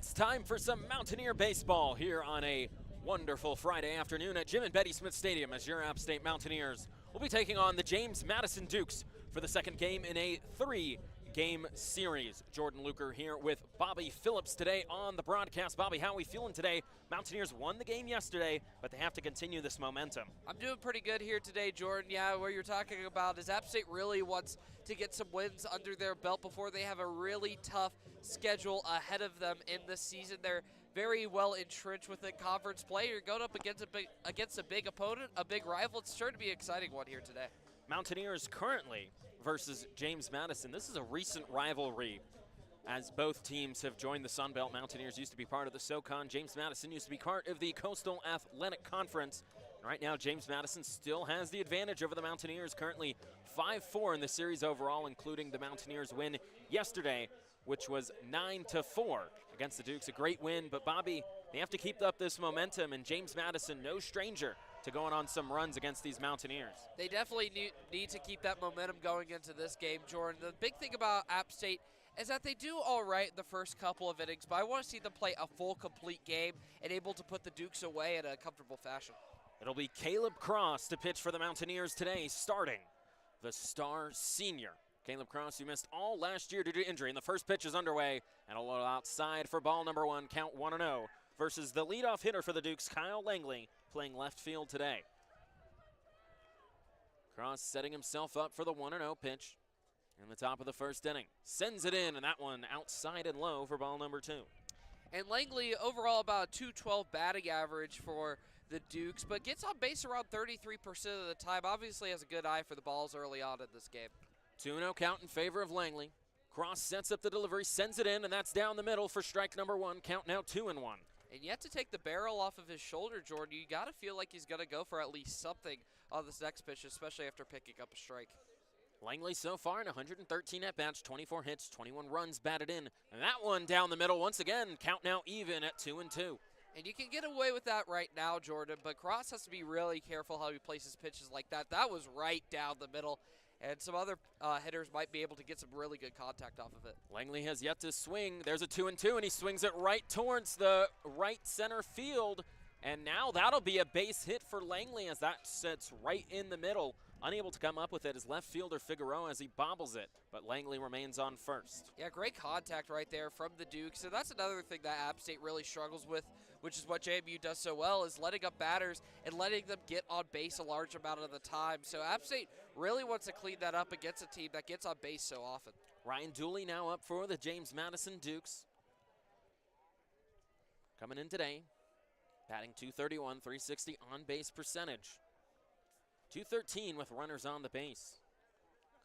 It's time for some Mountaineer baseball here on a wonderful Friday afternoon at Jim and Betty Smith Stadium as your App State Mountaineers will be taking on the James Madison Dukes for the second game in a three-game series. Jordan Luker here with Bobby Phillips today on the broadcast. Bobby, how are we feeling today? Mountaineers won the game yesterday, but they have to continue this momentum. I'm doing pretty good here today, Jordan. Yeah, what you're talking about is App State really wants to get some wins under their belt before they have a really tough schedule ahead of them in the season. They're very well entrenched within conference play. You're going up against a big opponent, a big rival. It's sure to be an exciting one here today. Mountaineers currently versus James Madison. This is a recent rivalry as both teams have joined the Sun Belt. Mountaineers used to be part of the SoCon. James Madison used to be part of the Coastal Athletic Conference. Right now, James Madison still has the advantage over the Mountaineers, currently 5-4 in the series overall, including the Mountaineers' win yesterday, which was 9-4 against the Dukes. A great win, but Bobby, they have to keep up this momentum, and James Madison, no stranger to going on some runs against these Mountaineers. They definitely need to keep that momentum going into this game, Jordan. The big thing about App State is that they do all right in the first couple of innings, but I want to see them play a full, complete game and able to put the Dukes away in a comfortable fashion. It'll be Caleb Cross to pitch for the Mountaineers today, starting the star senior. Caleb Cross, who missed all last year due to injury, and the first pitch is underway, and a little outside for ball number one, count 1-0, versus the leadoff hitter for the Dukes, Kyle Langley, playing left field today. Cross setting himself up for the 1-0 pitch in the top of the first inning. Sends it in, and that one outside and low for ball number two. And Langley, overall about a 212 batting average for the Dukes, but gets on base around 33% of the time. Obviously has a good eye for the balls early on in this game. 2-0 count in favor of Langley. Cross sets up the delivery, sends it in, and that's down the middle for strike number one. Count now 2-1. And yet to take the barrel off of his shoulder, Jordan, you got to feel like he's going to go for at least something on this next pitch, especially after picking up a strike. Langley so far in 113 at-bats, 24 hits, 21 runs batted in. And that one down the middle once again. Count now even at 2-2. And you can get away with that right now, Jordan, but Cross has to be really careful how he places pitches like that. That was right down the middle, and some other hitters might be able to get some really good contact off of it. Langley has yet to swing. There's a 2-2, and he swings it right towards the right center field. And now that'll be a base hit for Langley as that sits right in the middle. Unable to come up with it is left fielder Figueroa as he bobbles it, but Langley remains on first. Yeah, great contact right there from the Dukes, and that's another thing that App State really struggles with, which is what JMU does so well, is letting up batters and letting them get on base a large amount of the time. So App State really wants to clean that up against a team that gets on base so often. Ryan Dooley now up for the James Madison Dukes. Coming in today, batting .231, .360 on-base percentage. .213 with runners on the base.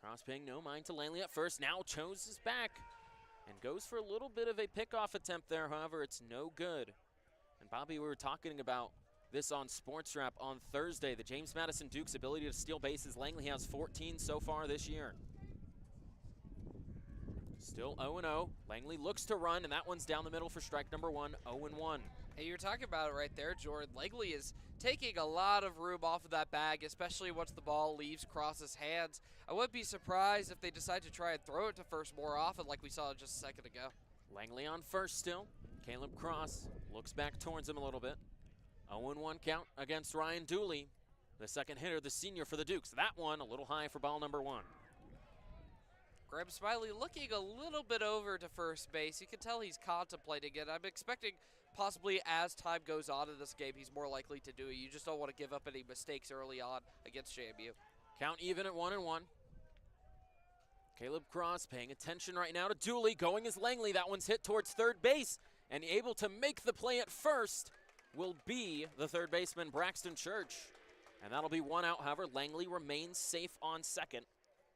Cross paying no mind to Langley at first. Now chooses back and goes for a little bit of a pickoff attempt there. However, it's no good. And Bobby, we were talking about this on Sports Wrap on Thursday. The James Madison Dukes' ability to steal bases. Langley has 14 so far this year. Still 0-0. Langley looks to run, and that one's down the middle for strike number one, 0-1. Hey, you're talking about it right there, Jordan. Langley is taking a lot of room off of that bag, especially once the ball leaves Cross's hands. I wouldn't be surprised if they decide to try and throw it to first more often like we saw just a second ago. Langley on first still. Caleb Cross looks back towards him a little bit. 0-1 count against Ryan Dooley, the second hitter, the senior for the Dukes. That one a little high for ball number one. Graham Smiley looking a little bit over to first base. You can tell he's contemplating it. I'm expecting possibly as time goes on in this game, he's more likely to do it. You just don't want to give up any mistakes early on against JMU. Count even at 1-1. Caleb Cross paying attention right now to Dooley. Going as Langley. That one's hit towards third base. And able to make the play at first will be the third baseman, Braxton Church. And that'll be one out. However, Langley remains safe on second.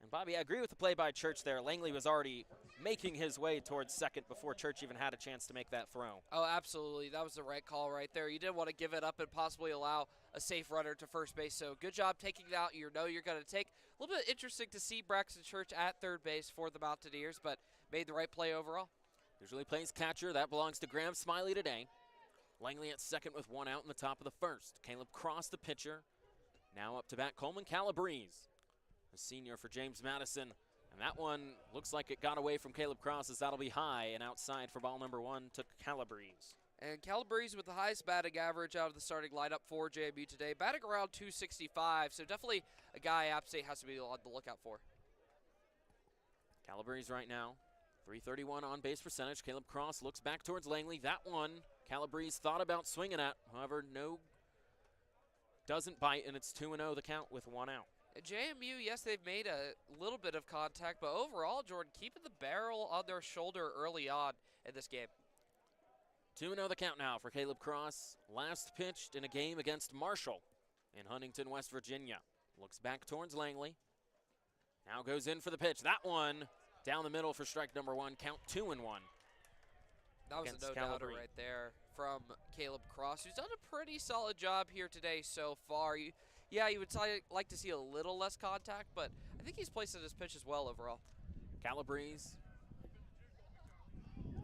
And Bobby, I agree with the play by Church there. Langley was already making his way towards second before Church even had a chance to make that throw. Oh, absolutely. That was the right call right there. You didn't want to give it up and possibly allow a safe runner to first base. So good job taking it out. You know you're going to take. A little bit interesting to see Braxton Church at third base for the Mountaineers, but made the right play overall. Usually plays catcher. That belongs to Graham Smiley today. Langley at second with one out in the top of the first. Caleb Cross, the pitcher. Now up to bat, Coleman Calabrese, a senior for James Madison. And that one looks like it got away from Caleb Cross, as that'll be high and outside for ball number 1 to Calabrese. And Calabrese with the highest batting average out of the starting lineup for JMU today, batting around 265, so definitely a guy App State has to be on the lookout for. Calabrese right now, 331 on base percentage. Caleb Cross looks back towards Langley. That one, Calabrese thought about swinging at, however, doesn't bite, and it's 2-0 the count with 1 out. At JMU, yes, they've made a little bit of contact, but overall, Jordan, keeping the barrel on their shoulder early on in this game. 2-0 the count now for Caleb Cross. Last pitched in a game against Marshall in Huntington, West Virginia. Looks back towards Langley. Now goes in for the pitch. That one down the middle for strike number 1. Count 2-1. That was a no-doubter right there from Caleb Cross, who's done a pretty solid job here today so far. You would like to see a little less contact, but I think he's placing his pitch as well overall. Calabrese,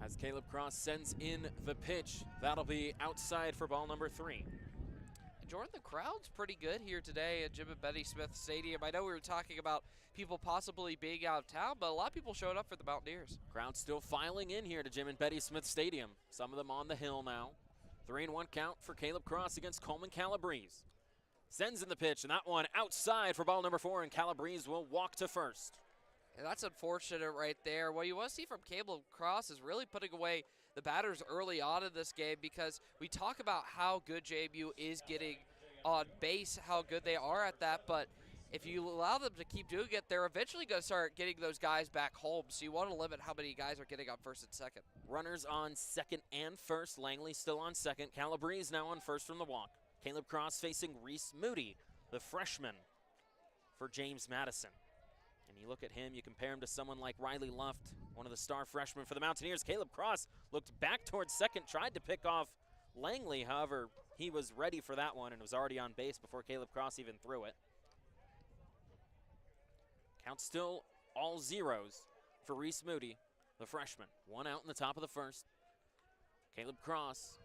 as Caleb Cross sends in the pitch, that'll be outside for ball number 3. Jordan, the crowd's pretty good here today at Jim and Betty Smith Stadium. I know we were talking about people possibly being out of town, but a lot of people showed up for the Mountaineers. Crowd still filing in here to Jim and Betty Smith Stadium. Some of them on the hill now. 3-1 count for Caleb Cross against Coleman Calabrese. Sends in the pitch, and that one outside for ball number 4, and Calabrese will walk to first. And that's unfortunate right there. What you want to see from Caleb Cross is really putting away the batters early on in this game, because we talk about how good JMU is getting on base, how good they are at that, but if you allow them to keep doing it, they're eventually going to start getting those guys back home, so you want to limit how many guys are getting on first and second. Runners on second and first. Langley still on second. Calabrese now on first from the walk. Caleb Cross facing Reese Moody, the freshman for James Madison. And you look at him, you compare him to someone like Riley Luft, one of the star freshmen for the Mountaineers. Caleb Cross looked back towards second, tried to pick off Langley. However, he was ready for that one and was already on base before Caleb Cross even threw it. Count still all zeros for Reese Moody, the freshman. 1 out in the top of the first. Caleb Cross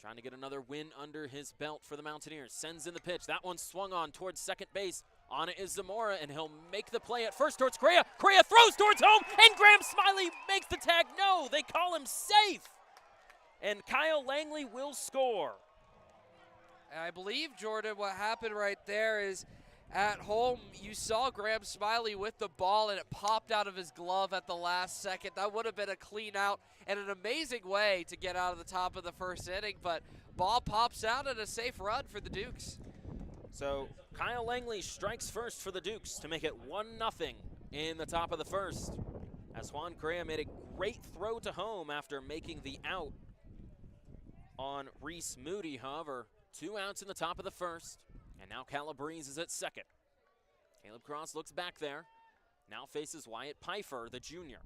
trying to get another win under his belt for the Mountaineers. Sends in the pitch. That one swung on towards second base. On it is Zamora, and he'll make the play at first towards Correa. Correa throws towards home, and Graham Smiley makes the tag. No, they call him safe. And Kyle Langley will score. And I believe, Jordan, what happened right there is at home, you saw Graham Smiley with the ball, and it popped out of his glove at the last second. That would have been a clean out and an amazing way to get out of the top of the first inning, but ball pops out and a safe run for the Dukes. So Kyle Langley strikes first for the Dukes to make it 1-0 in the top of the first, as Juan Correa made a great throw to home after making the out on Reese Moody. However, 2 outs in the top of the first, and now Calabrese is at second. Caleb Cross looks back there, now faces Wyatt Pfeiffer, the junior.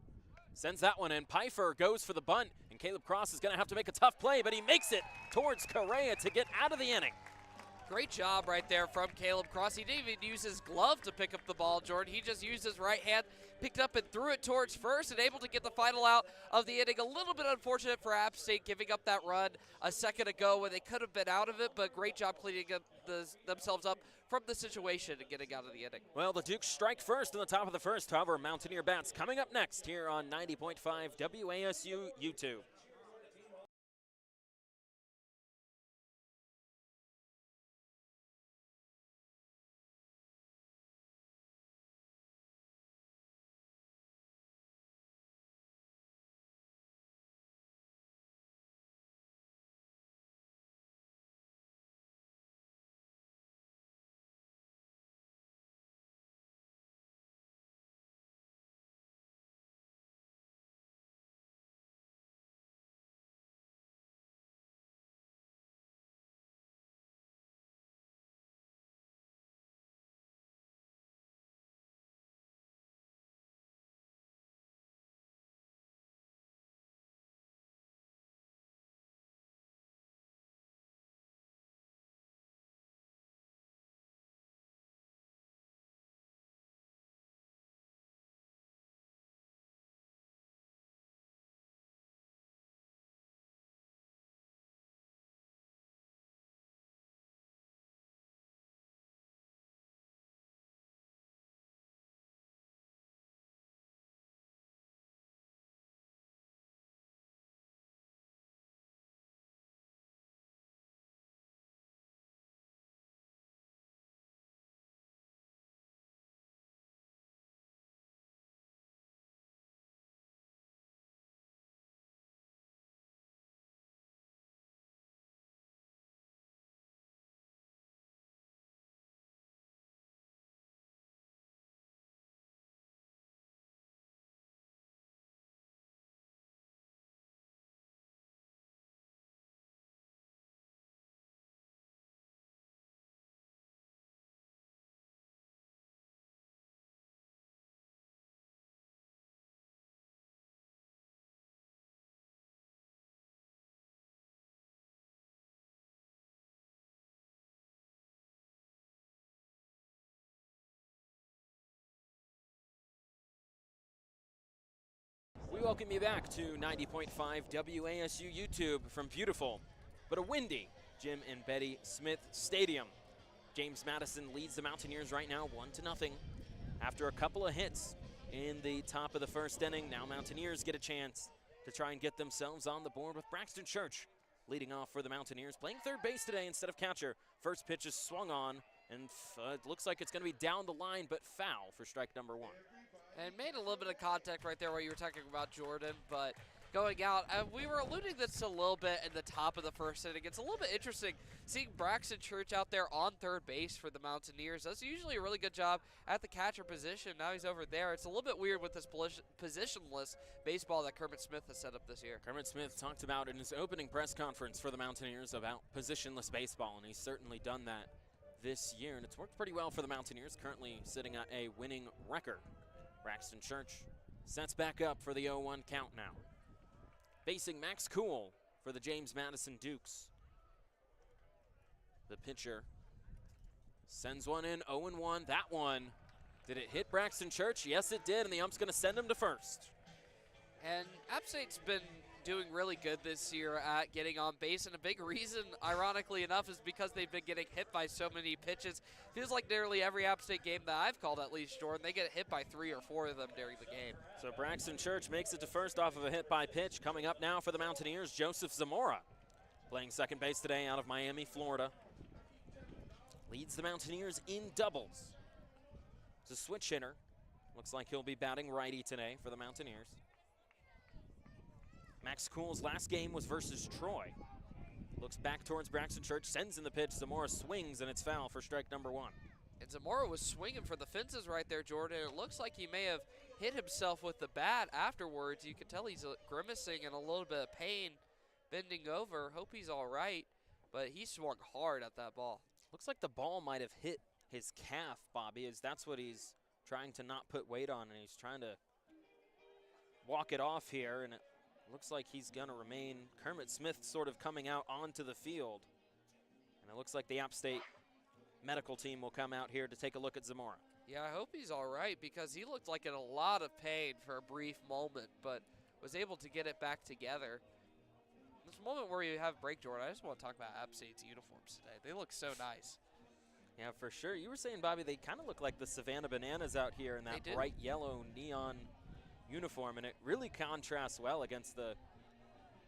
Sends that one in. Pfeiffer goes for the bunt, and Caleb Cross is going to have to make a tough play, but he makes it towards Correa to get out of the inning. Great job right there from Caleb Cross. He didn't even use his glove to pick up the ball, Jordan. He just used his right hand, picked up and threw it towards first, and able to get the final out of the inning. A little bit unfortunate for App State giving up that run a second ago when they could have been out of it, but great job cleaning up themselves up from the situation and getting out of the inning. Well, the Dukes strike first in the top of the first. However, Mountaineer bats coming up next here on 90.5 WASU YouTube. welcome you back to 90.5 WASU YouTube from beautiful, but a windy Jim and Betty Smith Stadium. James Madison leads the Mountaineers right now 1-0 after a couple of hits in the top of the first inning. Now Mountaineers get a chance to try and get themselves on the board with Braxton Church leading off for the Mountaineers, playing third base today instead of catcher. First pitch is swung on, and it looks like it's going to be down the line, but foul for strike number 1. And made a little bit of contact right there while you were talking about Jordan, but going out, we were alluding this a little bit in the top of the first inning. It's a little bit interesting seeing Braxton Church out there on third base for the Mountaineers. That's usually a really good job at the catcher position. Now he's over there. It's a little bit weird with this positionless baseball that Kermit Smith has set up this year. Kermit Smith talked about in his opening press conference for the Mountaineers about positionless baseball, and he's certainly done that this year, and it's worked pretty well for the Mountaineers, currently sitting at a winning record. Braxton Church sets back up for the 0-1 count now. Facing Max Cool for the James Madison Dukes. The pitcher sends one in, 0-1. That one, did it hit Braxton Church? Yes, it did, and the ump's going to send him to first. And App State's been doing really good this year at getting on base, and a big reason, ironically enough, is because they've been getting hit by so many pitches. Feels like nearly every App State game that I've called, at least, Jordan, they get hit by 3 or 4 of them during the game. So Braxton Church makes it to first off of a hit by pitch. Coming up now for the Mountaineers, Joseph Zamora, playing second base today out of Miami, Florida. Leads the Mountaineers in doubles. It's a switch hitter. Looks like he'll be batting righty today for the Mountaineers. Max Cool's last game was versus Troy. Looks back towards Braxton Church, sends in the pitch. Zamora swings, and it's foul for strike number 1. And Zamora was swinging for the fences right there, Jordan. It looks like he may have hit himself with the bat afterwards. You can tell he's grimacing in a little bit of pain, bending over. Hope he's all right, but he swung hard at that ball. Looks like the ball might have hit his calf, Bobby, as that's what he's trying to not put weight on, and he's trying to walk it off here, and it looks like he's going to remain. Kermit Smith sort of coming out onto the field. And it looks like the App State medical team will come out here to take a look at Zamora. Yeah, I hope he's all right because he looked like in a lot of pain for a brief moment, but was able to get it back together. This moment where you have break, Jordan, I just want to talk about App State's uniforms today. They look so nice. Yeah, for sure. You were saying, Bobby, they kind of look like the Savannah Bananas out here in that bright yellow neon uniform, and it really contrasts well against the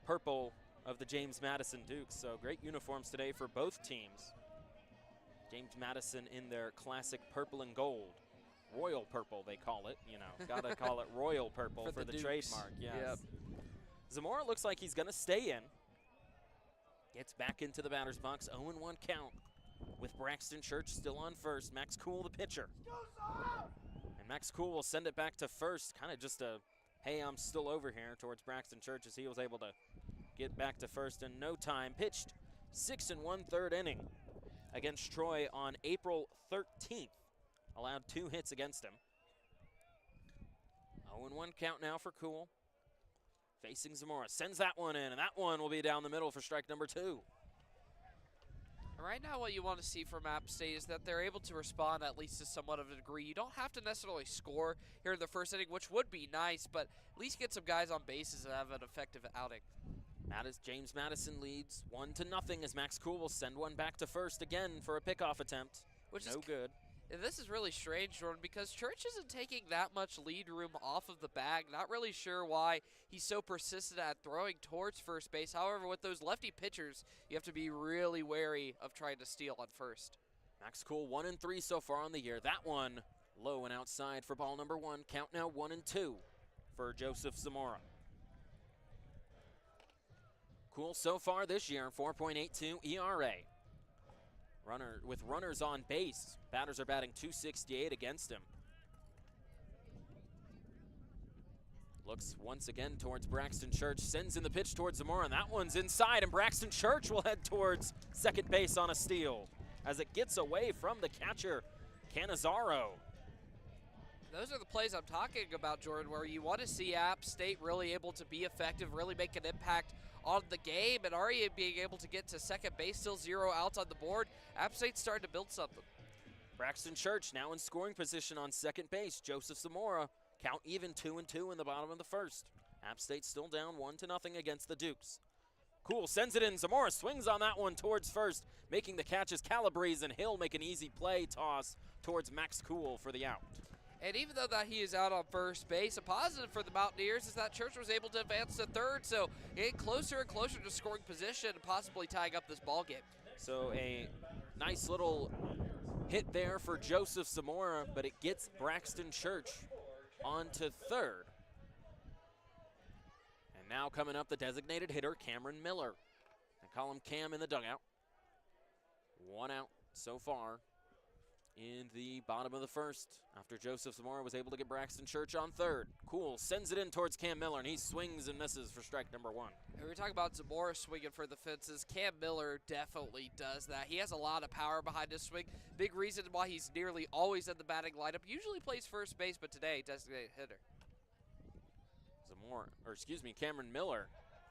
purple of the James Madison Dukes. So great uniforms today for both teams. James Madison in their classic purple and gold. Royal purple, they call it. You know, gotta call it royal purple for the trademark. Yes. Yep. Zamora looks like he's gonna stay in. Gets back into the batter's box. 0-1 count with Braxton Church still on first. Max Cool, the pitcher. And Max Cool will send it back to first, kind of just a, hey, I'm still over here towards Braxton Church as he was able to get back to first in no time. Pitched 6 1/3 inning against Troy on April 13th. Allowed 2 hits against him. 0-1 count now for Cool. Facing Zamora, sends that one in, and that one will be down the middle for strike number 2. Right now what you want to see from App State is that they're able to respond at least to somewhat of a degree. You don't have to necessarily score here in the first inning, which would be nice, but at least get some guys on bases and have an effective outing. James Madison leads 1-0 as Max Cool will send one back to first again for a pickoff attempt. Which no is good. This is really strange, Jordan, because Church isn't taking that much lead room off of the bag. Not really sure why he's so persistent at throwing towards first base. However, with those lefty pitchers, you have to be really wary of trying to steal on first. Max Cool 1-3 so far on the year. That one low and outside for ball number 1. Count now 1-2 for Joseph Zamora. Cool so far this year, 4.82 ERA. With runners on base, batters are batting .268 against him. Looks once again towards Braxton Church, sends in the pitch towards Zamora, and that one's inside, and Braxton Church will head towards second base on a steal as it gets away from the catcher, Canizaro. Those are the plays I'm talking about, Jordan, where you want to see App State really able to be effective, really make an impact on the game, and already being able to get to second base, still 0 outs on the board. App State's starting to build something. Braxton Church now in scoring position on second base. Joseph Zamora, count even 2-2 in the bottom of the first. App State still down 1-0 against the Dukes. Cool sends it in. Zamora swings on that one towards first. Making the catches, Calabrese and Hill make an easy play toss towards Max Cool for the out. And even though that he is out on first base, a positive for the Mountaineers is that Church was able to advance to third, so getting closer and closer to scoring position and possibly tying up this ball game. So a nice little hit there for Joseph Zamora, but it gets Braxton Church onto third. And now coming up, the designated hitter, Cameron Miller. They call him Cam in the dugout. 1 out so far in the bottom of the first after Joseph Zamora was able to get Braxton Church on third. Cool sends it in towards Cam Miller, and he swings and misses for strike number 1. And we're talking about Zamora swinging for the fences. Cam Miller definitely does that. He has a lot of power behind his swing. Big reason why he's nearly always in the batting lineup. Usually plays first base, but today designated hitter. Cameron Miller,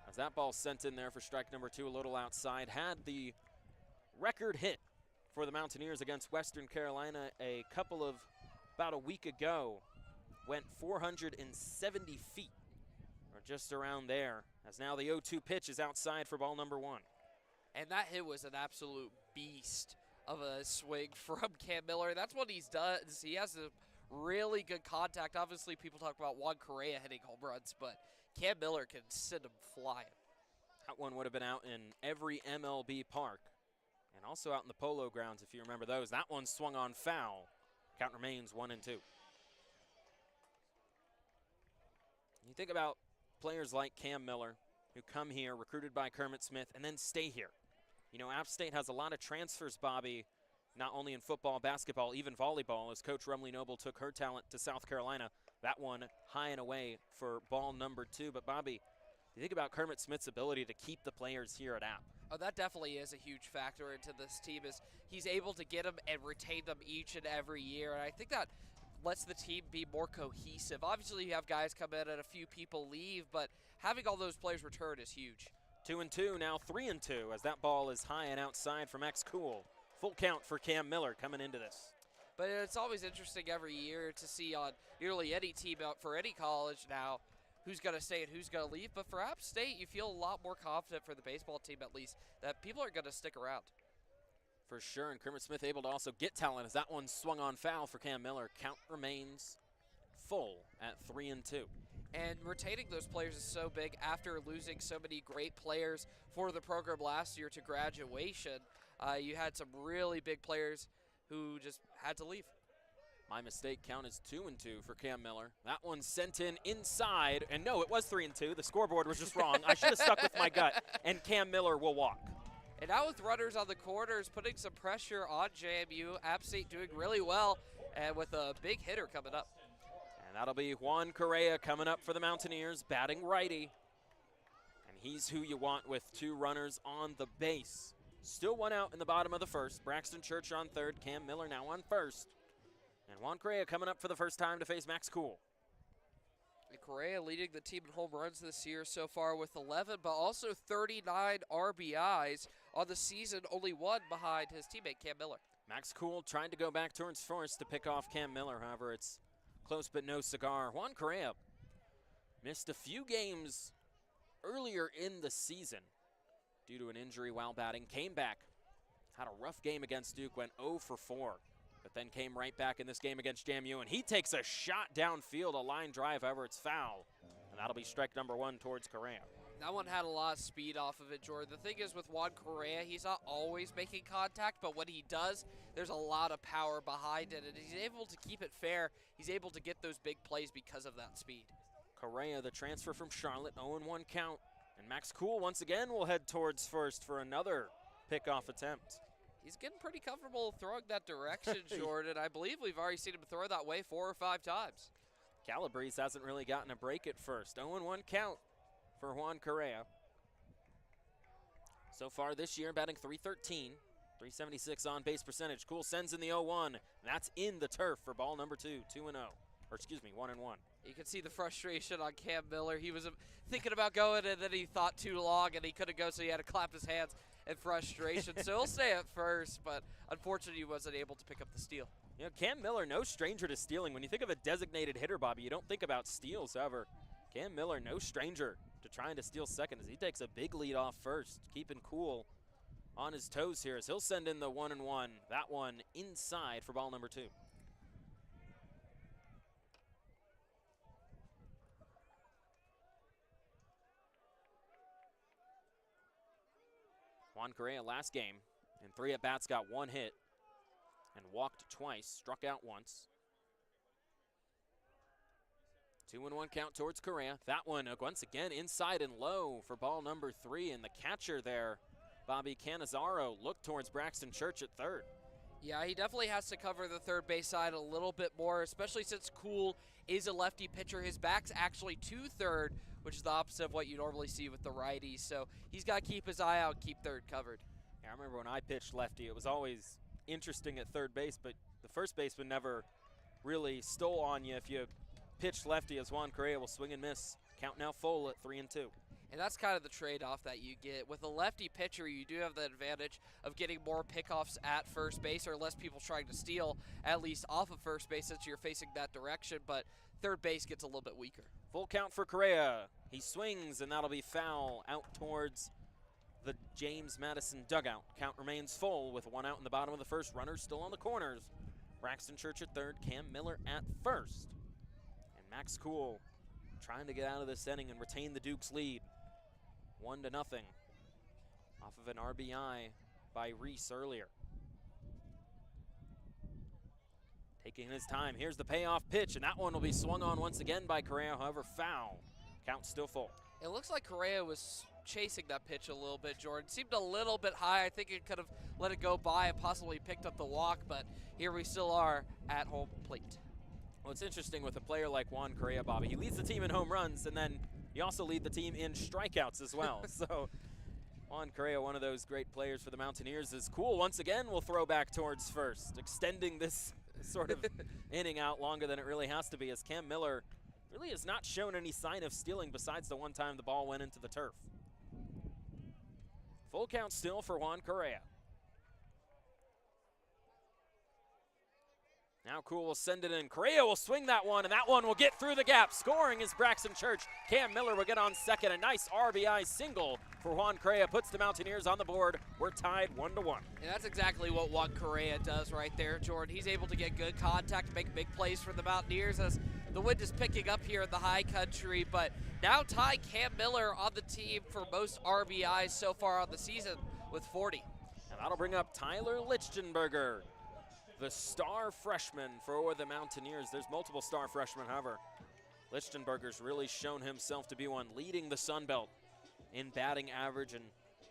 as that ball sent in there for strike number 2, a little outside, had the record hit for the Mountaineers against Western Carolina about a week ago. Went 470 feet, or just around there, as now the 0-2 pitch is outside for ball number 1. And that hit was an absolute beast of a swing from Cam Miller. That's what he's done. He has a really good contact. Obviously, people talk about Juan Correa hitting home runs, but Cam Miller can send them flying. That one would have been out in every MLB park, and also out in the Polo Grounds, if you remember those. That one swung on foul. Count remains 1-2. You think about players like Cam Miller, who come here, recruited by Kermit Smith, and then stay here. You know, App State has a lot of transfers, Bobby, not only in football, basketball, even volleyball, as Coach Rumley Noble took her talent to South Carolina. That one high and away for ball number 2. But, Bobby, you think about Kermit Smith's ability to keep the players here at App. Oh, that definitely is a huge factor into this team, is he's able to get them and retain them each and every year. And I think that lets the team be more cohesive. Obviously, you have guys come in and a few people leave, but having all those players return is huge. 2-2, now 3-2, as that ball is high and outside for Max Cool. Full count for Cam Miller coming into this. But it's always interesting every year to see on nearly any team out for any college now who's going to stay and who's going to leave. But for App State, you feel a lot more confident for the baseball team, at least, that people are going to stick around. For sure, and Kermit Smith able to also get talent as that one swung on foul for Cam Miller. Count remains full at 3-2. And retaining those players is so big after losing so many great players for the program last year to graduation. You had some really big players who just had to leave. My mistake, count is 2-2 for Cam Miller. That one sent in inside, and no, it was 3-2. The scoreboard was just wrong. I should have stuck with my gut, and Cam Miller will walk. And now with runners on the corners, putting some pressure on JMU. App State doing really well, and with a big hitter coming up. And that'll be Juan Correa coming up for the Mountaineers, batting righty. And he's who you want with 2 runners on the base. Still 1 out in the bottom of the first. Braxton Church on third, Cam Miller now on first. And Juan Correa coming up for the first time to face Max Cool. And Correa leading the team in home runs this year so far with 11, but also 39 RBIs on the season, only 1 behind his teammate Cam Miller. Max Cool trying to go back towards first to pick off Cam Miller. However, it's close but no cigar. Juan Correa missed a few games earlier in the season due to an injury while batting. Came back, had a rough game against Duke, went 0 for 4. But then came right back in this game against JMU, and he takes a shot downfield, a line drive, however it's foul. And that'll be strike number 1 towards Correa. That one had a lot of speed off of it, Jordan. The thing is with Juan Correa, he's not always making contact, but when he does, there's a lot of power behind it, and he's able to keep it fair. He's able to get those big plays because of that speed. Correa, the transfer from Charlotte, 0-1 count. And Max Cool once again will head towards first for another pickoff attempt. He's getting pretty comfortable throwing that direction, Jordan. I believe we've already seen him throw that way 4 or 5 times. Calabrese hasn't really gotten a break at first. 0-1 count for Juan Correa. So far this year, batting .313, .376 on base percentage. Cool sends in the 0-1. That's in the turf for ball number 2, 2-0. Or excuse me, 1-1. You can see the frustration on Cam Miller. He was thinking about going, and then he thought too long, and he couldn't go, so he had to clap his hands in frustration. So he'll stay at first, but unfortunately he wasn't able to pick up the steal. You know, Cam Miller, no stranger to stealing. When you think of a designated hitter, Bobby, you don't think about steals. However, Cam Miller, no stranger to trying to steal second as he takes a big lead off first, keeping cool on his toes here as he'll send in the 1-1. That one inside for ball number 2. Juan Correa last game in 3 at-bats got 1 hit and walked twice, struck out once. 2-1 count towards Correa. That one once again inside and low for ball number 3, and the catcher there, Bobby Canizaro, looked towards Braxton Church at third. Yeah, he definitely has to cover the third base side a little bit more, especially since Kuhl is a lefty pitcher. His back's actually to third, which is the opposite of what you normally see with the righties. So he's got to keep his eye out, keep third covered. Yeah, I remember when I pitched lefty, it was always interesting at third base, but the first baseman never really stole on you if you pitched lefty, as Juan Correa will swing and miss. Count now full at 3-2. And that's kind of the trade-off that you get. With a lefty pitcher, you do have the advantage of getting more pickoffs at first base, or less people trying to steal, at least off of first base, since you're facing that direction, but third base gets a little bit weaker. Full count for Correa. He swings, and that'll be foul out towards the James Madison dugout. Count remains full with 1 out in the bottom of the first. Runners still on the corners. Braxton Church at third, Cam Miller at first. And Max Kuhl trying to get out of this inning and retain the Dukes lead. 1-0 off of an RBI by Reese earlier. Taking his time, here's the payoff pitch, and that one will be swung on once again by Correa, however foul. Count still full. It looks like Correa was chasing that pitch a little bit, Jordan. Seemed a little bit high. I think it could have let it go by and possibly picked up the walk, but here we still are at home plate. Well, it's interesting with a player like Juan Correa, Bobby. He leads the team in home runs, and then you also lead the team in strikeouts as well. So Juan Correa, one of those great players for the Mountaineers, is cool. Once again, we'll throw back towards first, extending this sort of inning out longer than it really has to be, as Cam Miller really has not shown any sign of stealing besides the one time the ball went into the turf. Full count still for Juan Correa. Now Kuhl will send it in. Correa will swing that one, and that one will get through the gap. Scoring is Braxton Church. Cam Miller will get on second. A nice RBI single for Juan Correa puts the Mountaineers on the board. We're tied 1-1. And that's exactly what Juan Correa does right there, Jordan. He's able to get good contact, make big plays for the Mountaineers as the wind is picking up here in the high country. But now tie Cam Miller on the team for most RBIs so far on the season with 40. And that'll bring up Tyler Lichtenberger, the star freshman for the Mountaineers. There's multiple star freshmen, however. Lichtenberger's really shown himself to be one, leading the Sun Belt in batting average. And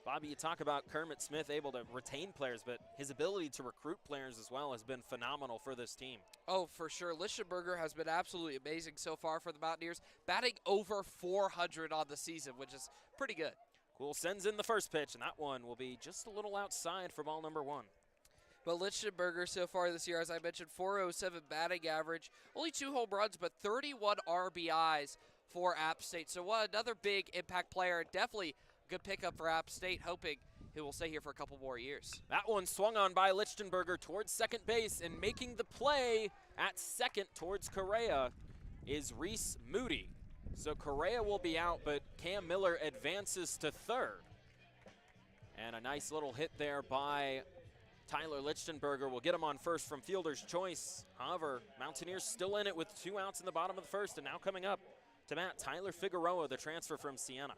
Bobby, you talk about Kermit Smith able to retain players, but his ability to recruit players as well has been phenomenal for this team. Oh, for sure. Lichtenberger has been absolutely amazing so far for the Mountaineers, batting over 400 on the season, which is pretty good. Kuhl sends in the first pitch, and that one will be just a little outside for ball number 1. But Lichtenberger so far this year, as I mentioned, 407 batting average, only 2 home runs, but 31 RBIs for App State. So another big impact player, definitely a good pickup for App State, hoping he will stay here for a couple more years. That one swung on by Lichtenberger towards second base, and making the play at second towards Correa is Reese Moody. So Correa will be out, but Cam Miller advances to third. And a nice little hit there by Tyler Lichtenberger will get him on first from fielder's choice. However, Mountaineers still in it with 2 outs in the bottom of the first, and now coming up to bat, Tyler Figueroa, the transfer from Siena.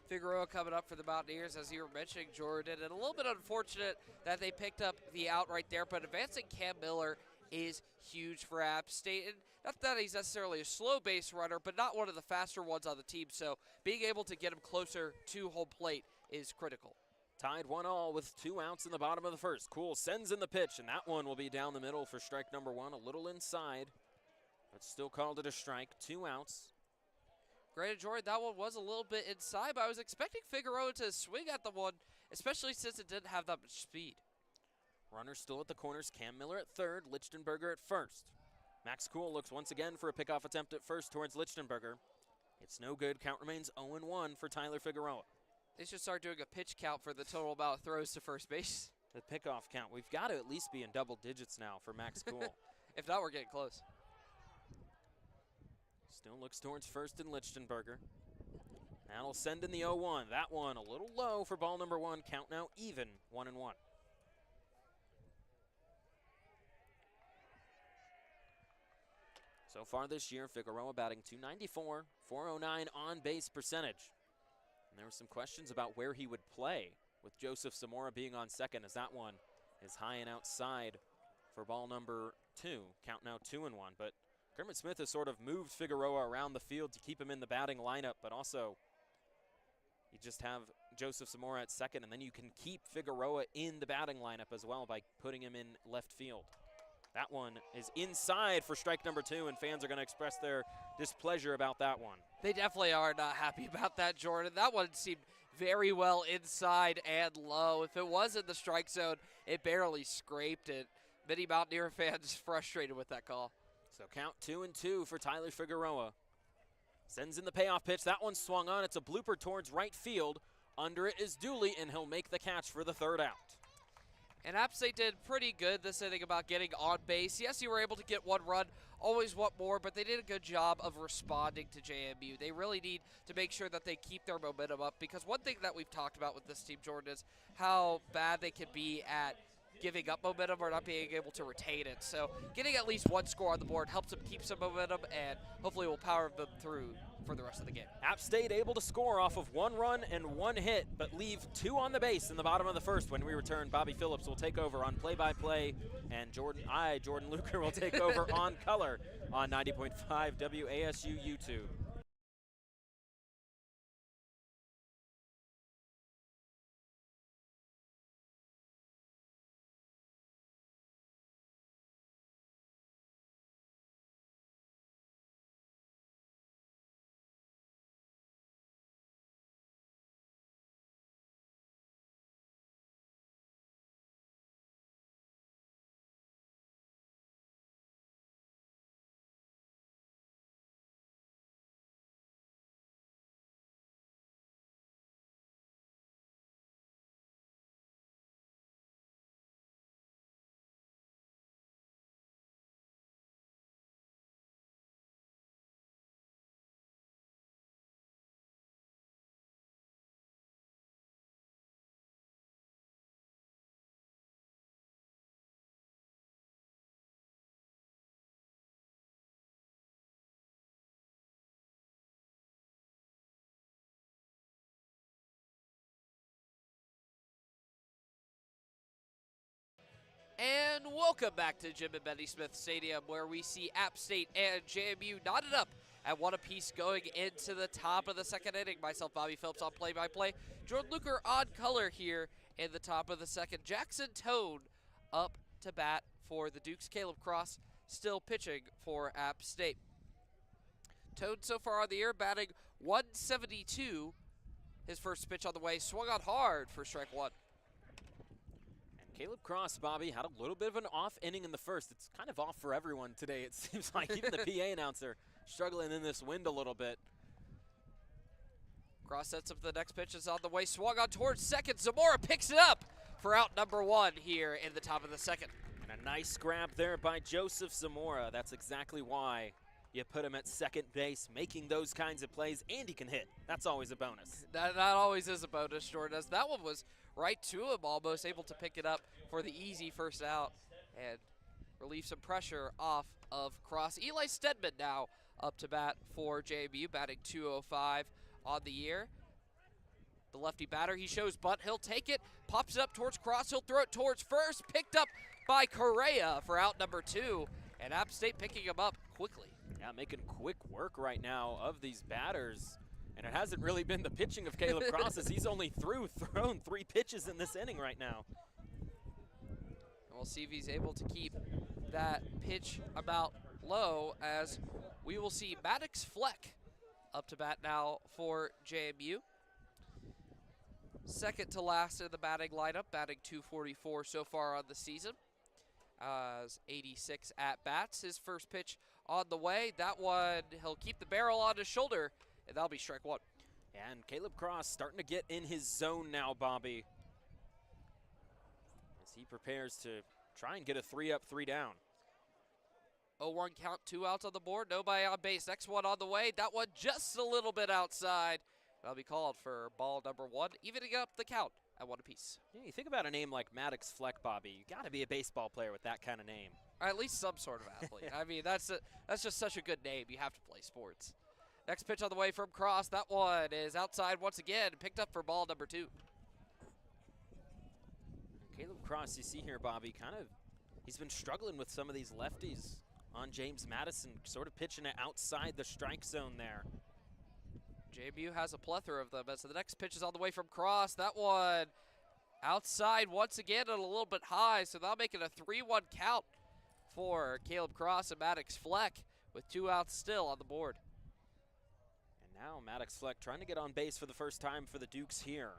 Figueroa coming up for the Mountaineers, as you were mentioning, Jordan, and a little bit unfortunate that they picked up the out right there, but advancing Cam Miller is huge for App State. And not that he's necessarily a slow base runner, but not one of the faster ones on the team, so being able to get him closer to home plate is critical. Tied 1-1 with 2 outs in the bottom of the first. Kuhl sends in the pitch, and that one will be down the middle for strike number 1, a little inside, but still called it a strike. 2 outs. Granted, Jordan, that one was a little bit inside, but I was expecting Figueroa to swing at the one, especially since it didn't have that much speed. Runner still at the corners. Cam Miller at third, Lichtenberger at first. Max Kuhl looks once again for a pickoff attempt at first towards Lichtenberger. It's no good. Count remains 0-1 for Tyler Figueroa. They should start doing a pitch count for the total amount of throws to first base. The pickoff count. We've got to at least be in double digits now for Max Kuhl. If not, we're getting close. Still looks towards first and Lichtenberger. That'll send in the 0-1. That one a little low for ball number 1. Count now even, 1-1. So far this year, Figueroa batting .294, .409 on base percentage. And there were some questions about where he would play, with Joseph Zamora being on second, as that one is high and outside for ball number 2. Count now 2-1. But Kermit Smith has sort of moved Figueroa around the field to keep him in the batting lineup, but also you just have Joseph Zamora at second, and then you can keep Figueroa in the batting lineup as well by putting him in left field. That one is inside for strike number 2, and fans are going to express their displeasure about that one. They definitely are not happy about that, Jordan. That one seemed very well inside and low. If it was in the strike zone, it barely scraped it. Many Mountaineer fans frustrated with that call. So count 2-2 for Tyler Figueroa. Sends in the payoff pitch. That one swung on. It's a blooper towards right field. Under it is Dooley, and he'll make the catch for the third out. And App State did pretty good this inning about getting on base. Yes, you were able to get one run, always want more, but they did a good job of responding to JMU. They really need to make sure that they keep their momentum up, because one thing that we've talked about with this team, Jordan, is how bad they can be at giving up momentum or not being able to retain it. So getting at least one score on the board helps them keep some momentum, and hopefully will power them through for the rest of the game. App State able to score off of 1 run and 1 hit, but leave 2 on the base in the bottom of the first. When we return, Bobby Phillips will take over on play-by-play, and Jordan Luker will take over on color on 90.5 WASU YouTube. And welcome back to Jim and Benny Smith Stadium, where we see App State and JMU knotted up at 1 apiece going into the top of the second inning. Myself, Bobby Phillips, on play-by-play. Jordan Luker on color here in the top of the second. Jackson Tone up to bat for the Dukes. Caleb Cross still pitching for App State. Tone so far on the year batting .172. His first pitch on the way, swung on hard for strike 1. Caleb Cross, Bobby, had a little bit of an off inning in the first. It's kind of off for everyone today, it seems like. Even the PA announcer struggling in this wind a little bit. Cross sets up the next pitch, is on the way, swung on towards second. Zamora picks it up for out number 1 here in the top of the second. And a nice grab there by Joseph Zamora. That's exactly why you put him at second base, making those kinds of plays, and he can hit. That's always a bonus. That always is a bonus, Jordan. As that one was right to him, almost able to pick it up for the easy first out and relieve some pressure off of Cross. Eli Stedman now up to bat for JMU, batting .205 on the year. The lefty batter, he shows bunt, he'll take it, pops it up towards Cross, he'll throw it towards first, picked up by Correa for out number 2, and App State picking him up quickly. Yeah, making quick work right now of these batters. And it hasn't really been the pitching of Caleb Cross, as he's only thrown 3 pitches in this inning right now. We'll see if he's able to keep that pitch amount low, as we will see Maddox Fleck up to bat now for JMU. Second to last in the batting lineup, batting .244 so far on the season. 86 at-bats. His first pitch on the way. That one, he'll keep the barrel on his shoulder, and that'll be strike 1. And Caleb Cross starting to get in his zone now, Bobby, as he prepares to try and get a 3 up, 3 down. 0-1 count, 2 outs on the board, nobody on base. Next one on the way, that one just a little bit outside. That'll be called for ball number 1, evening up the count at 1 apiece. Yeah, you think about a name like Maddox Fleck, Bobby. You got to be a baseball player with that kind of name. Or at least some sort of athlete. I mean, that's just such a good name. You have to play sports. Next pitch on the way from Cross. That one is outside once again, picked up for ball number 2. Caleb Cross, you see here, Bobby, he's been struggling with some of these lefties on James Madison, sort of pitching it outside the strike zone there. JMU has a plethora of them. So the next pitch is on the way from Cross. That one outside once again and a little bit high. So that'll make it a 3-1 count for Caleb Cross and Maddox Fleck with 2 outs still on the board. And now Maddox Fleck trying to get on base for the first time for the Dukes here.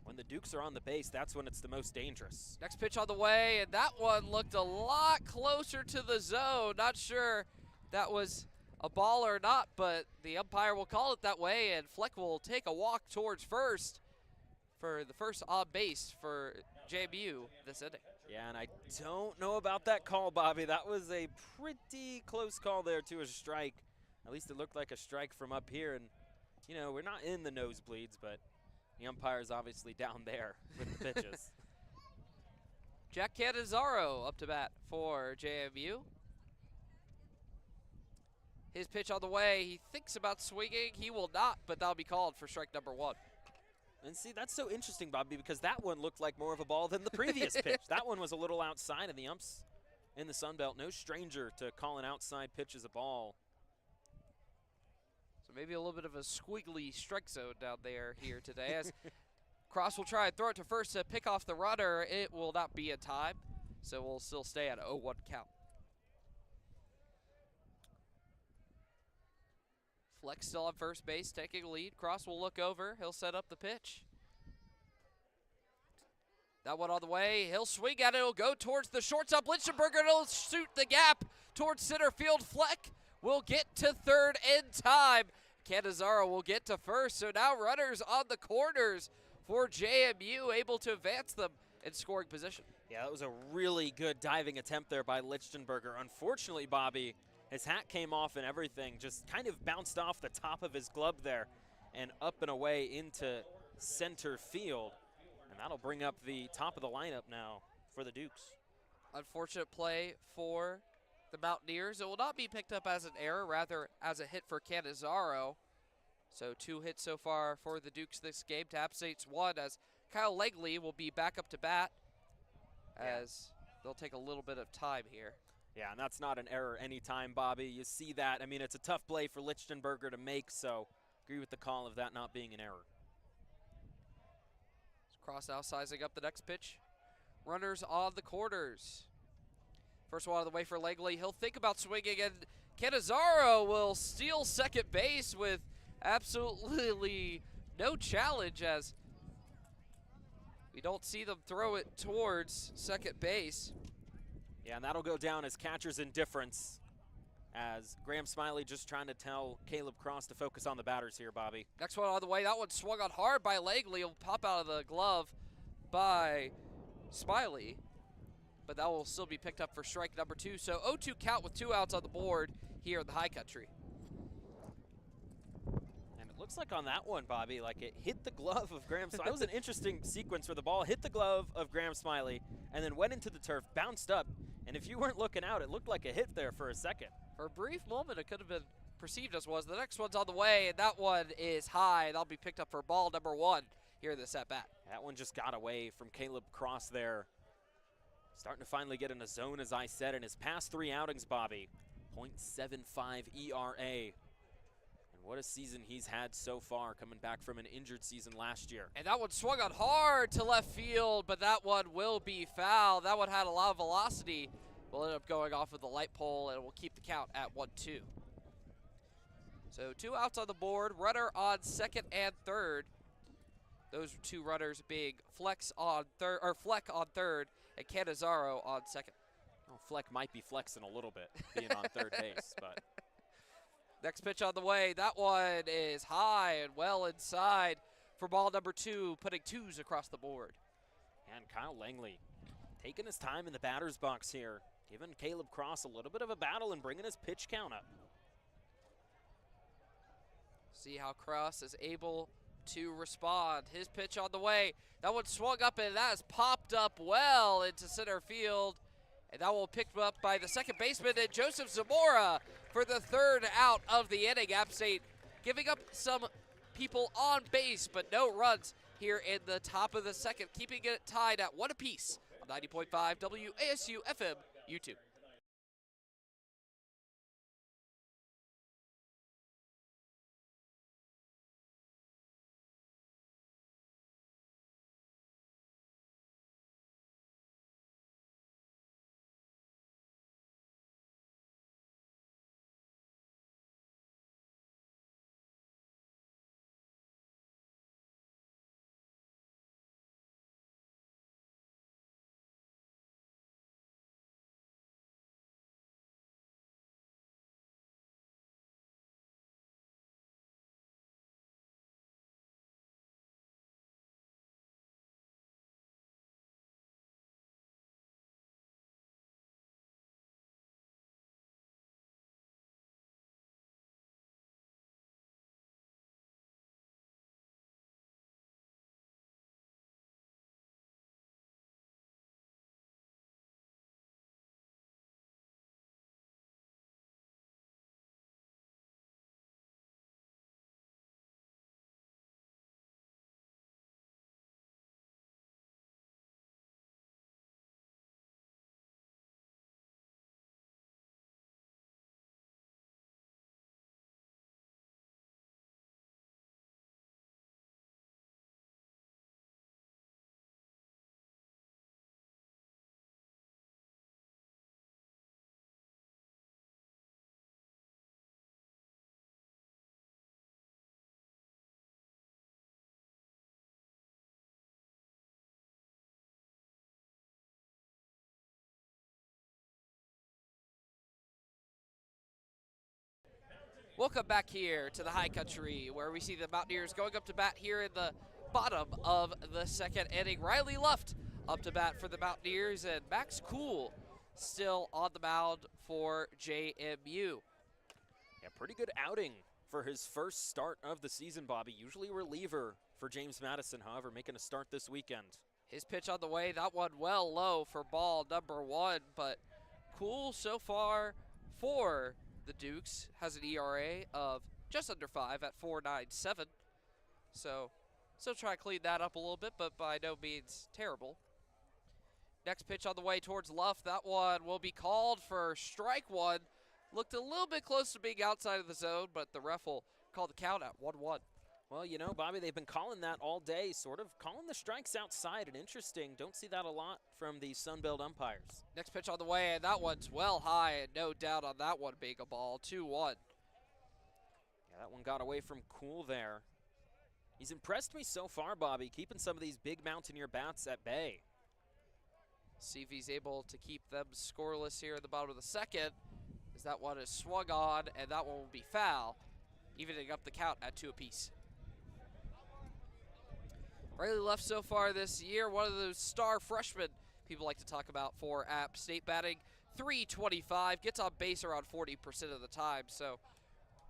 When the Dukes are on the base, that's when it's the most dangerous. Next pitch on the way, and that one looked a lot closer to the zone. Not sure that was a ball or not, but the umpire will call it that way, and Fleck will take a walk towards first for the first on base for JMU this inning. Yeah, and I don't know about that call, Bobby. That was a pretty close call there to a strike. At least it looked like a strike from up here, and, you know, we're not in the nosebleeds, but the umpire's obviously down there with the pitches. Jack Canizaro up to bat for JMU. His pitch on the way. He thinks about swinging. He will not, but that'll be called for strike number 1. And see, that's so interesting, Bobby, because that one looked like more of a ball than the previous pitch. That one was a little outside, and the umps in the Sun Belt, no stranger to calling outside pitch as a ball. So maybe a little bit of a squiggly strike zone down there here today. As Cross will try and throw it to first to pick off the runner. It will not be in time, so we'll still stay at 0-1 count. Fleck still on first base, taking a lead. Cross will look over. He'll set up the pitch. That one on the way. He'll swing at it. It'll go towards the shortstop. Lichtenberger, it'll shoot the gap towards center field. Fleck will get to third in time. Canizaro will get to first. So now runners on the corners for JMU, able to advance them in scoring position. Yeah, that was a really good diving attempt there by Lichtenberger. Unfortunately, Bobby, his hat came off and everything, just kind of bounced off the top of his glove there and up and away into center field. And that'll bring up the top of the lineup now for the Dukes. Unfortunate play for the Mountaineers. It will not be picked up as an error, rather as a hit for Canizaro. So 2 hits so far for the Dukes this game to App State's 1, as Kyle Legley will be back up to bat as they'll take a little bit of time here. Yeah, and that's not an error anytime, Bobby. You see that. I mean, it's a tough play for Lichtenberger to make, so agree with the call of that not being an error. Cross now sizing up the next pitch. Runners on the corners. First one out of the way for Legley. He'll think about swinging, and Canizaro will steal second base with absolutely no challenge, as we don't see them throw it towards second base. Yeah, and that'll go down as catcher's indifference, as Graham Smiley just trying to tell Caleb Cross to focus on the batters here, Bobby. Next one on the way. That one swung on hard by Legley. It'll pop out of the glove by Smiley, but that will still be picked up for strike number 2. So 0-2 count with 2 outs on the board here in the high country. And it looks like on that one, Bobby, like it hit the glove of Graham Smiley. That was an interesting sequence where the ball hit the glove of Graham Smiley and then went into the turf, bounced up, and if you weren't looking out, it looked like a hit there for a second. For a brief moment, it could have been perceived as was. The next one's on the way, and that one is high. That'll be picked up for ball number 1 here in this at-bat. That one just got away from Caleb Cross there. Starting to finally get in a zone, as I said, in his past 3 outings, Bobby. .75 ERA. And what a season he's had so far, coming back from an injured season last year. And that one swung on hard to left field, but that one will be foul. That one had a lot of velocity. Will end up going off of the light pole, and will keep the count at 1-2. So 2 outs on the board, runner on second and third. Those 2 runners being Fleck on third and Canizaro on second. Well, Fleck might be flexing a little bit, being on third base, but. Next pitch on the way. That one is high and well inside for ball number 2, putting 2s across the board. And Kyle Langley taking his time in the batter's box here. giving Caleb Cross a little bit of a battle and bringing his pitch count up. See how Cross is able to respond. His pitch on the way. That one swung up and that has popped up well into center field. And that will be picked up by the second baseman and Joseph Zamora for the third out of the inning. App State giving up some people on base, but no runs here in the top of the second, keeping it tied at 1 apiece on 90.5 WASU FM YouTube. Welcome back here to the High Country, where we see the Mountaineers going up to bat here in the bottom of the second inning. Riley Luft up to bat for the Mountaineers, and Max Cool still on the mound for JMU. Yeah, pretty good outing for his first start of the season, Bobby. Usually a reliever for James Madison, however, making a start this weekend. His pitch on the way, that one well low for ball number 1, but Cool so far for the Dukes has an ERA of just under 5 at 4.97. So still try to clean that up a little bit, but by no means terrible. Next pitch on the way towards Luft. That one will be called for strike 1. Looked a little bit close to being outside of the zone, but the ref will call the count at 1-1. Well, you know, Bobby, they've been calling that all day, sort of calling the strikes outside, and interesting. Don't see that a lot from the Sunbelt umpires. Next pitch on the way, and that one's well high, and no doubt on that one being a ball, 2-1. Yeah, that one got away from Cool there. He's impressed me so far, Bobby, keeping some of these big Mountaineer bats at bay. See if he's able to keep them scoreless here at the bottom of the second, as that one is swung on, and that one will be foul, evening up the count at 2 apiece. Riley Luft so far this year, one of those star freshmen people like to talk about for App State, batting .325, gets on base around 40% of the time, so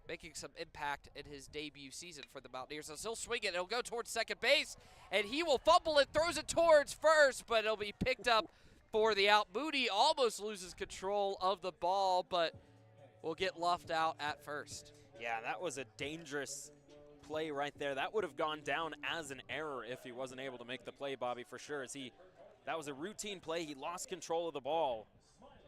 making some impact in his debut season for the Mountaineers. As he'll swing it, it'll go towards second base, and he will fumble it, throws it towards first, but it'll be picked up for the out. Moody almost loses control of the ball, but will get Luft out at first. Yeah, that was a dangerous play right there. That would have gone down as an error if he wasn't able to make the play, Bobby, for sure. That was a routine play. He lost control of the ball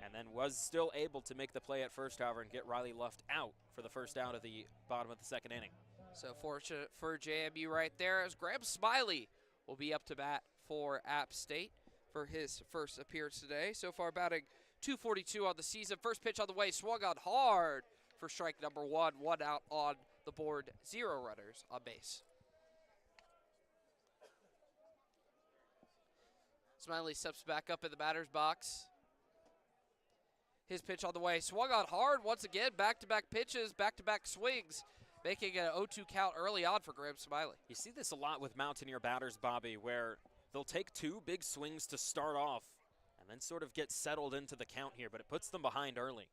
and then was still able to make the play at first, however, and get Riley Luft out for the first out of the bottom of the second inning. So fortunate for JMU right there, as Graham Smiley will be up to bat for App State for his first appearance today. So far batting .242 on the season. First pitch on the way, swung on hard for strike number 1. 1 out on the board, 0 runners on base. Smiley steps back up in the batter's box. His pitch on the way, swung on hard once again, back-to-back pitches, back-to-back swings, making an 0-2 count early on for Graham Smiley. You see this a lot with Mountaineer batters, Bobby, where they'll take 2 big swings to start off, and and then sort of get settled into the count here, but it puts them behind early.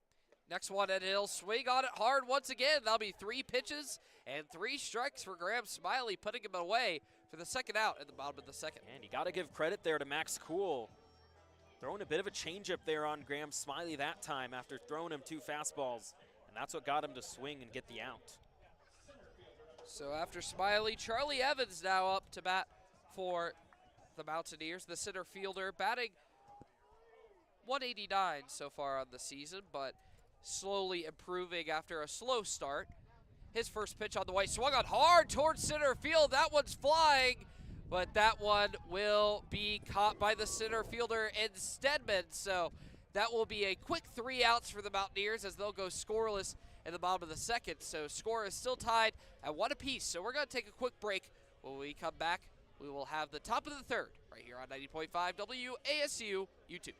Next one, and he'll swing on it hard once again. That'll be 3 pitches and 3 strikes for Graham Smiley, putting him away for the second out at the bottom of the second. And you got to give credit there to Max Cool. Throwing a bit of a changeup there on Graham Smiley that time after throwing him 2 fastballs. And that's what got him to swing and get the out. So after Smiley, Charlie Evans now up to bat for the Mountaineers. The center fielder batting 189 so far on the season, but slowly improving after a slow start. His first pitch on the way, swung on hard towards center field. That one's flying, but that one will be caught by the center fielder Stedman. So that will be a quick 3 outs for the Mountaineers as they'll go scoreless in the bottom of the second. So score is still tied at 1 apiece. So we're going to take a quick break. When we come back, we will have the top of the third right here on 90.5 WASU YouTube.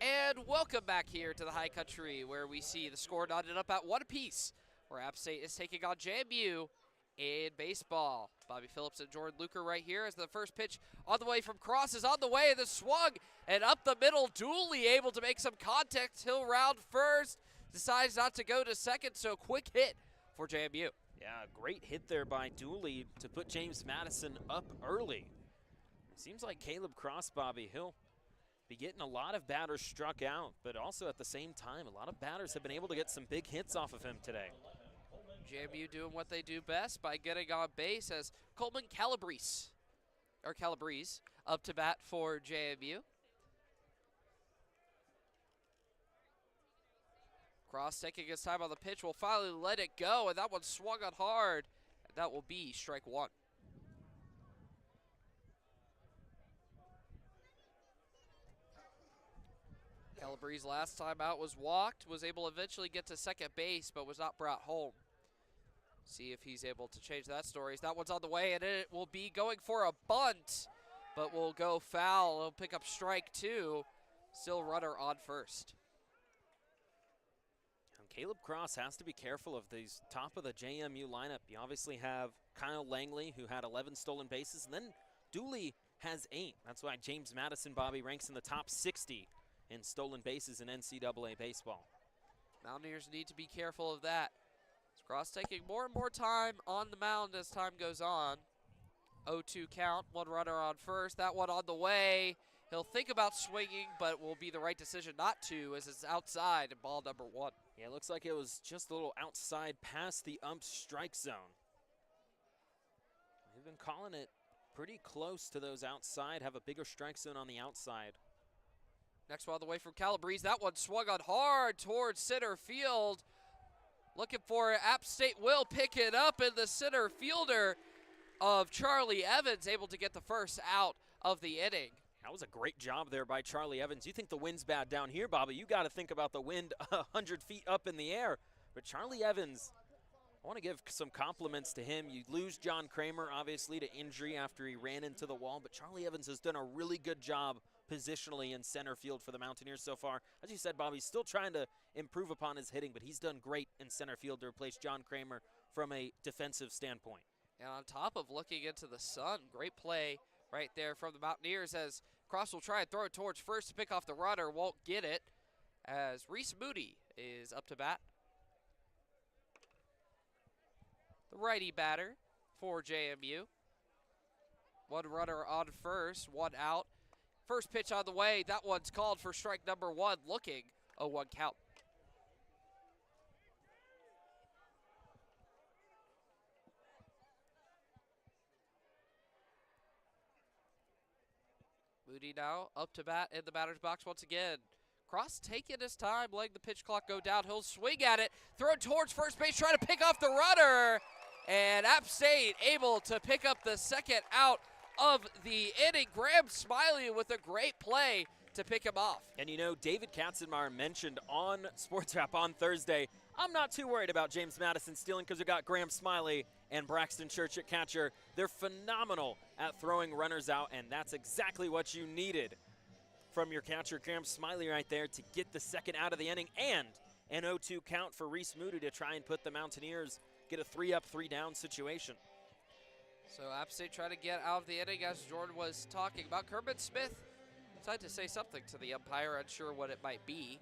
And welcome back here to the High Country, where we see the score knotted up at 1 apiece, where App State is taking on JMU in baseball. Bobby Phillips and Jordan Luker right here as the first pitch on the way from Cross is on the way. The swung and up the middle. Dooley able to make some contact. He'll round first. Decides not to go to second, so quick hit for JMU. Yeah, great hit there by Dooley to put James Madison up early. Seems like Caleb Cross, Bobby, he'll be getting a lot of batters struck out, but also at the same time, a lot of batters have been able to get some big hits off of him today. JMU doing what they do best by getting on base as Coleman Calabrese up to bat for JMU. Cross taking his time on the pitch, will finally let it go, and that one swung on hard, and that will be strike 1. Calabrese last time out was walked, was able to eventually get to second base, but was not brought home. See if he's able to change that story. That one's on the way, and it will be going for a bunt, but will go foul. He'll pick up strike 2. Still runner on first. And Caleb Cross has to be careful of these top of the JMU lineup. You obviously have Kyle Langley, who had 11 stolen bases, and then Dooley has 8. That's why James Madison, Bobby, ranks in the top 60 in stolen bases in NCAA baseball. Mountaineers need to be careful of that. Cross taking more and more time on the mound as time goes on. 0-2 count, 1 runner on first. That one on the way. He'll think about swinging, but will be the right decision not to, as it's outside and ball number 1. Yeah, it looks like it was just a little outside past the ump's strike zone. They've been calling it pretty close to those outside, have a bigger strike zone on the outside. Next one on the way from Calabrese. That one swung on hard towards center field. Looking for it. App State will pick it up, and the center fielder of Charlie Evans able to get the first out of the inning. That was a great job there by Charlie Evans. You think the wind's bad down here, Bobby. You got to think about the wind 100 feet up in the air. But Charlie Evans want to give some compliments to him. You lose John Kramer, obviously, to injury after he ran into the wall, but Charlie Evans has done a really good job positionally in center field for the Mountaineers so far. As you said, Bob, he's still trying to improve upon his hitting, but he's done great in center field to replace John Kramer from a defensive standpoint. And on top of looking into the sun, great play right there from the Mountaineers as Cross will try and throw it towards first to pick off the runner, won't get it, as Reese Moody is up to bat. The righty batter for JMU. One runner on first, one out. First pitch on the way, that one's called for strike number one, looking a 1 count. Moody now up to bat in the batter's box once again. Cross taking his time, letting the pitch clock go down. He'll swing at it, throw it towards first base, trying to pick off the runner. And App State able to pick up the second out of the inning. Graham Smiley with a great play to pick him off. And you know, David Katzenmeyer mentioned on Sports Wrap on Thursday, I'm not too worried about James Madison stealing because we got Graham Smiley and Braxton Church at catcher. They're phenomenal at throwing runners out, and that's exactly what you needed from your catcher, Graham Smiley, right there to get the second out of the inning and an 0-2 count for Reese Moody to try and put the Mountaineers, get a 3-up, 3-down situation. So App State trying to get out of the inning, as Jordan was talking about. Kermit Smith decided to say something to the umpire, unsure what it might be.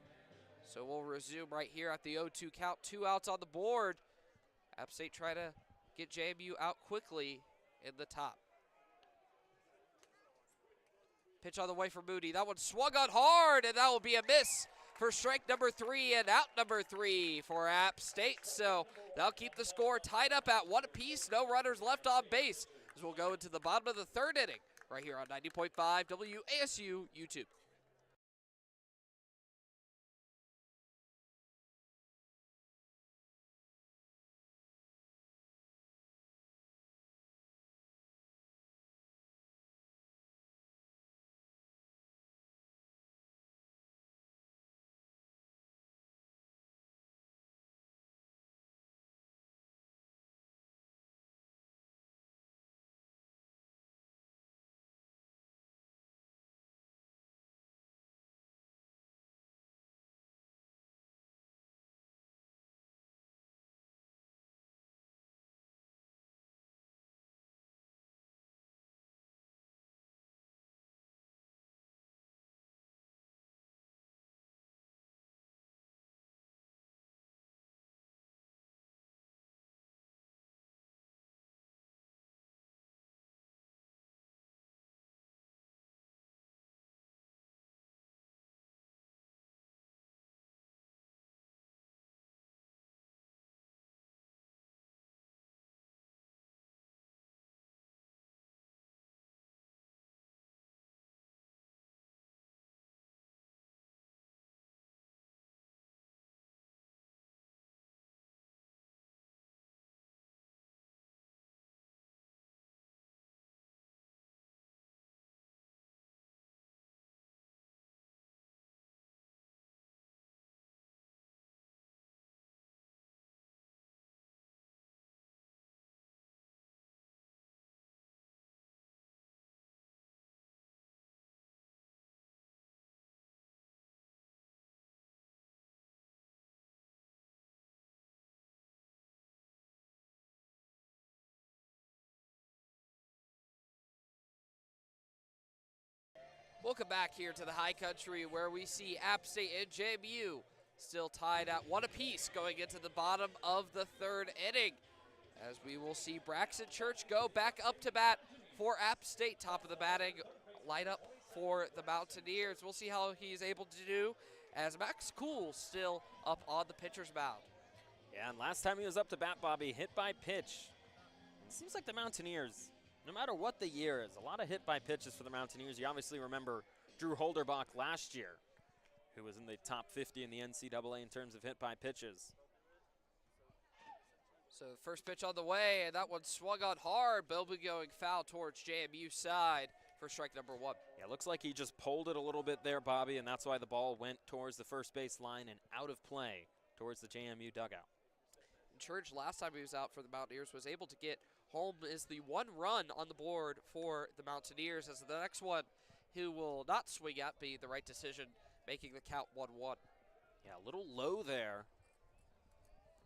So we'll resume right here at the 0-2 count, 2 outs on the board. App State trying to get JMU out quickly in the top. Pitch on the way for Moody. That one swung on hard, and that will be a miss for strike number 3 and out number 3 for App State. So they'll keep the score tied up at 1 apiece. No runners left on base as we'll go into the bottom of the 3rd inning right here on 90.5 WASU YouTube. Welcome back here to the High Country, where we see App State and JMU still tied at 1 apiece going into the bottom of the 3rd inning. As we will see Braxton Church go back up to bat for App State, top of the batting lineup for the Mountaineers. We'll see how he's able to do, as Max Cool still up on the pitcher's mound. Yeah, and last time he was up to bat, Bobby, hit by pitch. It seems like the Mountaineers, no matter what the year is, a lot of hit by pitches for the Mountaineers. You obviously remember Drew Holderbach last year, who was in the top 50 in the NCAA in terms of hit by pitches. So the first pitch on the way, and that one swung on hard. Bilby going foul towards JMU side for strike number 1. Yeah, looks like he just pulled it a little bit there, Bobby, and that's why the ball went towards the first base line and out of play towards the JMU dugout. Braxton Church, last time he was out for the Mountaineers, was able to get home is the 1 run on the board for the Mountaineers, as the next one who will not swing at be the right decision, making the count 1-1. Yeah, a little low there.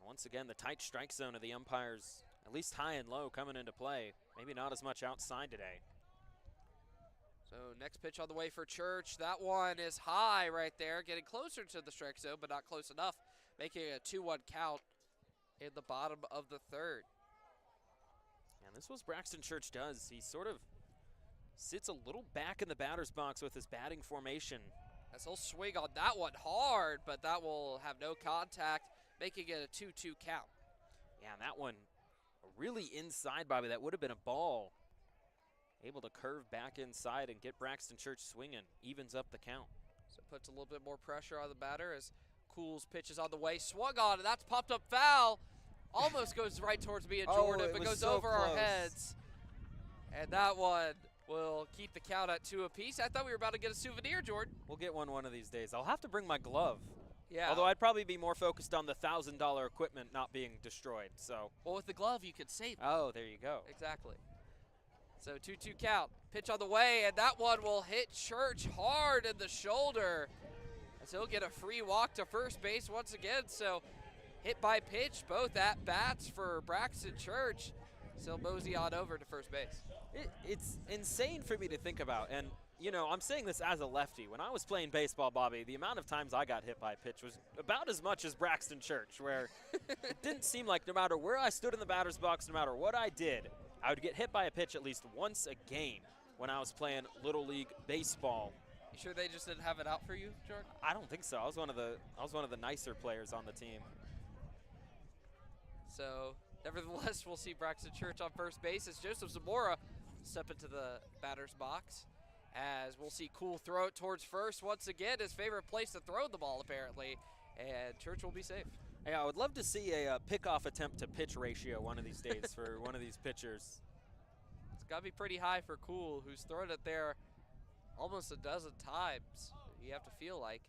And once again, the tight strike zone of the umpires, at least high and low, coming into play. Maybe not as much outside today. So next pitch on the way for Church. That one is high right there, getting closer to the strike zone, but not close enough, making a 2-1 count in the bottom of the third. And this was Braxton Church does. He sort of sits a little back in the batter's box with his batting formation. As he'll swing on that one hard, but that will have no contact, making it a 2-2 count. Yeah, and that one really inside, Bobby. That would have been a ball. Able to curve back inside and get Braxton Church swinging. Evens up the count. So puts a little bit more pressure on the batter as Cool's pitch is on the way. Swung on, and that's popped up foul. Almost goes right towards me and Jordan, but goes so over close. our heads. And that one will keep the count at 2 apiece. I thought we were about to get a souvenir, Jordan. We'll get one of these days. I'll have to bring my glove. Yeah. Although I'd probably be more focused on the $1,000 equipment not being destroyed. So. Well, with the glove, you could save it. Oh, there you go. Exactly. So 2-2 count. Pitch on the way, and that one will hit Church hard in the shoulder, as he'll get a free walk to first base once again. So hit by pitch, both at bats for Braxton Church. So mosey on over to first base. It's insane for me to think about. And, you know, I'm saying this as a lefty. When I was playing baseball, Bobby, the amount of times I got hit by a pitch was about as much as Braxton Church, where it didn't seem like no matter where I stood in the batter's box, no matter what I did, I would get hit by a pitch at least once a game when I was playing Little League baseball. You sure they just didn't have it out for you, Jordan? I don't think so. I was one of the nicer players on the team. So, nevertheless, we'll see Braxton Church on first base as Joseph Zamora step into the batter's box. As we'll see Cool throw it towards first once again, his favorite place to throw the ball apparently, and Church will be safe. Hey, I would love to see a pickoff attempt to pitch ratio one of these days for one of these pitchers. It's got to be pretty high for Cool, who's thrown it there almost a dozen times, you have to feel like.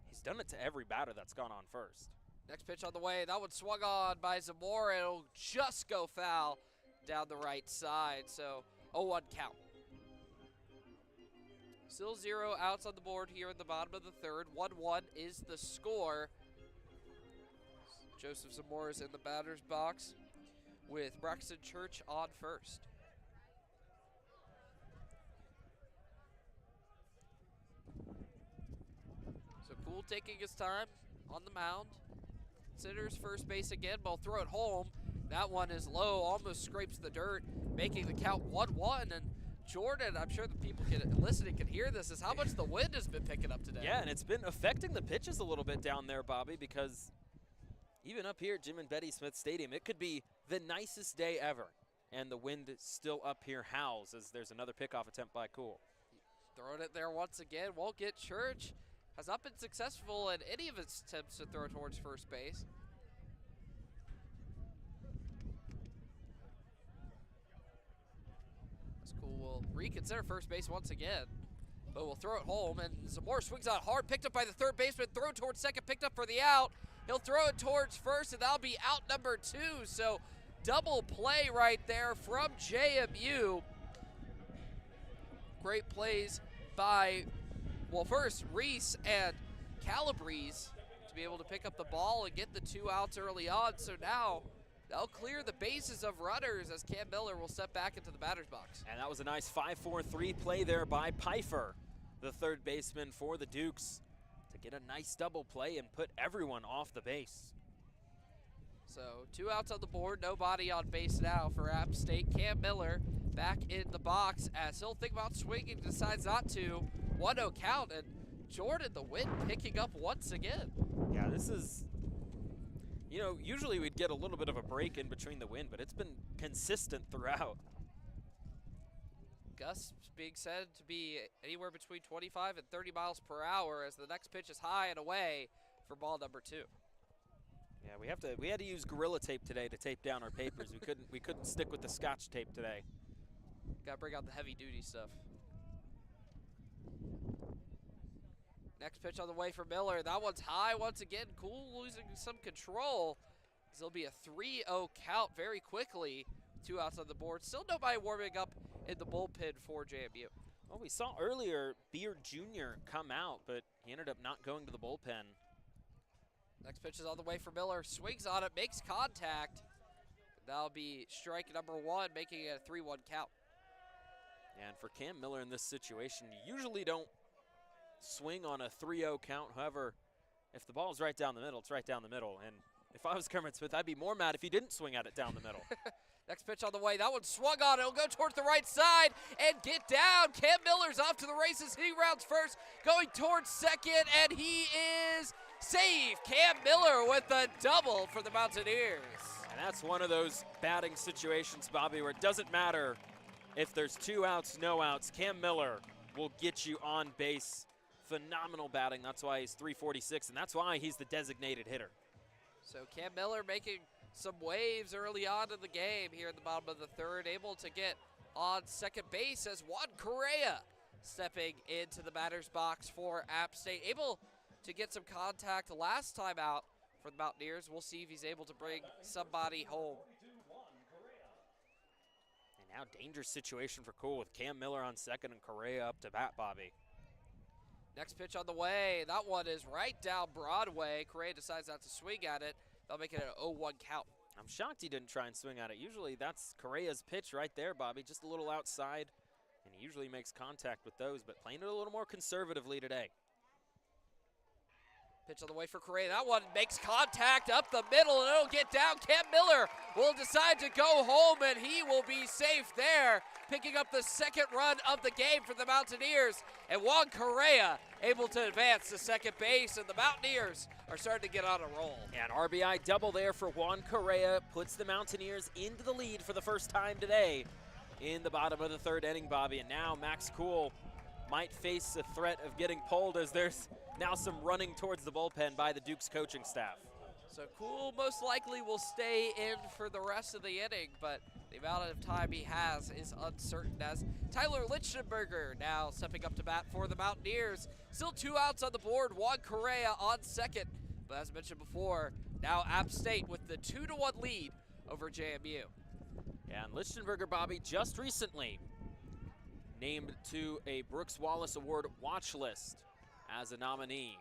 He's done it to every batter that's gone on first. Next pitch on the way. That one swung on by Zamora. It'll just go foul down the right side. So 0-1 count. Still 0 outs on the board here in the bottom of the third. 1-1 is the score. Joseph Zamora's in the batter's box with Braxton Church on first. So Cool taking his time on the mound. Considers first base again, but will throw it home. That one is low, almost scrapes the dirt, making the count 1-1. And Jordan, I'm sure the people listening can hear this, is how much the wind has been picking up today. Yeah, and it's been affecting the pitches a little bit down there, Bobby, because even up here at Jim and Betty Smith Stadium, it could be the nicest day ever, and the wind still up here howls as there's another pickoff attempt by Cool. Throwing it there once again, won't get Church. Has not been successful in any of its attempts to throw towards first base. That's Cool. Will reconsider first base once again, but will throw it home, and Zamora swings out hard, picked up by the third baseman, thrown towards second, picked up for the out. He'll throw it towards first, and that'll be out number 2. So double play right there from JMU. Great plays by, well, first Reese and Calabrese to be able to pick up the ball and get the 2 outs early on. So now they'll clear the bases of runners as Cam Miller will step back into the batter's box. And that was a nice 5-4-3 play there by Pfeiffer, the third baseman for the Dukes, to get a nice double play and put everyone off the base. So 2 outs on the board, nobody on base now for App State. Cam Miller back in the box as he'll think about swinging, decides not to. 1-0 count, and Jordan, the wind picking up once again. Yeah, this is, you know, usually we'd get a little bit of a break in between the wind, but it's been consistent throughout. Gusts being said to be anywhere between 25 and 30 miles per hour as the next pitch is high and away for ball number 2. Yeah, we had to use Gorilla Tape today to tape down our papers. we couldn't stick with the Scotch tape today. Gotta bring out the heavy duty stuff. Next pitch on the way for Miller. That one's high once again. Cool losing some control. It'll be a 3-0 count very quickly. 2 outs on the board. Still nobody warming up in the bullpen for JMU. Well, we saw earlier Beard Jr. come out, but he ended up not going to the bullpen. Next pitch is on the way for Miller. Swings on it, makes contact. That'll be strike number 1, making it a 3-1 count. And for Cam Miller in this situation, you usually don't swing on a 3-0 count. However, if the ball's right down the middle, it's right down the middle. And if I was Kermit Smith, I'd be more mad if he didn't swing at it down the middle. Next pitch on the way. That one swung on. It'll go towards the right side and get down. Cam Miller's off to the races. He rounds first, going towards second, and he is safe. Cam Miller with a double for the Mountaineers. And that's one of those batting situations, Bobby, where it doesn't matter if there's 2 outs, no outs. Cam Miller will get you on base. Phenomenal batting. That's why he's 346, and that's why he's the designated hitter. So Cam Miller making some waves early on in the game here in the bottom of the third, able to get on second base as Juan Correa stepping into the batter's box for App State. Able to get some contact last time out for the Mountaineers. We'll see if he's able to bring somebody home. And now dangerous situation for Cool with Cam Miller on second and Correa up to bat, Bobby. Next pitch on the way. That one is right down Broadway. Correa decides not to swing at it. They'll make it an 0-1 count. I'm shocked he didn't try and swing at it. Usually that's Correa's pitch right there, Bobby, just a little outside, and he usually makes contact with those, but playing it a little more conservatively today. Pitch on the way for Correa. That one makes contact up the middle, and it'll get down. Cam Miller will decide to go home, and he will be safe there, picking up the second run of the game for the Mountaineers. And Juan Correa able to advance to second base, and the Mountaineers are starting to get on a roll. And RBI double there for Juan Correa puts the Mountaineers into the lead for the first time today in the bottom of the third inning, Bobby. And now Max Cool might face a threat of getting pulled as there's now some running towards the bullpen by the Duke's coaching staff. So Cool most likely will stay in for the rest of the inning, but the amount of time he has is uncertain as Tyler Lichtenberger now stepping up to bat for the Mountaineers. Still 2 outs on the board, Juan Correa on second. But as mentioned before, now App State with the 2-1 lead over JMU. Yeah, and Lichtenberger, Bobby, just recently named to a Brooks Wallace Award watch list as a nominee.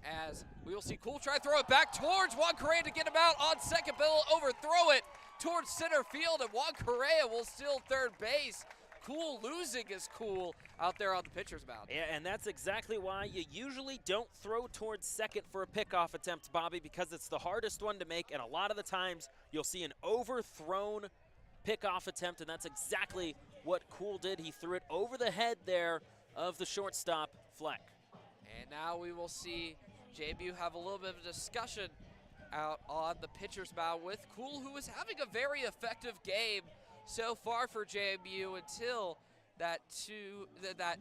As we will see Cool try to throw it back towards Juan Correa to get him out on second, but he'll overthrow it towards center field, and Juan Correa will steal third base. Cool losing his cool out there on the pitcher's mound. Yeah, and that's exactly why you usually don't throw towards second for a pickoff attempt, Bobby, because it's the hardest one to make, and a lot of the times you'll see an overthrown pickoff attempt, and that's exactly what Cool did. He threw it over the head there of the shortstop, Fleck. And now we will see JMU have a little bit of a discussion out on the pitcher's mound with Cool, who is having a very effective game so far for JMU until that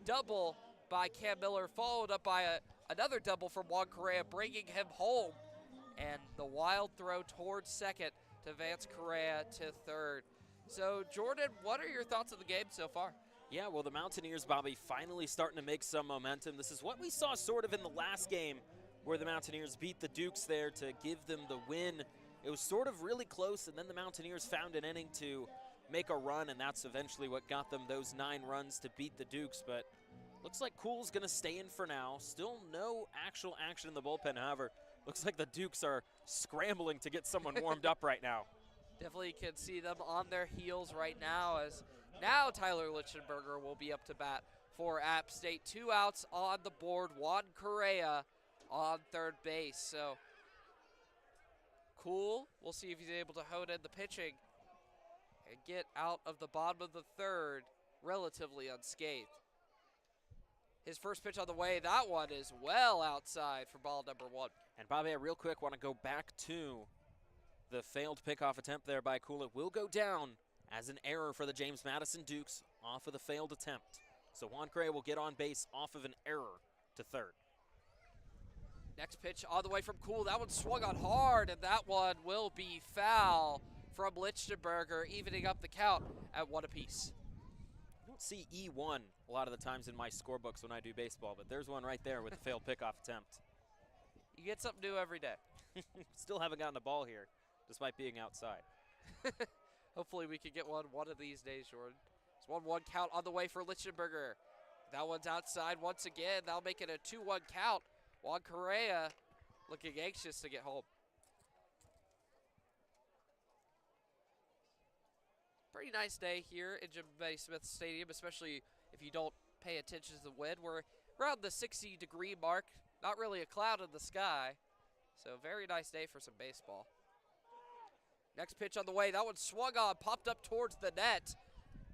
double by Cam Miller, followed up by another double from Juan Correa, bringing him home. And the wild throw towards second to advance Correa to third. So, Jordan, what are your thoughts of the game so far? Yeah, well, the Mountaineers, Bobby, finally starting to make some momentum. This is what we saw sort of in the last game where the Mountaineers beat the Dukes there to give them the win. It was sort of really close, and then the Mountaineers found an inning to make a run, and that's eventually what got them those 9 runs to beat the Dukes. But looks like Cool's going to stay in for now. Still no actual action in the bullpen. However, looks like the Dukes are scrambling to get someone warmed up right now. Definitely can see them on their heels right now, as now Tyler Lichtenberger will be up to bat for App State. 2 outs on the board, Juan Correa on third base. So Cool, we'll see if he's able to hone in the pitching and get out of the bottom of the third relatively unscathed. His first pitch on the way, that one is well outside for ball number 1. And Bobby, I real quick want to go back to the failed pickoff attempt there by Cool. It will go down as an error for the James Madison Dukes off of the failed attempt. So Juan Correa will get on base off of an error to third. Next pitch all the way from Cool. That one swung on hard, and that one will be foul from Lichtenberger, evening up the count at 1 apiece. You don't see E1 a lot of the times in my scorebooks when I do baseball, but there's one right there with the failed pickoff attempt. You get something new every day. Still haven't gotten a ball here, despite being outside. Hopefully we can get one of these days, Jordan. It's 1-1 count on the way for Lichtenberger. That one's outside once again. That'll make it a 2-1 count. Juan Correa looking anxious to get home. Pretty nice day here in Jim Betty Smith Stadium, especially if you don't pay attention to the wind. We're around the 60-degree mark. Not really a cloud in the sky. So very nice day for some baseball. Next pitch on the way. That one swung on, popped up towards the net.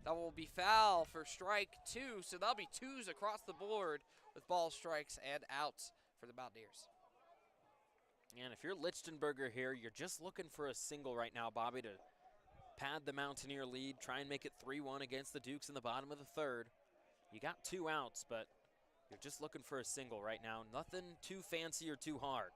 That will be foul for strike 2. So that'll be 2s across the board with ball strikes and outs for the Mountaineers. And if you're Lichtenberger here, you're just looking for a single right now, Bobby, to pad the Mountaineer lead, try and make it 3-1 against the Dukes in the bottom of the third. You got 2 outs, but you're just looking for a single right now. Nothing too fancy or too hard.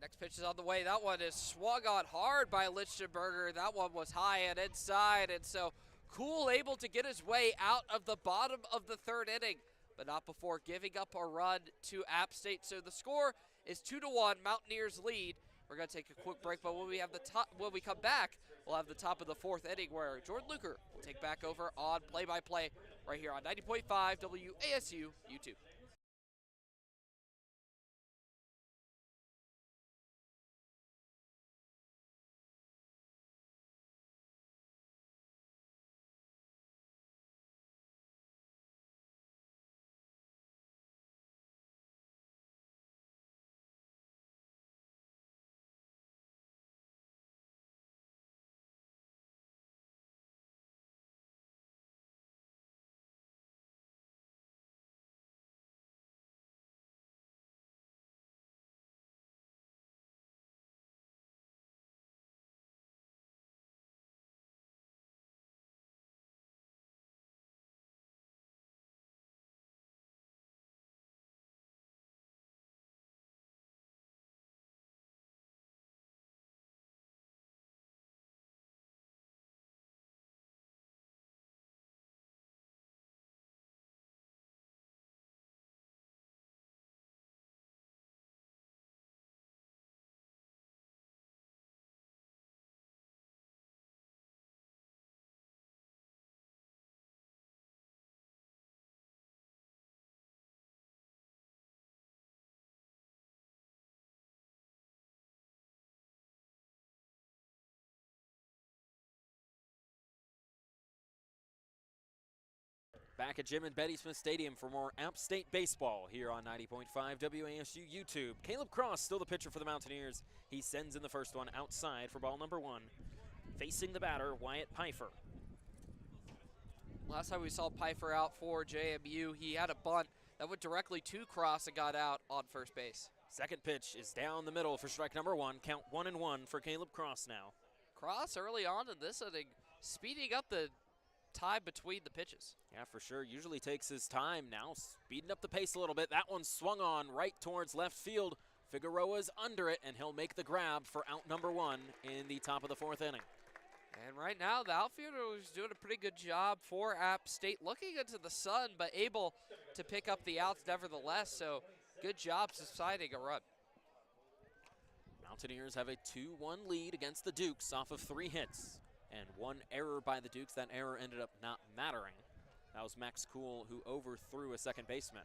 Next pitch is on the way. That one is swung on hard by Lichtenberger. That one was high and inside, and so Kuhl able to get his way out of the bottom of the third inning, but not before giving up a run to App State. So the score is 2-1, Mountaineers lead. We're going to take a quick break, but when we come back, we'll have the top of the fourth inning where Jordan Luker will take back over on play-by-play right here on 90.5 WASU YouTube. Back at Jim and Betty Smith Stadium for more App State baseball here on 90.5 WASU YouTube. Caleb Cross still the pitcher for the Mountaineers. He sends in the first one outside for ball number 1. Facing the batter, Wyatt Pfeiffer. Last time we saw Pfeiffer out for JMU, he had a bunt that went directly to Cross and got out on first base. Second pitch is down the middle for strike number 1. Count 1-1 for Caleb Cross now. Cross early on in this inning, speeding up the time between the pitches. Yeah, for sure. Usually takes his time now, speeding up the pace a little bit. That one swung on right towards left field. Figueroa's under it, and he'll make the grab for out number 1 in the top of the fourth inning. And right now, the outfielder is doing a pretty good job for App State, looking into the sun, but able to pick up the outs nevertheless. So good job subsiding a run. Mountaineers have a 2-1 lead against the Dukes off of 3 hits. And 1 error by the Dukes. That error ended up not mattering. That was Max Kuhl, who overthrew a second baseman.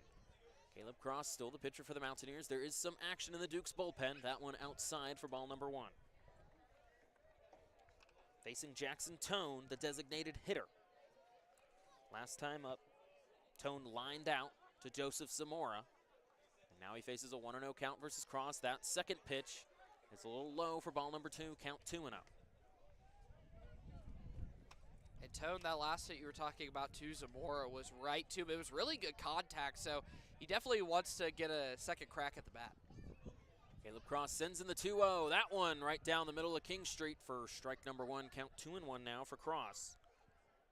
Caleb Cross still the pitcher for the Mountaineers. There is some action in the Dukes bullpen. That one outside for ball number 1. Facing Jackson Tone, the designated hitter. Last time up, Tone lined out to Joseph Zamora. And now he faces a 1-0 count versus Cross. That second pitch is a little low for ball number 2, count 2-0. And Tone, that last hit you were talking about to Zamora was right to him. It was really good contact, so he definitely wants to get a second crack at the bat. Caleb Cross sends in the 2-0. That one right down the middle of King Street for strike number 1. Count 2-1 now for Cross.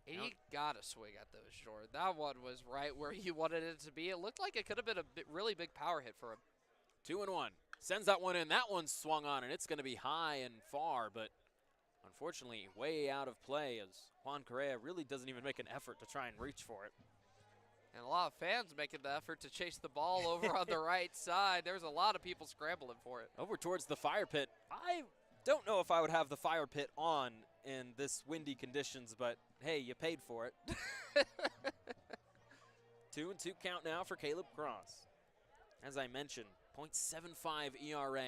And he got a swing at those, Jordan. That one was right where you wanted it to be. It looked like it could have been a really big power hit for him. 2-1. Sends that one in. That one swung on, and it's going to be high and far, but unfortunately way out of play as Juan Correa really doesn't even make an effort to try and reach for it. And a lot of fans making the effort to chase the ball over on the right side. There's a lot of people scrambling for it. Over towards the fire pit. I don't know if I would have the fire pit on in this windy conditions, but hey, you paid for it. 2-2 count now for Caleb Cross. As I mentioned, .75 ERA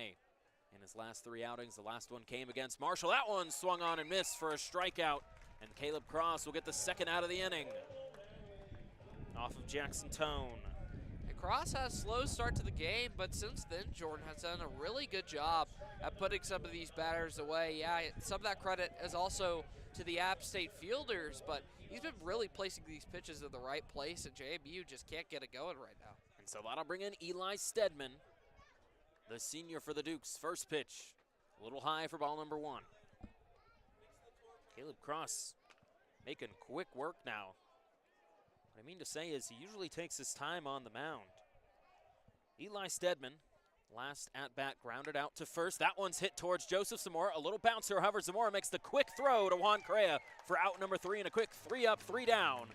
in his last 3 outings. The last one came against Marshall. That one swung on and missed for a strikeout, and Caleb Cross will get the second out of the inning off of Jackson Tone. And Cross has a slow start to the game, but since then, Jordan has done a really good job at putting some of these batters away. Yeah, some of that credit is also to the App State fielders, but he's been really placing these pitches in the right place, and JMU just can't get it going right now. And so that'll bring in Eli Stedman, the senior for the Dukes. First pitch, a little high for ball number 1. Caleb Cross making quick work now. What I mean to say is he usually takes his time on the mound. Eli Stedman, last at bat, grounded out to first. That one's hit towards Joseph Zamora. A little bouncer, however, Zamora makes the quick throw to Juan Correa for out number 3, and a quick 3 up, 3 down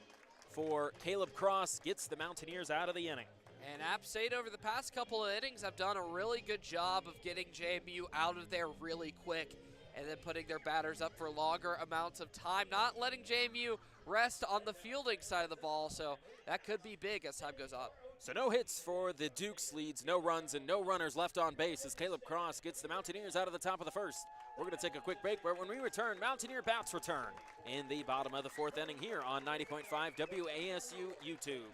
for Caleb Cross. Gets the Mountaineers out of the inning. And App State over the past couple of innings have done a really good job of getting JMU out of there really quick and then putting their batters up for longer amounts of time, not letting JMU rest on the fielding side of the ball, so that could be big as time goes on. So no hits for the Dukes, leads no runs and no runners left on base as Caleb Cross gets the Mountaineers out of the top of the first. We're going to take a quick break, but when we return, Mountaineer bats return in the bottom of the 4th inning here on 90.5 WASU YouTube.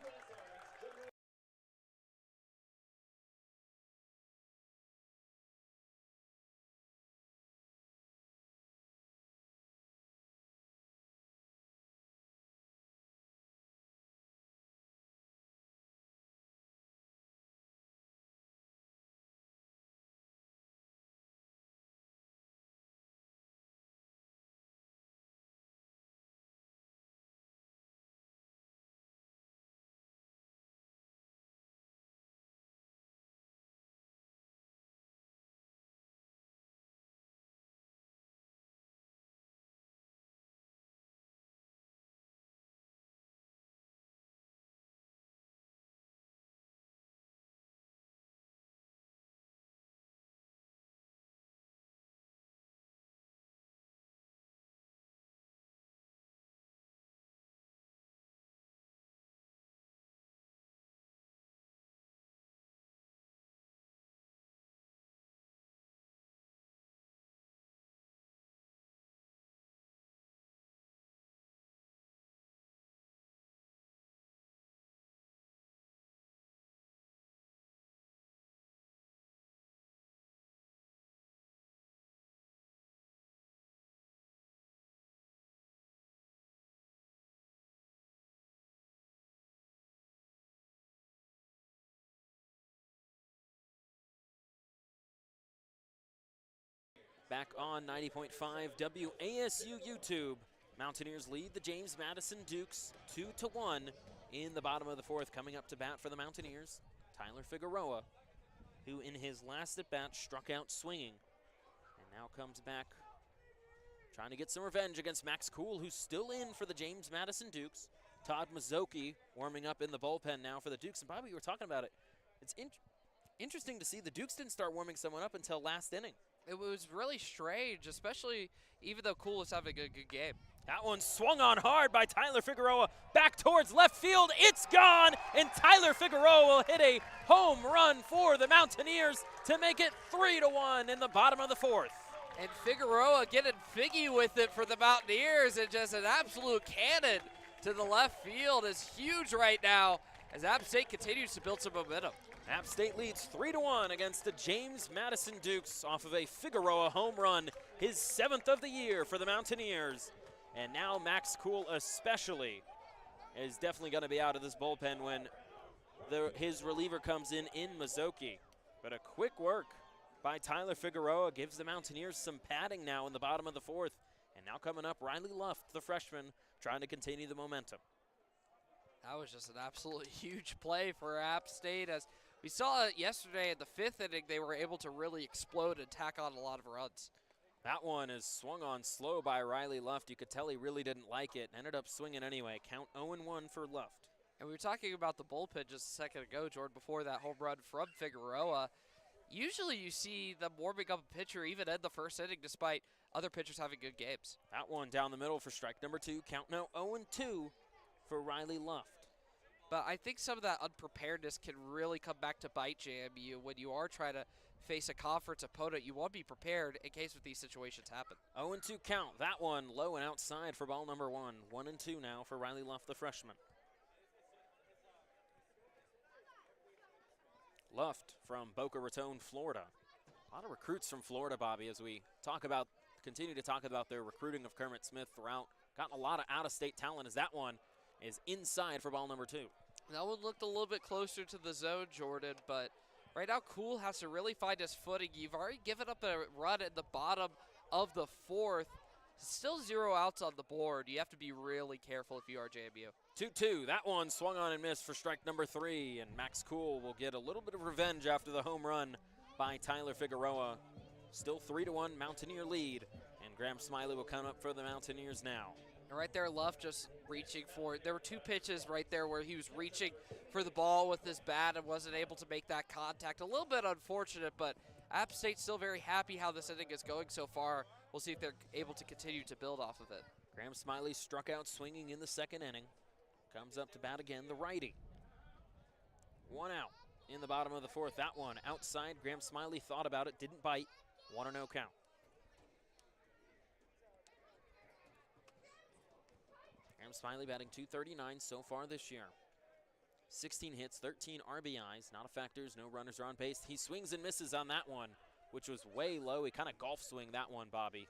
Back on 90.5 WASU YouTube. Mountaineers lead the James Madison Dukes 2-1 in the bottom of the 4th. Coming up to bat for the Mountaineers, Tyler Figueroa, who in his last at bat struck out swinging and now comes back trying to get some revenge against Max Kuhl, who's still in for the James Madison Dukes. Todd Mazzocchi warming up in the bullpen now for the Dukes. And Bobby, you were talking about it. It's interesting to see the Dukes didn't start warming someone up until last inning. It was really strange, especially even though Kuhl was having a good game. That one swung on hard by Tyler Figueroa back towards left field. It's gone, and Tyler Figueroa will hit a home run for the Mountaineers to make it 3-1 in the bottom of the 4th. And Figueroa getting figgy with it for the Mountaineers, and just an absolute cannon to the left field is huge right now as App State continues to build some momentum. App State leads 3-1 against the James Madison Dukes off of a Figueroa home run, his 7th of the year for the Mountaineers. And now Max Kuhl especially is definitely going to be out of this bullpen when his reliever comes in Mazzocchi. But a quick work by Tyler Figueroa gives the Mountaineers some padding now in the bottom of the 4th. And now coming up, Riley Luft, the freshman, trying to continue the momentum. That was just an absolute huge play for App State. As we saw it yesterday in the 5th inning, they were able to really explode and tack on a lot of runs. That one is swung on slow by Riley Luft. You could tell he really didn't like it. Ended up swinging anyway. Count 0-1 for Luft. And we were talking about the bullpen just a second ago, Jordan, before that home run from Figueroa. Usually you see them warming up a pitcher even in the first inning despite other pitchers having good games. That one down the middle for strike number 2. Count now 0-2 for Riley Luft. But I think some of that unpreparedness can really come back to bite JMU when you are trying to face a conference opponent. You want to be prepared in case these situations happen. 0-2 count. That one low and outside for ball number 1. 1-2 now for Riley Luft, the freshman. Luft from Boca Raton, Florida. A lot of recruits from Florida, Bobby, as we continue to talk about their recruiting of Kermit Smith throughout. Gotten a lot of out-of-state talent as that one is inside for ball number 2. That one looked a little bit closer to the zone, Jordan, but right now Kuhl has to really find his footing. You've already given up a run at the bottom of the 4th. Still 0 outs on the board. You have to be really careful if you are JMU. 2-2. That one swung on and missed for strike number 3, and Max Kuhl will get a little bit of revenge after the home run by Tyler Figueroa. Still 3-1 Mountaineer lead, and Graham Smiley will come up for the Mountaineers now. And right there, Luft just reaching for it. There were 2 pitches right there where he was reaching for the ball with his bat and wasn't able to make that contact. A little bit unfortunate, but App State's still very happy how this inning is going so far. We'll see if they're able to continue to build off of it. Graham Smiley struck out swinging in the 2nd inning. Comes up to bat again, the righty. 1 out in the bottom of the 4th. That one outside. Graham Smiley thought about it, didn't bite. 1-0 count. Graham Smiley batting .239 so far this year. 16 hits, 13 RBIs, not a factors, no runners are on base. He swings and misses on that one, which was way low. He kind of golf swing that one, Bobby.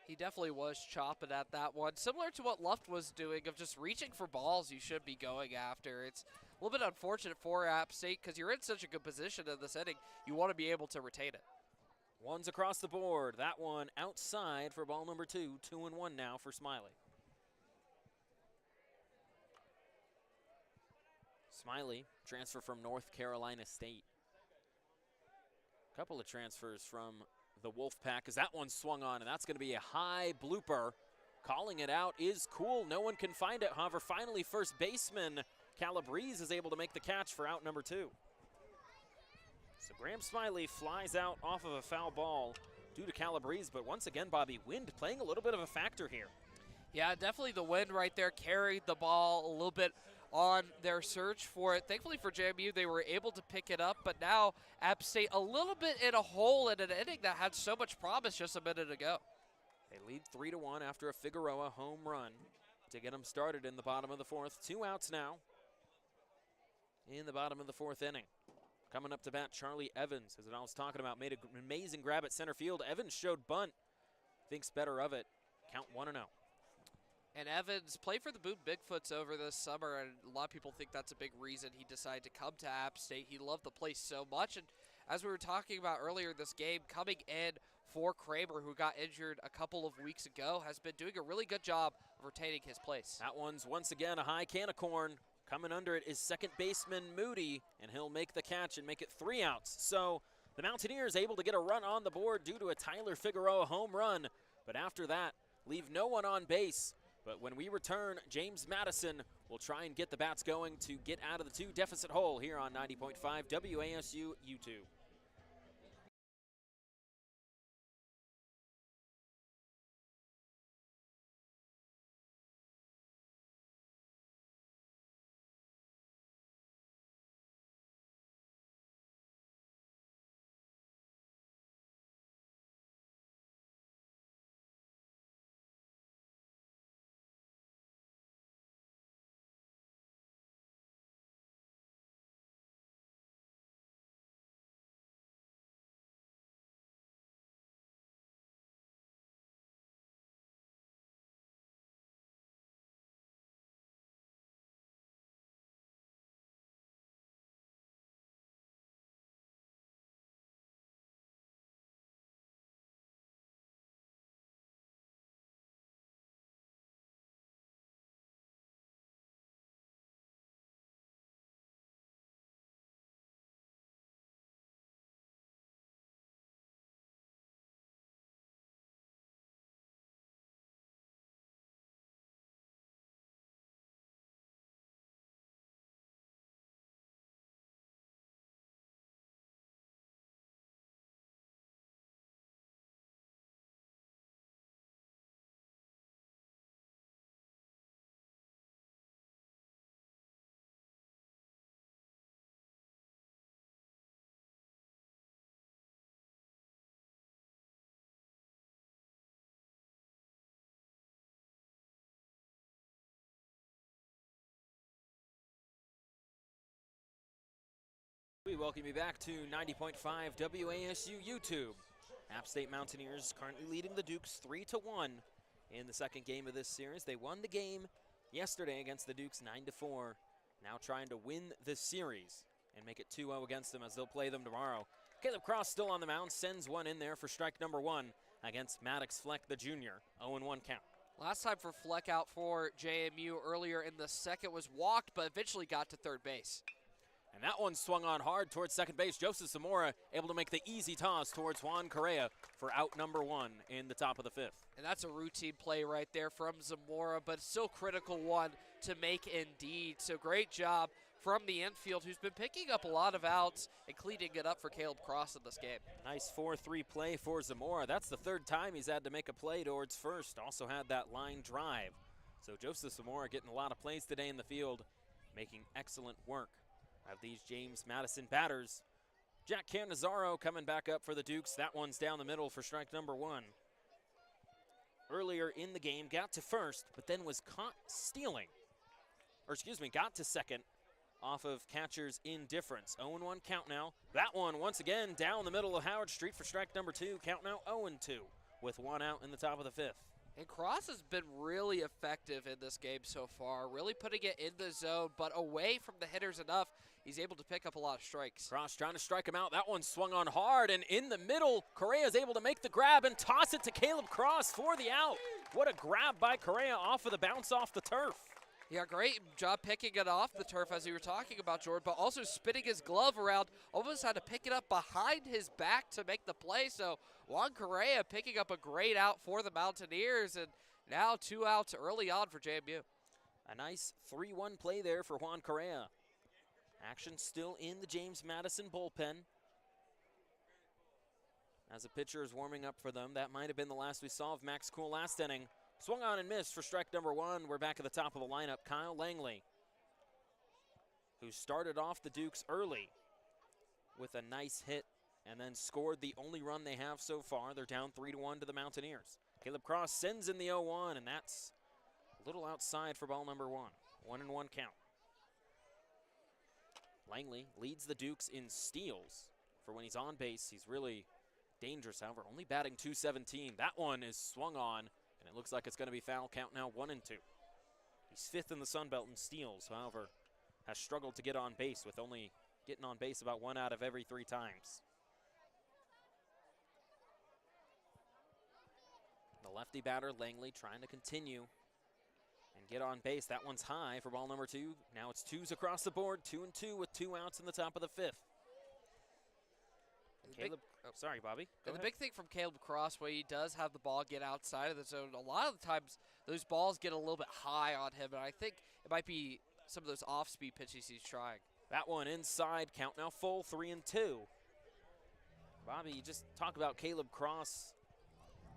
He definitely was chopping at that one. Similar to what Luft was doing of just reaching for balls you should be going after. It's a little bit unfortunate for App State because you're in such a good position in this inning. You want to be able to retain it. One's across the board. That one outside for ball number 2. 2-1 now for Smiley. Smiley, transfer from North Carolina State. Couple of transfers from the Wolfpack as that one swung on, and that's going to be a high blooper. Calling it out is Kuhl. No one can find it. However, finally, first baseman Calabrese is able to make the catch for out number 2. So Graham Smiley flies out off of a foul ball due to Calabrese, but once again, Bobby, wind playing a little bit of a factor here. Yeah, definitely the wind right there carried the ball a little bit on their search for it. Thankfully for JMU, they were able to pick it up, but now App State a little bit in a hole in an inning that had so much promise just a minute ago. They lead 3-1 after a Figueroa home run to get them started in the bottom of the 4th. 2 outs now in the bottom of the 4th inning. Coming up to bat, Charlie Evans, as I was talking about, made an amazing grab at center field. Evans showed bunt, thinks better of it. Count 1-0. And Evans played for the Boone Bigfoots over this summer, and a lot of people think that's a big reason he decided to come to App State. He loved the place so much, and as we were talking about earlier this game, coming in for Kramer, who got injured a couple of weeks ago, has been doing a really good job of retaining his place. That one's once again a high can of corn. Coming under it is second baseman Moody, and he'll make the catch and make it 3 outs. So the Mountaineers able to get a run on the board due to a Tyler Figueroa home run, but after that, leave no one on base. But when we return, James Madison will try and get the bats going to get out of the 2 deficit hole here on 90.5 WASU YouTube. We welcome you back to 90.5 WASU YouTube. App State Mountaineers currently leading the Dukes 3-1 in the second game of this series. They won the game yesterday against the Dukes 9-4. Now trying to win this series and make it 2-0 against them as they'll play them tomorrow. Caleb Cross still on the mound, sends one in there for strike number one against Maddox Fleck, the junior. 0-1 count. Last time for Fleck out for JMU earlier in the second was walked, but eventually got to third base. And that one swung on hard towards second base. Joseph Zamora able to make the easy toss towards Juan Correa for out number one in the top of the fifth. And that's a routine play right there from Zamora, but still critical one to make indeed. So great job from the infield, who's been picking up a lot of outs and cleaning it up for Caleb Cross in this game. Nice 4-3 play for Zamora. That's the third time he's had to make a play towards first. Also had that line drive. So Joseph Zamora getting a lot of plays today in the field, making excellent work of these James Madison batters. Jack Cannizzaro coming back up for the Dukes. That one's down the middle for strike number one. Earlier in the game, got to first, but then was caught stealing. Or excuse me, got to second off of catcher's indifference. 0-1 count now. That one, once again, down the middle of Howard Street for strike number two. Count now 0-2 with one out in the top of the fifth. And Cross has been really effective in this game so far, really putting it in the zone, but away from the hitters enough. He's able to pick up a lot of strikes. Cross trying to strike him out. That one swung on hard, and in the middle, Correa is able to make the grab and toss it to Caleb Cross for the out. What a grab by Correa off of the bounce off the turf. Yeah, great job picking it off the turf as you were talking about, Jordan, but also spinning his glove around. Almost had to pick it up behind his back to make the play. So Juan Correa picking up a great out for the Mountaineers, and now 2 outs early on for JMU. A nice 3-1 play there for Juan Correa. Action still in the James Madison bullpen. As a pitcher is warming up for them, that might have been the last we saw of Max Cool last inning. Swung on and missed for strike number one. We're back at the top of the lineup. Kyle Langley, who started off the Dukes early with a nice hit and then scored the only run they have so far. They're down 3-1 to the Mountaineers. Caleb Cross sends in the 0-1, and that's a little outside for ball number one. 1-1 count. Langley leads the Dukes in steals. For when he's on base, he's really dangerous. However, only batting .217. That one is swung on, and it looks like it's going to be foul. Count now 1-2. He's fifth in the Sun Belt in steals. However, has struggled to get on base, with only getting on base about 1 out of every 3 times. The lefty batter, Langley, trying to continue and get on base. That one's high for ball number two. Now it's 2s across the board, 2-2 with 2 outs in the top of the fifth. Caleb, sorry, Bobby. And the big thing from Caleb Cross, where he does have the ball get outside of the zone, a lot of the times those balls get a little bit high on him, and I think it might be some of those off-speed pitches he's trying. That one inside, count now full, 3-2. Bobby, you just talk about Caleb Cross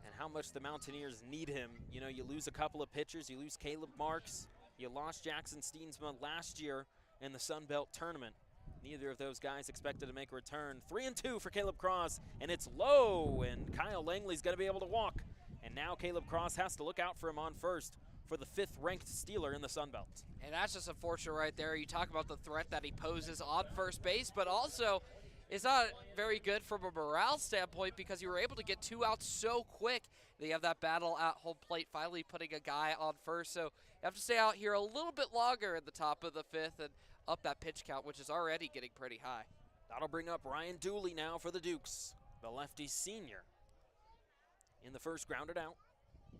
and how much the Mountaineers need him. You know, you lose a couple of pitchers. You lose Caleb Marks. You lost Jackson Steensma last year in the Sun Belt Tournament. Neither of those guys expected to make a return. 3-2 for Caleb Cross, and it's low, and Kyle Langley's going to be able to walk. And now Caleb Cross has to look out for him on first for the 5th-ranked Steeler in the Sun Belt. And that's just unfortunate right there. You talk about the threat that he poses on first base, but also it's not very good from a morale standpoint because you were able to get 2 outs so quick. You have that battle at home plate, finally putting a guy on first. So you have to stay out here a little bit longer in the top of the 5th and up that pitch count, which is already getting pretty high. That'll bring up Ryan Dooley now for the Dukes. The lefty senior in the first, grounded out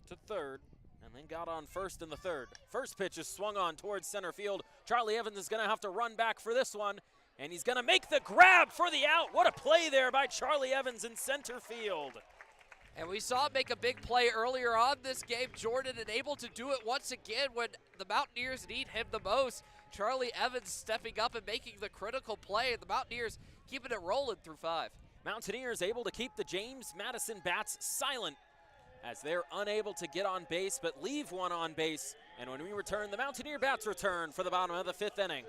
to third, and then got on first in the third. First pitch is swung on towards center field. Charlie Evans is going to have to run back for this one, and he's going to make the grab for the out. What a play there by Charlie Evans in center field. And we saw him make a big play earlier on this game, Jordan, and able to do it once again when the Mountaineers need him the most. Charlie Evans stepping up and making the critical play, and the Mountaineers keeping it rolling through 5. Mountaineers able to keep the James Madison bats silent as they're unable to get on base but leave one on base. And when we return, the Mountaineer bats return for the bottom of the 5th inning.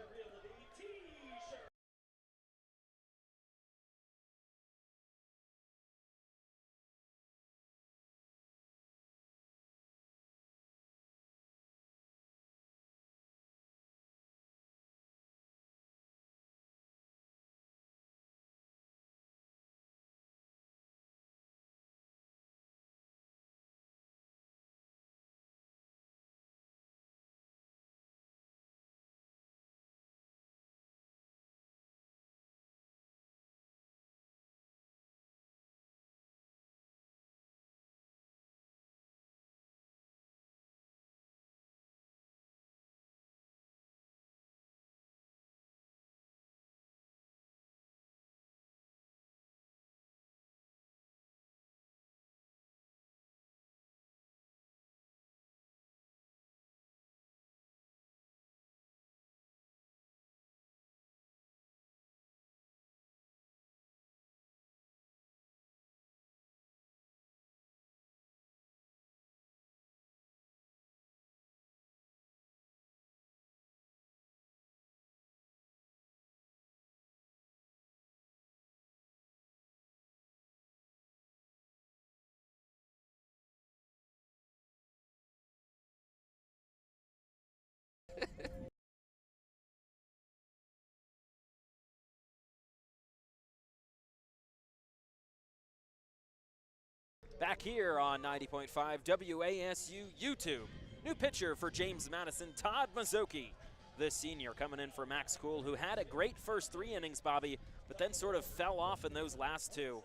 back here on 90.5 WASU YouTube. New pitcher for James Madison, Todd Mazzocchi, the senior, coming in for Max Cool, who had a great first 3 innings, Bobby, but then sort of fell off in those last 2.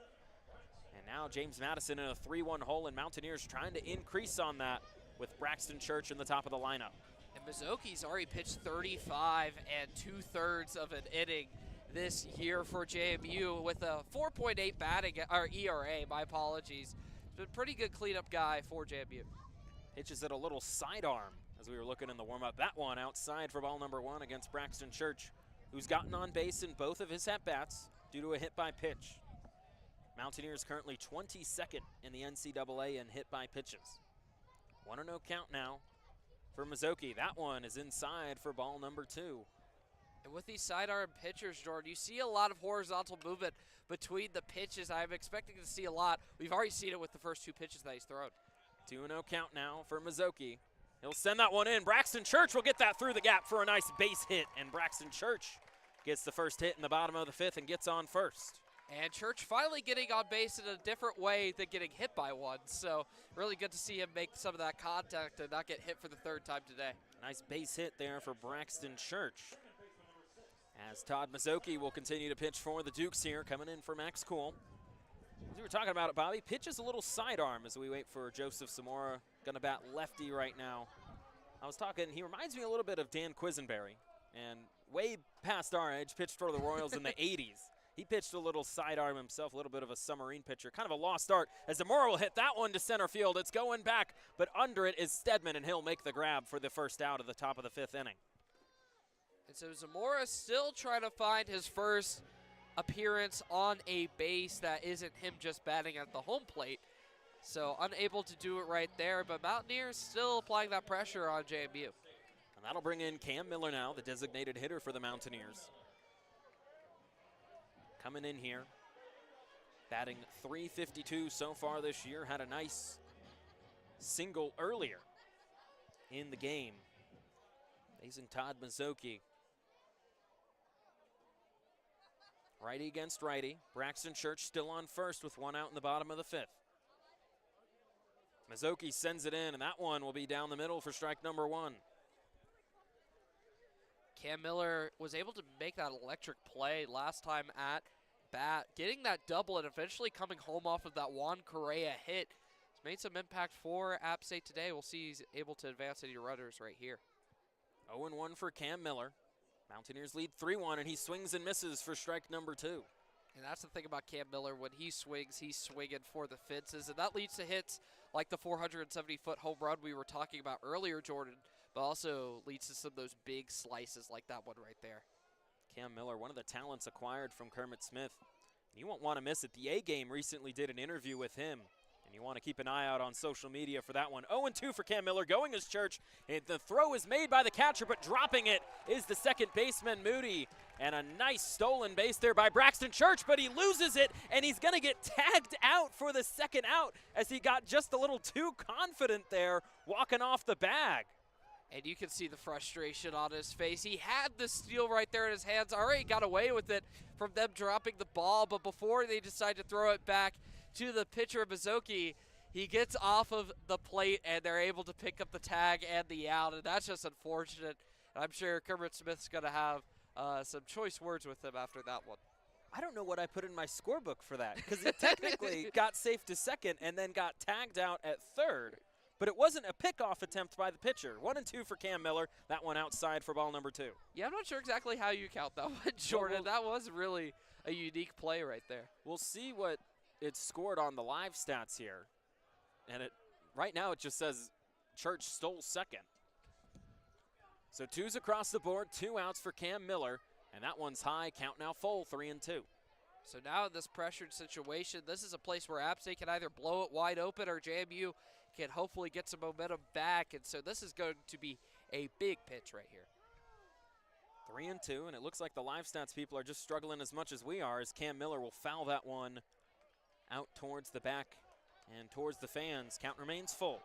And now James Madison in a 3-1 hole, and Mountaineers trying to increase on that with Braxton Church in the top of the lineup. And Mazzocchi's already pitched 35 2/3 of an inning this year for JMU with a 4.8 batting or ERA. My apologies. He's been a pretty good cleanup guy for JMU. Pitches it a little sidearm as we were looking in the warm-up. That one outside for ball number 1 against Braxton Church, who's gotten on base in both of his at-bats due to a hit by pitch. Mountaineers currently 22nd in the NCAA in hit by pitches. 1-0 count now for Mazzocchi. That one is inside for ball number 2. And with these sidearm pitchers, Jordan, you see a lot of horizontal movement between the pitches. I'm expecting to see a lot. We've already seen it with the first 2 pitches that he's thrown. 2-0 count now for Mazzocchi. He'll send that one in. Braxton Church will get that through the gap for a nice base hit. And Braxton Church gets the first hit in the bottom of the 5th and gets on first. And Church finally getting on base in a different way than getting hit by one. So really good to see him make some of that contact and not get hit for the 3rd time today. Nice base hit there for Braxton Church. As Todd Mazzocchi will continue to pitch for the Dukes here, coming in for Max Cool. As we were talking about it, Bobby, pitches a little sidearm as we wait for Joseph Zamora. Gonna bat lefty right now. I was talking, he reminds me a little bit of Dan Quisenberry, and way past our age, pitched for the Royals in the 80s. He pitched a little sidearm himself, a little bit of a submarine pitcher. Kind of a lost start as Zamora will hit that one to center field. It's going back, but under it is Stedman, and he'll make the grab for the first out of the top of the 5th inning. And so Zamora still trying to find his first appearance on a base that isn't him just batting at the home plate. So unable to do it right there, but Mountaineers still applying that pressure on JMU. And that'll bring in Cam Miller now, the designated hitter for the Mountaineers. Coming in here, batting .352 so far this year. Had a nice single earlier in the game. Facing Todd Mazzocchi. Righty against righty. Braxton Church still on first with 1 out in the bottom of the 5th. Mazzocchi sends it in, and that one will be down the middle for strike number 1. Cam Miller was able to make that electric play last time at bat, getting that double and eventually coming home off of that Juan Correa hit. He's made some impact for App State today. We'll see he's able to advance any runners right here. 0-1 for Cam Miller. Mountaineers lead 3-1, and he swings and misses for strike number 2. And that's the thing about Cam Miller. When he swings, he's swinging for the fences, and that leads to hits like the 470-foot home run we were talking about earlier, Jordan, but also leads to some of those big slices like that one right there. Cam Miller, one of the talents acquired from Kermit Smith. You won't want to miss it. The A-Game recently did an interview with him, and you want to keep an eye out on social media for that one. 0-2 for Cam Miller, going as Church. And the throw is made by the catcher, but dropping it is the second baseman, Moody. And a nice stolen base there by Braxton Church, but he loses it, and he's going to get tagged out for the second out as he got just a little too confident there, walking off the bag. And you can see the frustration on his face. He had the steal right there in his hands, already got away with it from them dropping the ball, but before they decide to throw it back to the pitcher, Mazzocchi, he gets off of the plate, and they're able to pick up the tag and the out, and that's just unfortunate. I'm sure Kermit Smith's going to have some choice words with him after that one. I don't know what I put in my scorebook for that, because it technically got safe to second and then got tagged out at third, but it wasn't a pickoff attempt by the pitcher. 1-2 for Cam Miller. That one outside for ball number 2. Yeah, I'm not sure exactly how you count that one, Jordan. That was really a unique play right there. We'll see what it's scored on the live stats here, and right now it just says Church stole second. So 2's across the board, 2 outs for Cam Miller, and that one's high. Count now full, 3-2. So now in this pressured situation, this is a place where App State can either blow it wide open or JMU can hopefully get some momentum back. And so this is going to be a big pitch right here. 3-2, and it looks like the live stats people are just struggling as much as we are, as Cam Miller will foul that one out towards the back and towards the fans. Count remains full.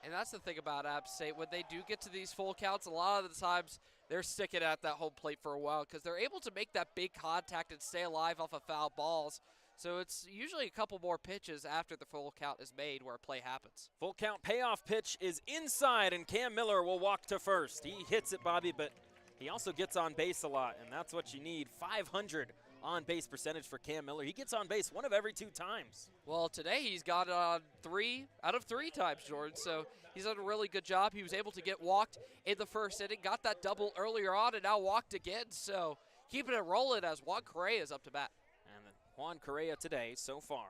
And that's the thing about App State. When they do get to these full counts, a lot of the times they're sticking at that home plate for a while because they're able to make that big contact and stay alive off of foul balls. So it's usually a couple more pitches after the full count is made where a play happens. Full count payoff pitch is inside, and Cam Miller will walk to first. He hits it, Bobby, but he also gets on base a lot, and that's what you need. 500 on base percentage for Cam Miller. He gets on base 1 of every 2 times. Well, today he's got it on 3 out of 3 times, Jordan. So he's done a really good job. He was able to get walked in the first inning, got that double earlier on, and now walked again. So keeping it rolling as Juan Correa is up to bat. And Juan Correa today so far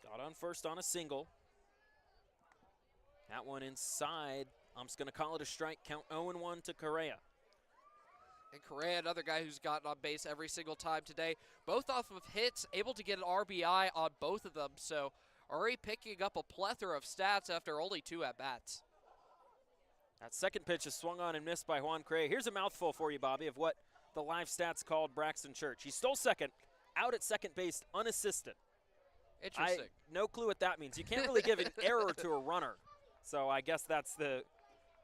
got on first on a single. That one inside. I'm just going to call it a strike. Count 0-1 to Correa. And Correa, another guy who's gotten on base every single time today. Both off of hits, able to get an RBI on both of them. So already picking up a plethora of stats after only 2 at-bats. That second pitch is swung on and missed by Juan Correa. Here's a mouthful for you, Bobby, of what the live stats called Braxton Church. He stole second, out at second base, unassisted. Interesting. No clue what that means. You can't really give an error to a runner. So I guess that's the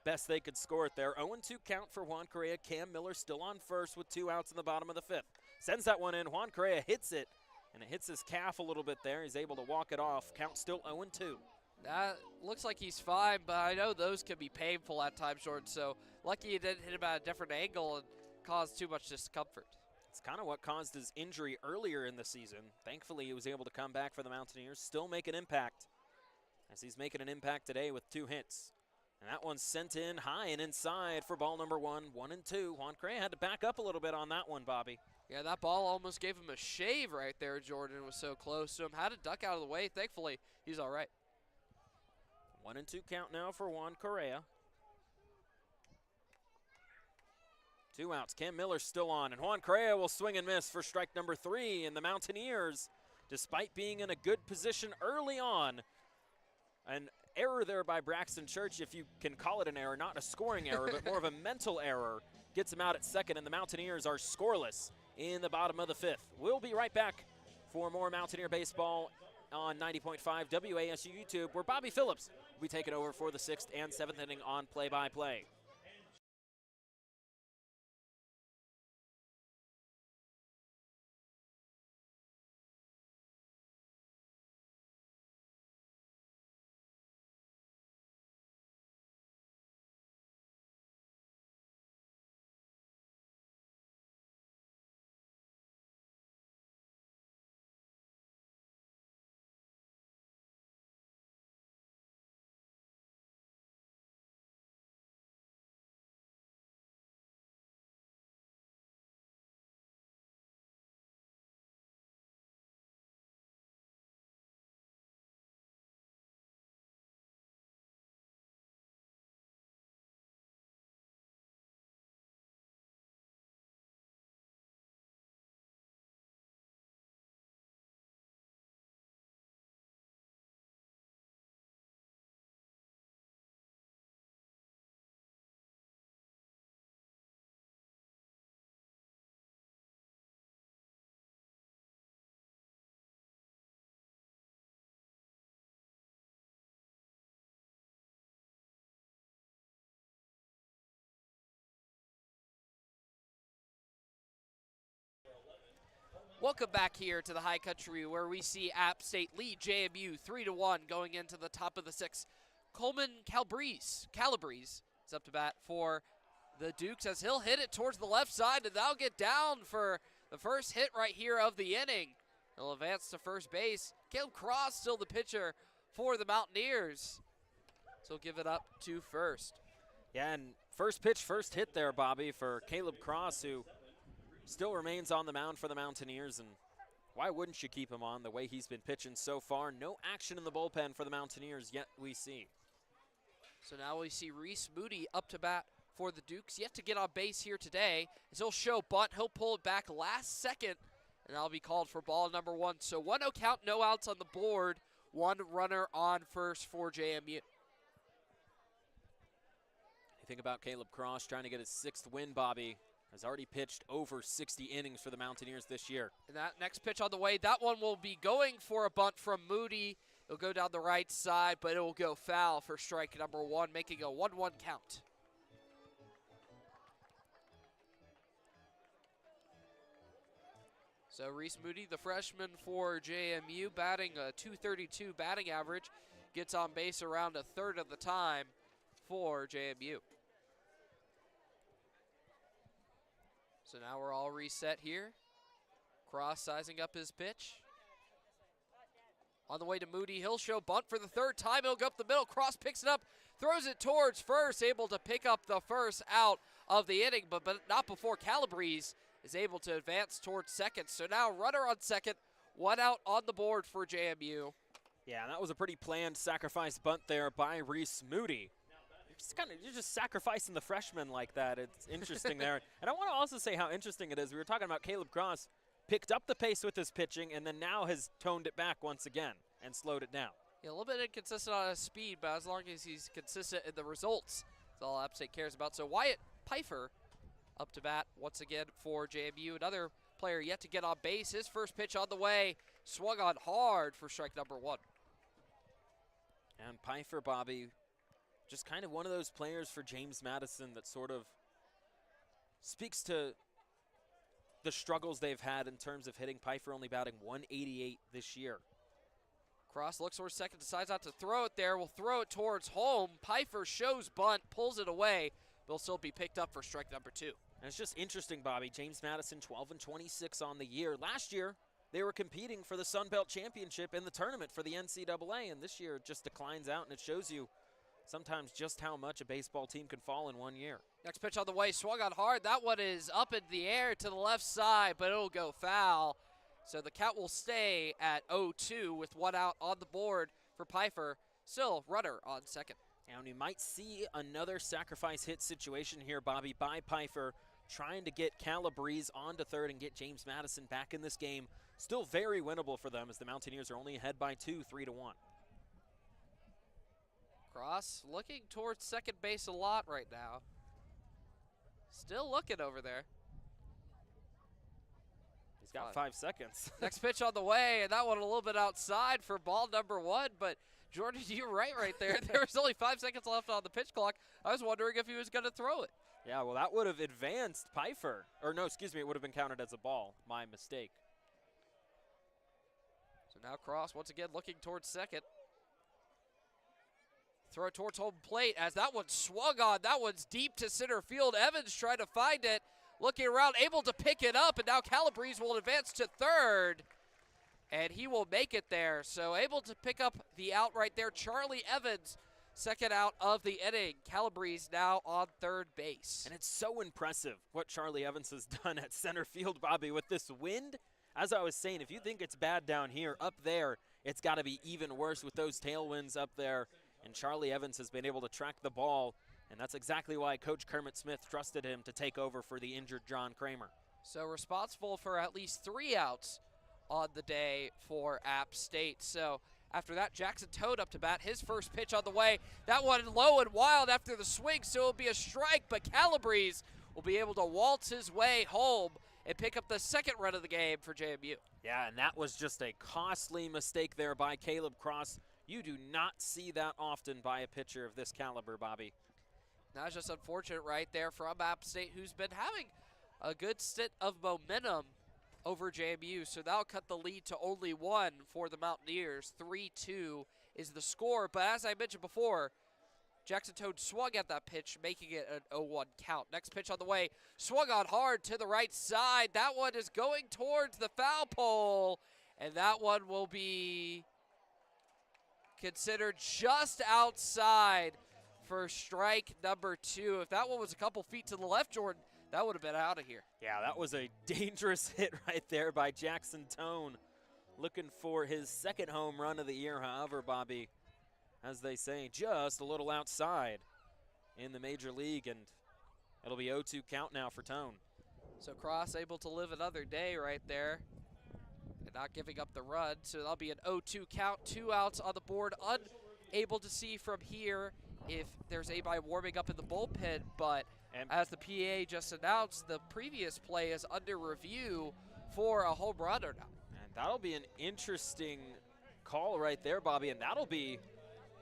best they could score it there. 0-2 count for Juan Correa. Cam Miller still on first with 2 outs in the bottom of the 5th. Sends that one in. Juan Correa hits it, and it hits his calf a little bit there. He's able to walk it off. Count still 0-2. That looks like he's fine, but I know those can be painful at times, Jordan. So lucky he didn't hit him at a different angle and cause too much discomfort. It's kind of what caused his injury earlier in the season. Thankfully, he was able to come back for the Mountaineers, still make an impact, as he's making an impact today with 2 hits. And that one's sent in high and inside for ball number 1, 1-2. Juan Correa had to back up a little bit on that one, Bobby. Yeah, that ball almost gave him a shave right there. Jordan was so close to him. Had to duck out of the way. Thankfully, he's all right. 1-2 count now for Juan Correa. 2 outs. Cam Miller's still on, and Juan Correa will swing and miss for strike number 3. And the Mountaineers, despite being in a good position early on, an error there by Braxton Church, if you can call it an error, not a scoring error, but more of a mental error, gets him out at second, and the Mountaineers are scoreless in the bottom of the 5th. We'll be right back for more Mountaineer baseball on 90.5 WASU YouTube, where Bobby Phillips will be taking over for the 6th and 7th inning on play-by-play. Welcome back here to the High Country, where we see App State lead JMU 3-1 going into the top of the 6th. Coleman Calabrese is up to bat for the Dukes as he'll hit it towards the left side, and that'll get down for the first hit right here of the inning. He'll advance to first base. Caleb Cross still the pitcher for the Mountaineers, so he'll give it up to first. Yeah, and first pitch, first hit there, Bobby, for Caleb Cross, who still remains on the mound for the Mountaineers, and why wouldn't you keep him on the way he's been pitching so far? No action in the bullpen for the Mountaineers yet we see. So now we see Reese Moody up to bat for the Dukes. Yet to get on base here today, as he'll show bunt. He'll pull it back last second, and that'll be called for ball number 1. So 1-0 count, no outs on the board. 1 runner on first for JMU. You think about Caleb Cross trying to get his 6th win, Bobby. Has already pitched over 60 innings for the Mountaineers this year. And that next pitch on the way, that one will be going for a bunt from Moody. It'll go down the right side, but it will go foul for strike number 1, making a 1-1 count. So Reese Moody, the freshman for JMU, batting a .232 batting average, gets on base around a third of the time for JMU. So now we're all reset here. Cross sizing up his pitch. On the way to Moody, he'll show bunt for the third time. He'll go up the middle. Cross picks it up, throws it towards first, able to pick up the first out of the inning, but not before Calabrese is able to advance towards second. So now runner on second, one out on the board for JMU. Yeah, that was a pretty planned sacrifice bunt there by Reese Moody. You're just sacrificing the freshman like that. It's interesting there. And I want to also say how interesting it is. We were talking about Caleb Cross picked up the pace with his pitching and then now has toned it back once again and slowed it down. Yeah, a little bit inconsistent on his speed, but as long as he's consistent in the results, that's all App State cares about. So Wyatt Pfeiffer up to bat once again for JMU. Another player yet to get on base. His first pitch on the way, swung on hard for strike number one. And Pfeiffer, Bobby, just kind of one of those players for James Madison that sort of speaks to the struggles they've had in terms of hitting. Pfeiffer only batting .188 this year. Cross looks for second, decides not to throw it there. Will throw it towards home. Pfeiffer shows bunt, pulls it away. Will still be picked up for strike number two. And it's just interesting, Bobby. James Madison 12-26 on the year. Last year, they were competing for the Sun Belt Championship in the tournament for the NCAA, and this year it just declines out, and it shows you sometimes just how much a baseball team can fall in 1 year. Next pitch on the way, swung on hard. That one is up in the air to the left side, but it'll go foul. So the count will stay at 0-2 with one out on the board for Pfeiffer. Still runner on second. And we might see another sacrifice hit situation here, Bobby, by Pfeiffer, trying to get Calabrese onto third and get James Madison back in this game. Still very winnable for them as the Mountaineers are only ahead by 2, 3-1. Cross looking towards second base a lot right now. Still looking over there. He's got 5 seconds. Next pitch on the way, and that one a little bit outside for ball number one, but Jordan, you're right there. There was only 5 seconds left on the pitch clock. I was wondering if he was going to throw it. Yeah, well, that would have advanced Pfeiffer. Or no, excuse me, it would have been counted as a ball. My mistake. So now Cross once again looking towards second. Throw towards home plate as that one swung on. That one's deep to center field. Evans trying to find it. Looking around, able to pick it up, and now Calabrese will advance to third. And he will make it there. So able to pick up the out right there. Charlie Evans, second out of the inning. Calabrese now on third base. And it's so impressive what Charlie Evans has done at center field, Bobby, with this wind. As I was saying, if you think it's bad down here, up there, it's got to be even worse with those tailwinds up there. And Charlie Evans has been able to track the ball, and that's exactly why Coach Kermit Smith trusted him to take over for the injured John Kramer. So responsible for at least 3 outs on the day for App State. So after that, Jackson Toad up to bat. His first pitch on the way. That one low and wild after the swing, so it'll be a strike, but Calabrese will be able to waltz his way home and pick up the second run of the game for JMU. Yeah, and that was just a costly mistake there by Caleb Cross. You do not see that often by a pitcher of this caliber, Bobby. That's just unfortunate right there from App State, who's been having a good stint of momentum over JMU. So that'll cut the lead to only 1 for the Mountaineers. 3-2 is the score. But as I mentioned before, Jackson Toad swung at that pitch, making it an 0-1 count. Next pitch on the way, swung on hard to the right side. That one is going towards the foul pole, and that one will be considered just outside for strike number 2. If that one was a couple feet to the left, Jordan, that would have been out of here. Yeah, that was a dangerous hit right there by Jackson Toad. Looking for his second home run of the year, however, Bobby, as they say, just a little outside in the major league, and it'll be 0-2 count now for Toad. So Cross able to live another day right there and not giving up the run. So that'll be an 0-2 count, 2 outs on the board. Unable to see from here if there's anybody warming up in the bullpen, but as the PA just announced, the previous play is under review for a home runner now. And that'll be an interesting call right there, Bobby, and that'll be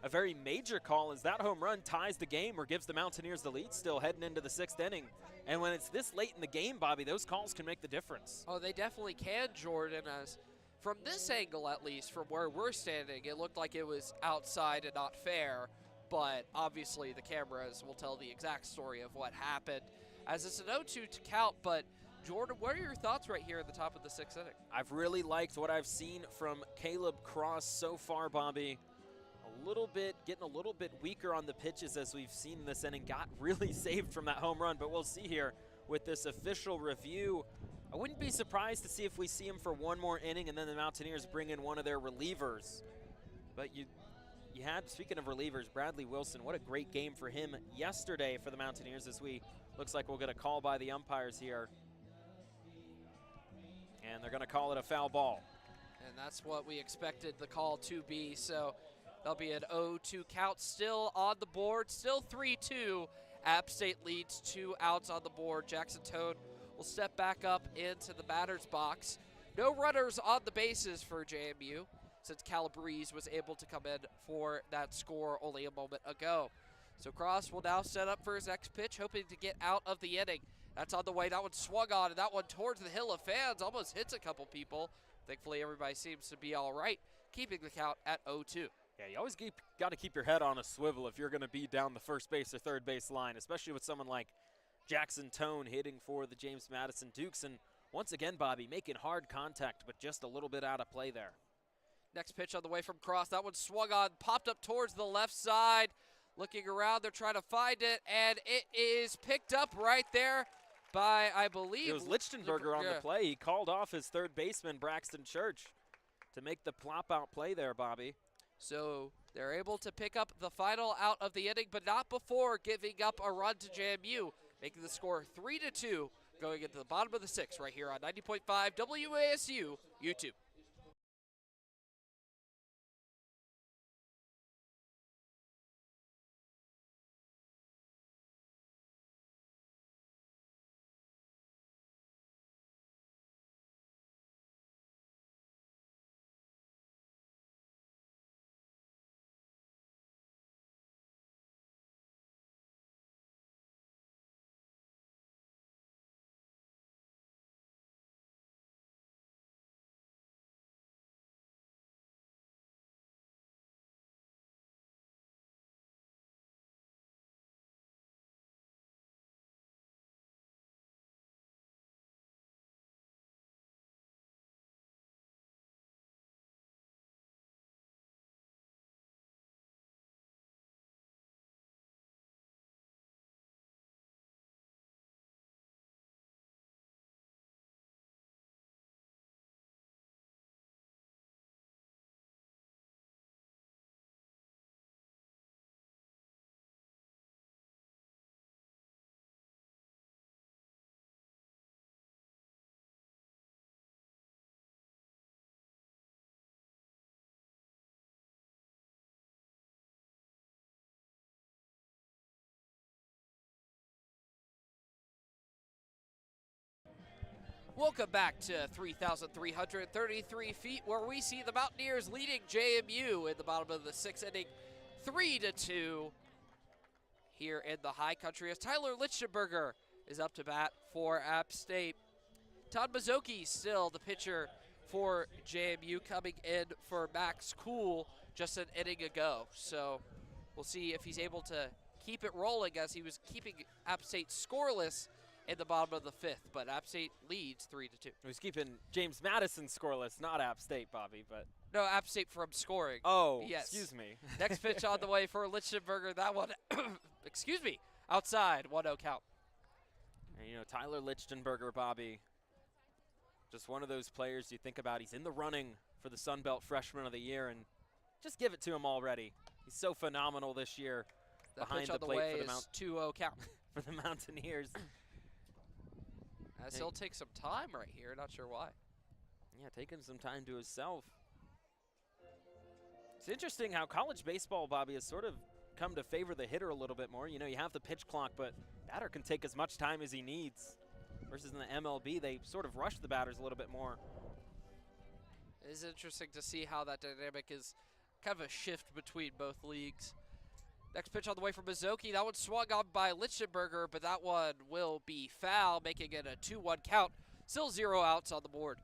a very major call, as that home run ties the game or gives the Mountaineers the lead still heading into the 6th inning. And when it's this late in the game, Bobby, those calls can make the difference. Oh, they definitely can, Jordan. As from this angle, at least, from where we're standing, it looked like it was outside and not fair. But obviously the cameras will tell the exact story of what happened, as it's an 0-2 to count. But Jordan, what are your thoughts right here at the top of the 6th inning? I've really liked what I've seen from Caleb Cross so far, Bobby. Getting a little bit weaker on the pitches as we've seen this inning. Got really saved from that home run, but we'll see here with this official review. I wouldn't be surprised to see if we see him for one more inning and then the Mountaineers bring in one of their relievers. But you had, speaking of relievers, Bradley Wilson, what a great game for him yesterday for the Mountaineers, as looks like we'll get a call by the umpires here. And they're gonna call it a foul ball. And that's what we expected the call to be. So that'll be an 0-2 count still on the board, still 3-2. App State leads 2 outs on the board. Jackson Tone will step back up into the batter's box. No runners on the bases for JMU, since Calabrese was able to come in for that score only a moment ago. So Cross will now set up for his next pitch, hoping to get out of the inning. That's on the way. That one swung on, and that one towards the hill of fans almost hits a couple people. Thankfully, everybody seems to be all right, keeping the count at 0-2. Yeah, you always got to keep your head on a swivel if you're going to be down the first base or third base line, especially with someone like Jackson Tone hitting for the James Madison Dukes. And once again, Bobby, making hard contact, but just a little bit out of play there. Next pitch on the way from Cross. That one swung on, popped up towards the left side. Looking around, they're trying to find it, and it is picked up right there by, I believe, it was Lichtenberger on the play. He called off his third baseman, Braxton Church, to make the plop out play there, Bobby. So they're able to pick up the final out of the inning, but not before giving up a run to JMU, making the score 3-2, going into the bottom of the 6th right here on 90.5 WASU YouTube. Welcome back to 3,333 feet, where we see the Mountaineers leading JMU in the bottom of the 6th inning, 3-2 here in the high country, as Tyler Lichtenberger is up to bat for App State. Todd Mazzocchi still the pitcher for JMU, coming in for Max Cool just an inning ago. So we'll see if he's able to keep it rolling, as he was keeping App State scoreless in the bottom of the 5th, but App State leads 3-2. He's keeping James Madison scoreless, not App State, Bobby, but. No, App State from scoring. Oh, yes. Excuse me. Next pitch on the way for Lichtenberger. That one, excuse me, outside, 1-0 count. And, you know, Tyler Lichtenberger, Bobby, just one of those players you think about. He's in the running for the Sun Belt Freshman of the Year, and just give it to him already. He's so phenomenal this year behind the plate for the 2-0 count for the Mountaineers. As he'll take some time right here, not sure why. Yeah, taking some time to himself. It's interesting how college baseball, Bobby, has sort of come to favor the hitter a little bit more. You know, you have the pitch clock, but batter can take as much time as he needs. Versus in the MLB, they sort of rush the batters a little bit more. It is interesting to see how that dynamic is kind of a shift between both leagues. Next pitch on the way from Mizoki. That one swung on by Lichtenberger, but that one will be foul, making it a 2-1 count. Still 0 outs on the board.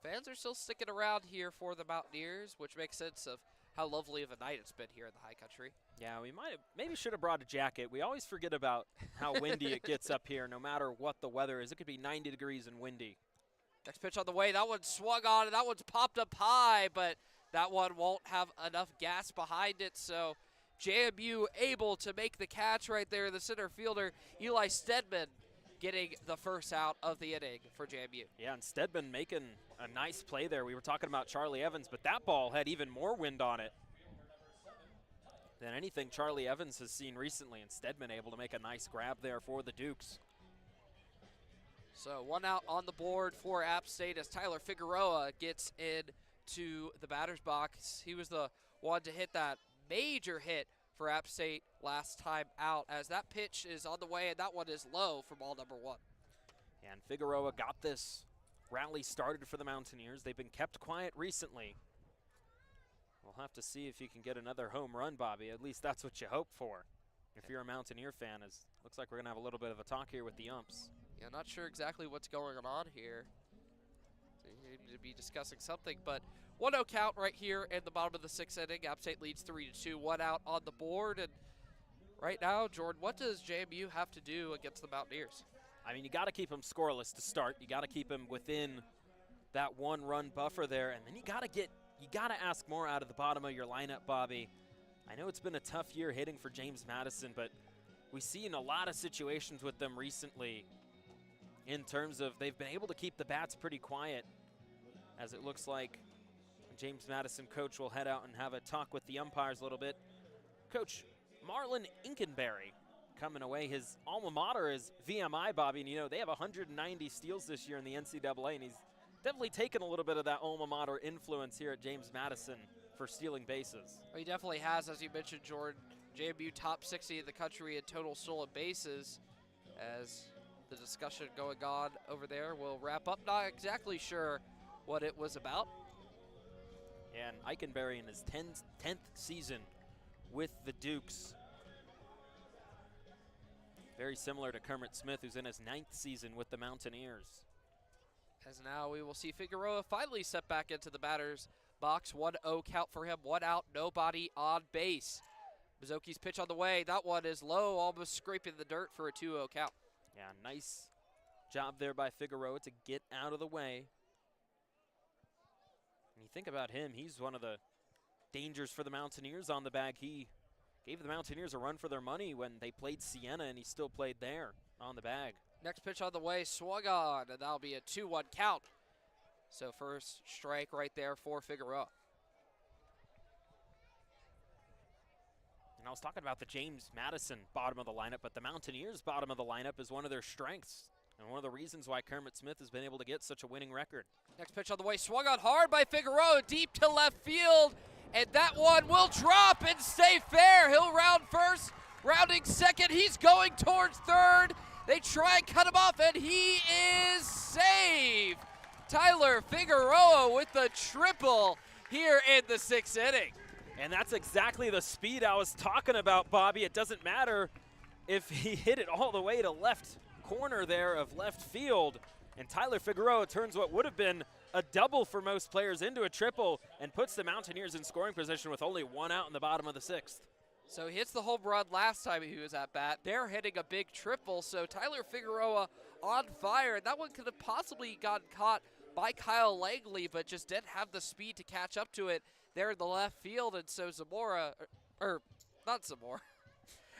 Fans are still sticking around here for the Mountaineers, which makes sense of how lovely of a night it's been here in the high country. Yeah, we maybe should have brought a jacket. We always forget about how windy it gets up here, no matter what the weather is. It could be 90 degrees and windy. Next pitch on the way. That one swung on, and that one's popped up high, but that one won't have enough gas behind it, so JMU able to make the catch right there. The center fielder, Eli Stedman, getting the first out of the inning for JMU. Yeah, and Stedman making a nice play there. We were talking about Charlie Evans, but that ball had even more wind on it than anything Charlie Evans has seen recently, and Stedman able to make a nice grab there for the Dukes. So 1 out on the board for App State as Tyler Figueroa gets into the batter's box. He was the one to hit that major hit for App State last time out, as that pitch is on the way, and that one is low for ball number 1. And Figueroa got this rally started for the Mountaineers. They've been kept quiet recently. We'll have to see if you can get another home run, Bobby. At least that's what you hope for if you're a Mountaineer fan. Looks like we're going to have a little bit of a talk here with the umps. Yeah, not sure exactly what's going on here. They seem to be discussing something, but 1-0 count right here in the bottom of the 6th inning. App State leads 3-2, 1 out on the board. And right now, Jordan, what does JMU have to do against the Mountaineers? I mean, you got to keep them scoreless to start. You got to keep them within that 1-run buffer there, and then you got to ask more out of the bottom of your lineup, Bobby. I know it's been a tough year hitting for James Madison, but we've seen a lot of situations with them recently in terms of they've been able to keep the bats pretty quiet, as it looks like James Madison coach will head out and have a talk with the umpires a little bit. Coach Marlon Inkenberry coming away. His alma mater is VMI, Bobby, and you know they have 190 steals this year in the NCAA, and he's definitely taken a little bit of that alma mater influence here at James Madison for stealing bases. Well, he definitely has, as you mentioned, Jordan. JMU top 60 in the country in total stolen bases. As the discussion going on over there will wrap up. Not exactly sure what it was about. And Eichenberry in his 10th season with the Dukes. Very similar to Kermit Smith, who's in his 9th season with the Mountaineers. As now we will see Figueroa finally step back into the batter's box. 1-0 count for him, 1 out, nobody on base. Mizoki's pitch on the way. That one is low, almost scraping the dirt for a 2-0 count. Yeah, nice job there by Figueroa to get out of the way. And you think about him, he's one of the dangers for the Mountaineers on the bag. He gave the Mountaineers a run for their money when they played Siena, and he still played there on the bag. Next pitch on the way, swung on, and that'll be a 2-1 count. So first strike right there for Figueroa. And I was talking about the James Madison bottom of the lineup, but the Mountaineers bottom of the lineup is one of their strengths and one of the reasons why Kermit Smith has been able to get such a winning record. Next pitch on the way, swung on hard by Figueroa, deep to left field, and that one will drop and stay fair. He'll round first, rounding second. He's going towards third. They try and cut him off, and he is saved. Tyler Figueroa with the triple here in the 6th inning. And that's exactly the speed I was talking about, Bobby. It doesn't matter if he hit it all the way to left corner there of left field. And Tyler Figueroa turns what would have been a double for most players into a triple and puts the Mountaineers in scoring position with only 1 out in the bottom of the 6th. So he hits the home run last time he was at bat. They're hitting a big triple, so Tyler Figueroa on fire. And that one could have possibly gotten caught by Kyle Langley, but just didn't have the speed to catch up to it there in the left field. And so Zamora, or not Zamora,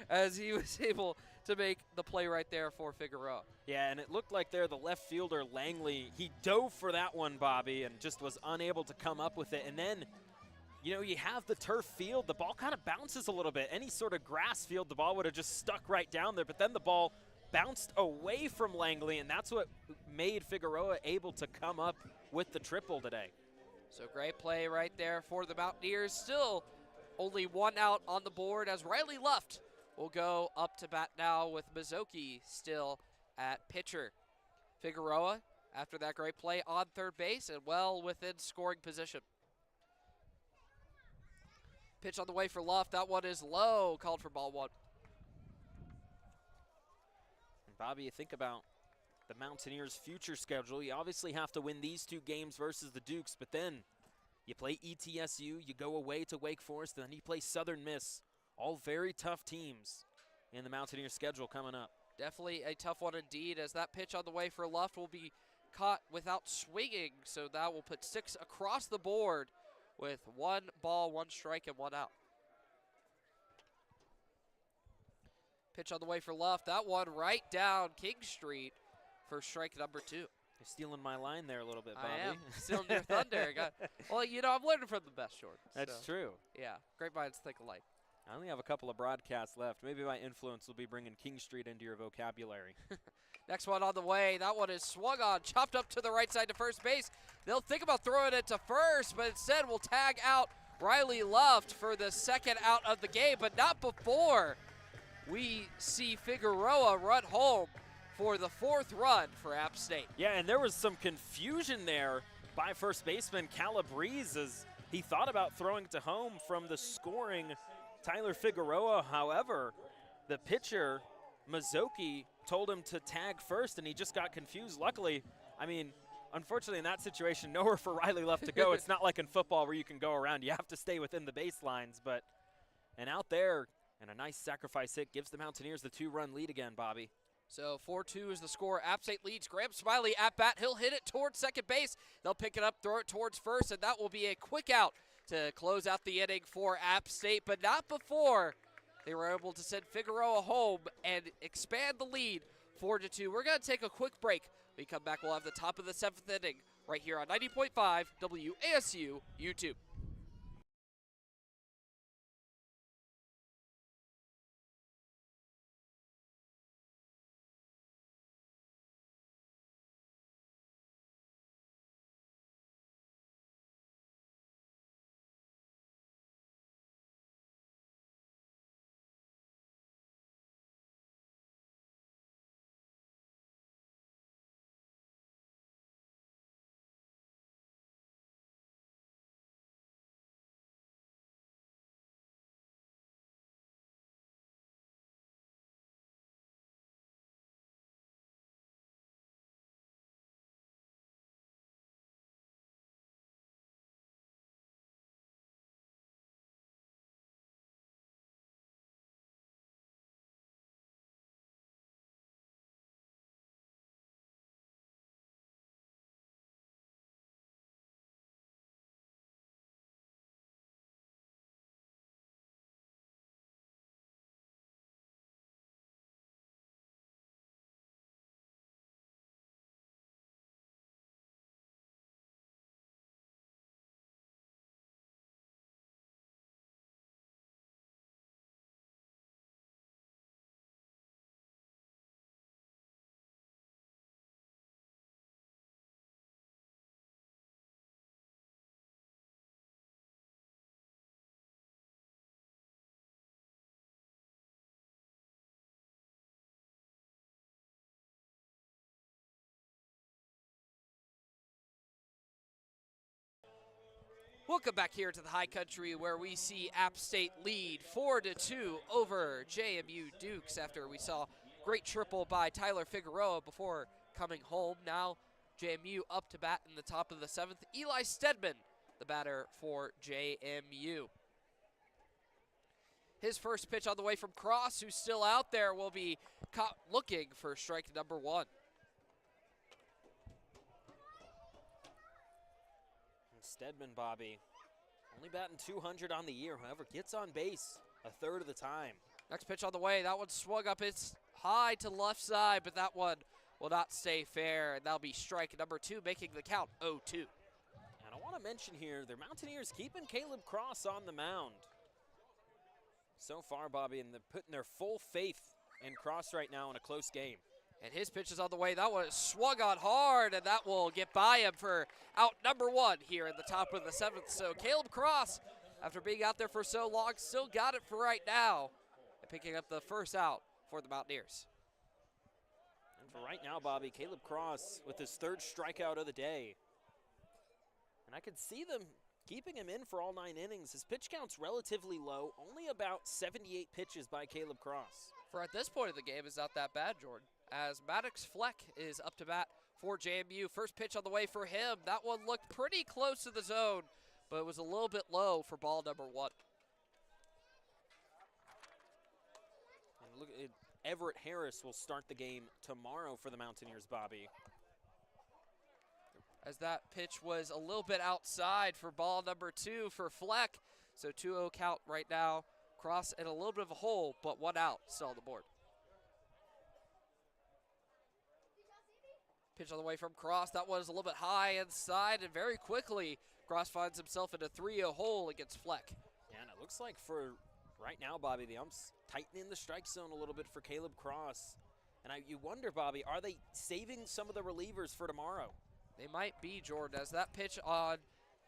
as he was able to make the play right there for Figueroa. Yeah, and it looked like there the left fielder, Langley, he dove for that one, Bobby, and just was unable to come up with it. And then, you know, you have the turf field. The ball kind of bounces a little bit. Any sort of grass field, the ball would have just stuck right down there. But then the ball bounced away from Langley, and that's what made Figueroa able to come up with the triple today. So great play right there for the Mountaineers. Still only 1 out on the board as Riley Luft will go up to bat now with Mizoki still at pitcher. Figueroa, after that great play on third base and well within scoring position. Pitch on the way for Luft. That one is low, called for ball one. And Bobby, you think about the Mountaineers' future schedule. You obviously have to win these 2 games versus the Dukes, but then you play ETSU, you go away to Wake Forest, and then you play Southern Miss. All very tough teams in the Mountaineers' schedule coming up. Definitely a tough one indeed, as that pitch on the way for Luft will be caught without swinging, so that will put 6 across the board with 1 ball, 1 strike, and 1 out. Pitch on the way for Luft. That one right down King Street for strike number 2. You're stealing my line there a little bit, Bobby. I am stealing your thunder. Well, you know, I'm learning from the best, Jordan. That's true. Yeah, great minds think alike. I only have a couple of broadcasts left. Maybe my influence will be bringing King Street into your vocabulary. Next one on the way. That one is swung on, chopped up to the right side to first base. They'll think about throwing it to first, but instead will tag out Riley Luft for the 2nd out of the game, but not before we see Figueroa run home for the 4th run for App State. Yeah, and there was some confusion there by first baseman Calabrese as he thought about throwing to home from the scoring Tyler Figueroa. However, the pitcher, Mazzocchi, told him to tag first, and he just got confused. Luckily, I mean, unfortunately in that situation, nowhere for Riley Luft to go. It's not like in football where you can go around. You have to stay within the baselines. And out there, and a nice sacrifice hit gives the Mountaineers the 2-run lead again, Bobby. So 4-2 is the score. App State leads. Graham Smiley at bat. He'll hit it towards second base. They'll pick it up, throw it towards first, and that will be a quick out to close out the inning for App State, but not before they were able to send Figueroa home and expand the lead 4-2. We're going to take a quick break. When we come back, we'll have the top of the 7th inning right here on 90.5 WASU YouTube. Welcome back here to the High Country, where we see App State lead 4-2 over JMU Dukes after we saw great triple by Tyler Figueroa before coming home. Now JMU up to bat in the top of the 7th. Eli Stedman, the batter for JMU. His first pitch on the way from Cross, who's still out there, will be caught looking for strike number 1. Stedman, Bobby, only batting 200 on the year. However, gets on base a third of the time. Next pitch on the way. That one swung up. It's high to left side, but that one will not stay fair, and that'll be strike number 2, making the count 0-2. And I want to mention here, the Mountaineers keeping Caleb Cross on the mound. So far, Bobby, and they're putting their full faith in Cross right now in a close game. And his pitch is on the way. That one is swung on hard, and that will get by him for out number 1 here in the top of the 7th. So Caleb Cross, after being out there for so long, still got it for right now, and picking up the first out for the Mountaineers. And For right now, Bobby, Caleb Cross with his 3rd strikeout of the day. And I could see them keeping him in for all 9 innings. His pitch count's relatively low, only about 78 pitches by Caleb Cross. For at this point of the game, it's not that bad, Jordan, as Maddox Fleck is up to bat for JMU. First pitch on the way for him. That one looked pretty close to the zone, but it was a little bit low for ball number 1. And look, Everett Harris will start the game tomorrow for the Mountaineers, Bobby. As that pitch was a little bit outside for ball number 2 for Fleck. So 2-0 count right now. Cross in a little bit of a hole, but 1 out still on the board. Pitch on the way from Cross. That was a little bit high inside, and very quickly Cross finds himself in a 3-0 hole against Fleck. Yeah, and it looks like for right now, Bobby, the umps tightening the strike zone a little bit for Caleb Cross. And you wonder, Bobby, are they saving some of the relievers for tomorrow? They might be, Jordan, as that pitch on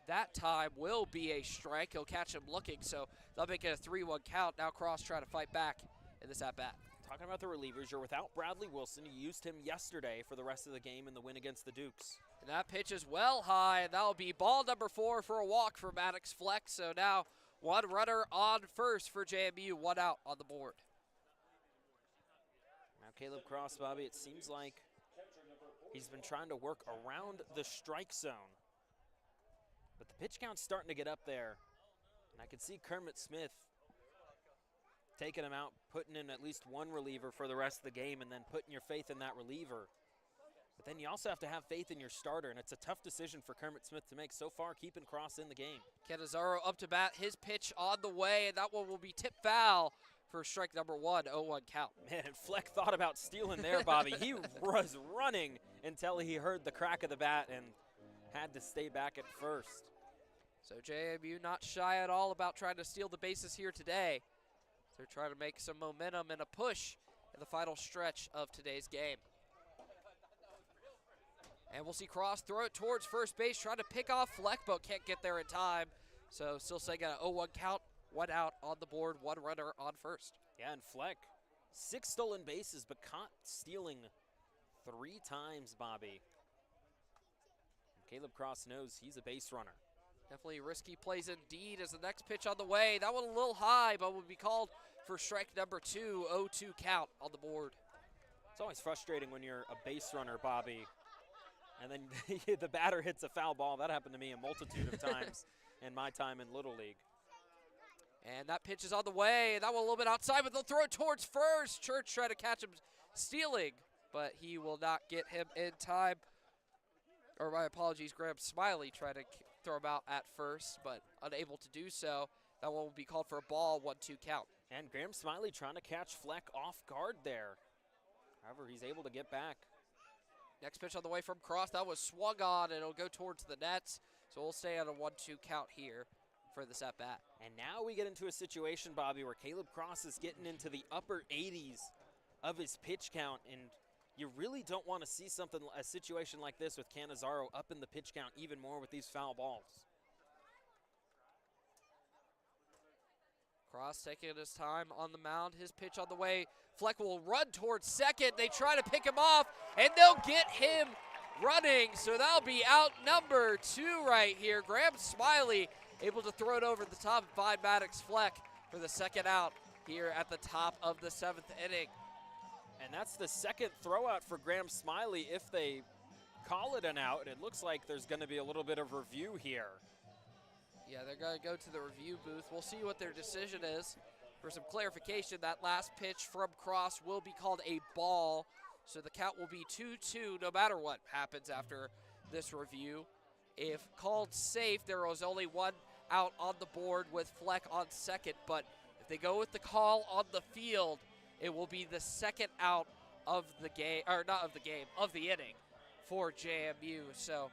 that time will be a strike. He'll catch him looking, so they'll make it a 3-1 count. Now Cross trying to fight back in this at-bat. Talking about the relievers, you're without Bradley Wilson. You used him yesterday for the rest of the game in the win against the Dukes. And that pitch is well high, and that'll be ball number 4 for a walk for Maddox Fleck. So now 1 runner on first for JMU, 1 out on the board. Now Caleb Cross, Bobby, it seems like he's been trying to work around the strike zone. But the pitch count's starting to get up there. And I can see Kermit Smith taking him out, putting in at least 1 reliever for the rest of the game, and then putting your faith in that reliever. But then you also have to have faith in your starter, and it's a tough decision for Kermit Smith to make so far, keeping Cross in the game. Canizaro up to bat, his pitch on the way, and that one will be tipped foul for strike number 1, 0-1 count. Man, and Fleck thought about stealing there, Bobby. He was running until he heard the crack of the bat and had to stay back at first. So JMU not shy at all about trying to steal the bases here today. They're trying to make some momentum and a push in the final stretch of today's game. And we'll see Cross throw it towards first base, trying to pick off Fleck, but can't get there in time. So still saying got an 0-1 count, 1 out on the board, 1 runner on first. Yeah, and Fleck, 6 stolen bases, but caught stealing 3 times, Bobby. And Caleb Cross knows he's a base runner. Definitely risky plays indeed as the next pitch on the way. That one a little high, but will be called for strike number 2, 0-2 count on the board. It's always frustrating when you're a base runner, Bobby, and then the batter hits a foul ball. That happened to me a multitude of times in my time in Little League. And that pitch is on the way. That one a little bit outside, but they'll throw it towards first. Church trying to catch him stealing, but he will not get him in time. Or my apologies, Graham Smiley tried to throw him out at first, but unable to do so. That one will be called for a ball, 1-2 count. And Graham Smiley trying to catch Fleck off guard there. However, he's able to get back. Next pitch on the way from Cross. That was swung on, and it'll go towards the nets. So we'll stay on a 1-2 count here for this at-bat. And now we get into a situation, Bobby, where Caleb Cross is getting into the upper 80s of his pitch count, and you really don't want to see a situation like this with Canizaro up in the pitch count even more with these foul balls. Cross taking his time on the mound. His pitch on the way. Fleck will run towards second. They try to pick him off, and they'll get him running. So that'll be out number 2 right here. Graham Smiley able to throw it over the top and find Maddox Fleck for the second out here at the top of the 7th inning. And that's the second throw out for Graham Smiley if they call it an out. It looks like there's going to be a little bit of review here. Yeah, they're going to go to the review booth. We'll see what their decision is. For some clarification, that last pitch from Cross will be called a ball. So the count will be 2-2 no matter what happens after this review. If called safe, there was only 1 out on the board with Fleck on second. But if they go with the call on the field, it will be the second out of the game, or not of the game, of the inning for JMU. So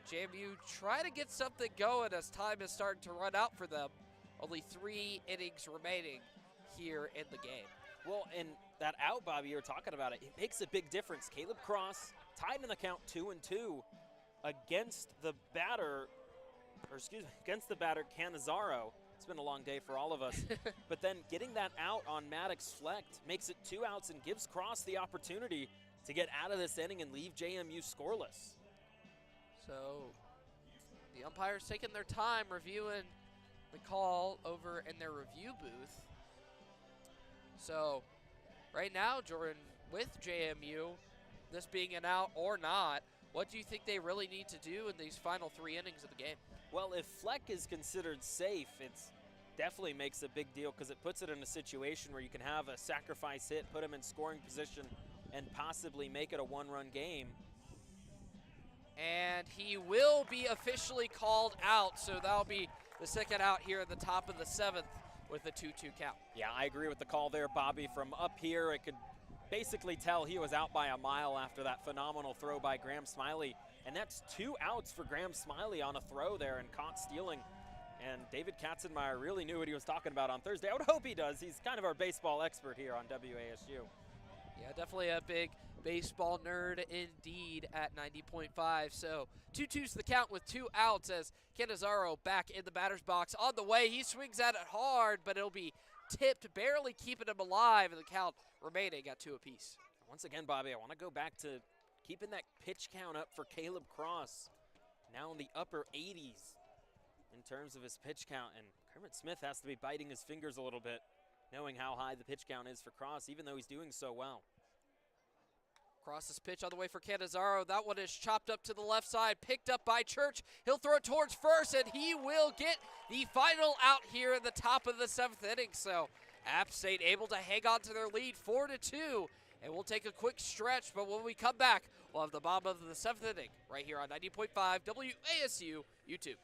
JMU try to get something going as time is starting to run out for them. Only 3 innings remaining here in the game. Well, and that out, Bobby, you were talking about it makes a big difference. Caleb Cross tied in the count 2-2 against the batter, against the batter Canizaro. It's been a long day for all of us. But then getting that out on Maddox Fleck makes it 2 outs and gives Cross the opportunity to get out of this inning and leave JMU scoreless. So the umpires taking their time reviewing the call over in their review booth. So right now, Jordan, with JMU, this being an out or not, what do you think they really need to do in these final 3 innings of the game? Well, if Fleck is considered safe, it's definitely makes a big deal because it puts it in a situation where you can have a sacrifice hit, put him in scoring position, and possibly make it a 1-run game. And he will be officially called out, so that'll be the second out here at the top of the 7th with a 2-2 count. Yeah, I agree with the call there, Bobby. From up here, I could basically tell he was out by a mile after that phenomenal throw by Graham Smiley. And that's 2 outs for Graham Smiley on a throw there and caught stealing. And David Katzenmeyer really knew what he was talking about on Thursday. I would hope he does. He's kind of our baseball expert here on WASU. Yeah, definitely a big baseball nerd indeed at 90.5. So 2-2's the count with 2 outs as Canizaro back in the batter's box on the way. He swings at it hard, but it'll be tipped, barely keeping him alive, and the count remaining at 2 apiece. Once again, Bobby, I want to go back to keeping that pitch count up for Caleb Cross. Now in the upper 80s in terms of his pitch count, and Kermit Smith has to be biting his fingers a little bit, knowing how high the pitch count is for Cross, even though he's doing so well. Cross's pitch on the way for Canizaro. That one is chopped up to the left side, picked up by Church. He'll throw it towards first, and he will get the final out here in the top of the 7th inning. So App State able to hang on to their lead 4-2, and we'll take a quick stretch. But when we come back, we'll have the bottom of the 7th inning right here on 90.5 WASU YouTube.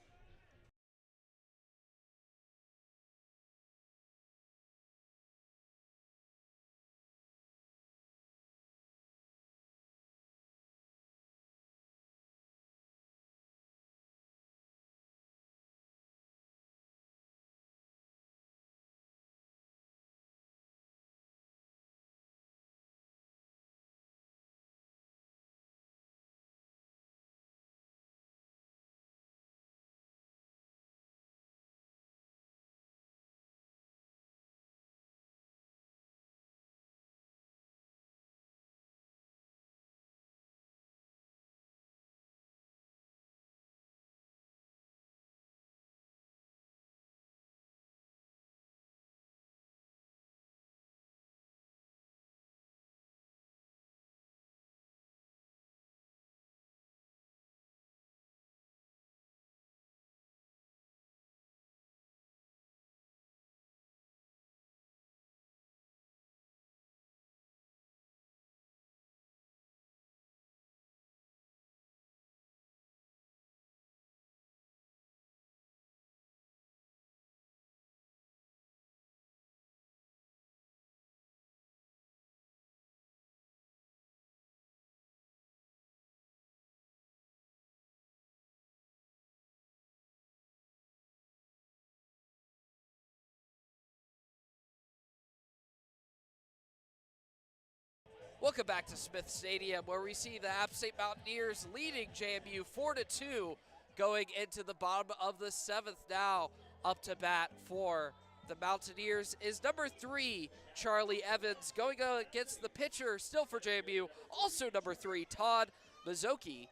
Welcome back to Smith Stadium, where we see the App State Mountaineers leading JMU 4-2 going into the bottom of the 7th. Now up to bat for the Mountaineers is number 3, Charlie Evans, going against the pitcher still for JMU, also number 3, Todd Mazzocchi.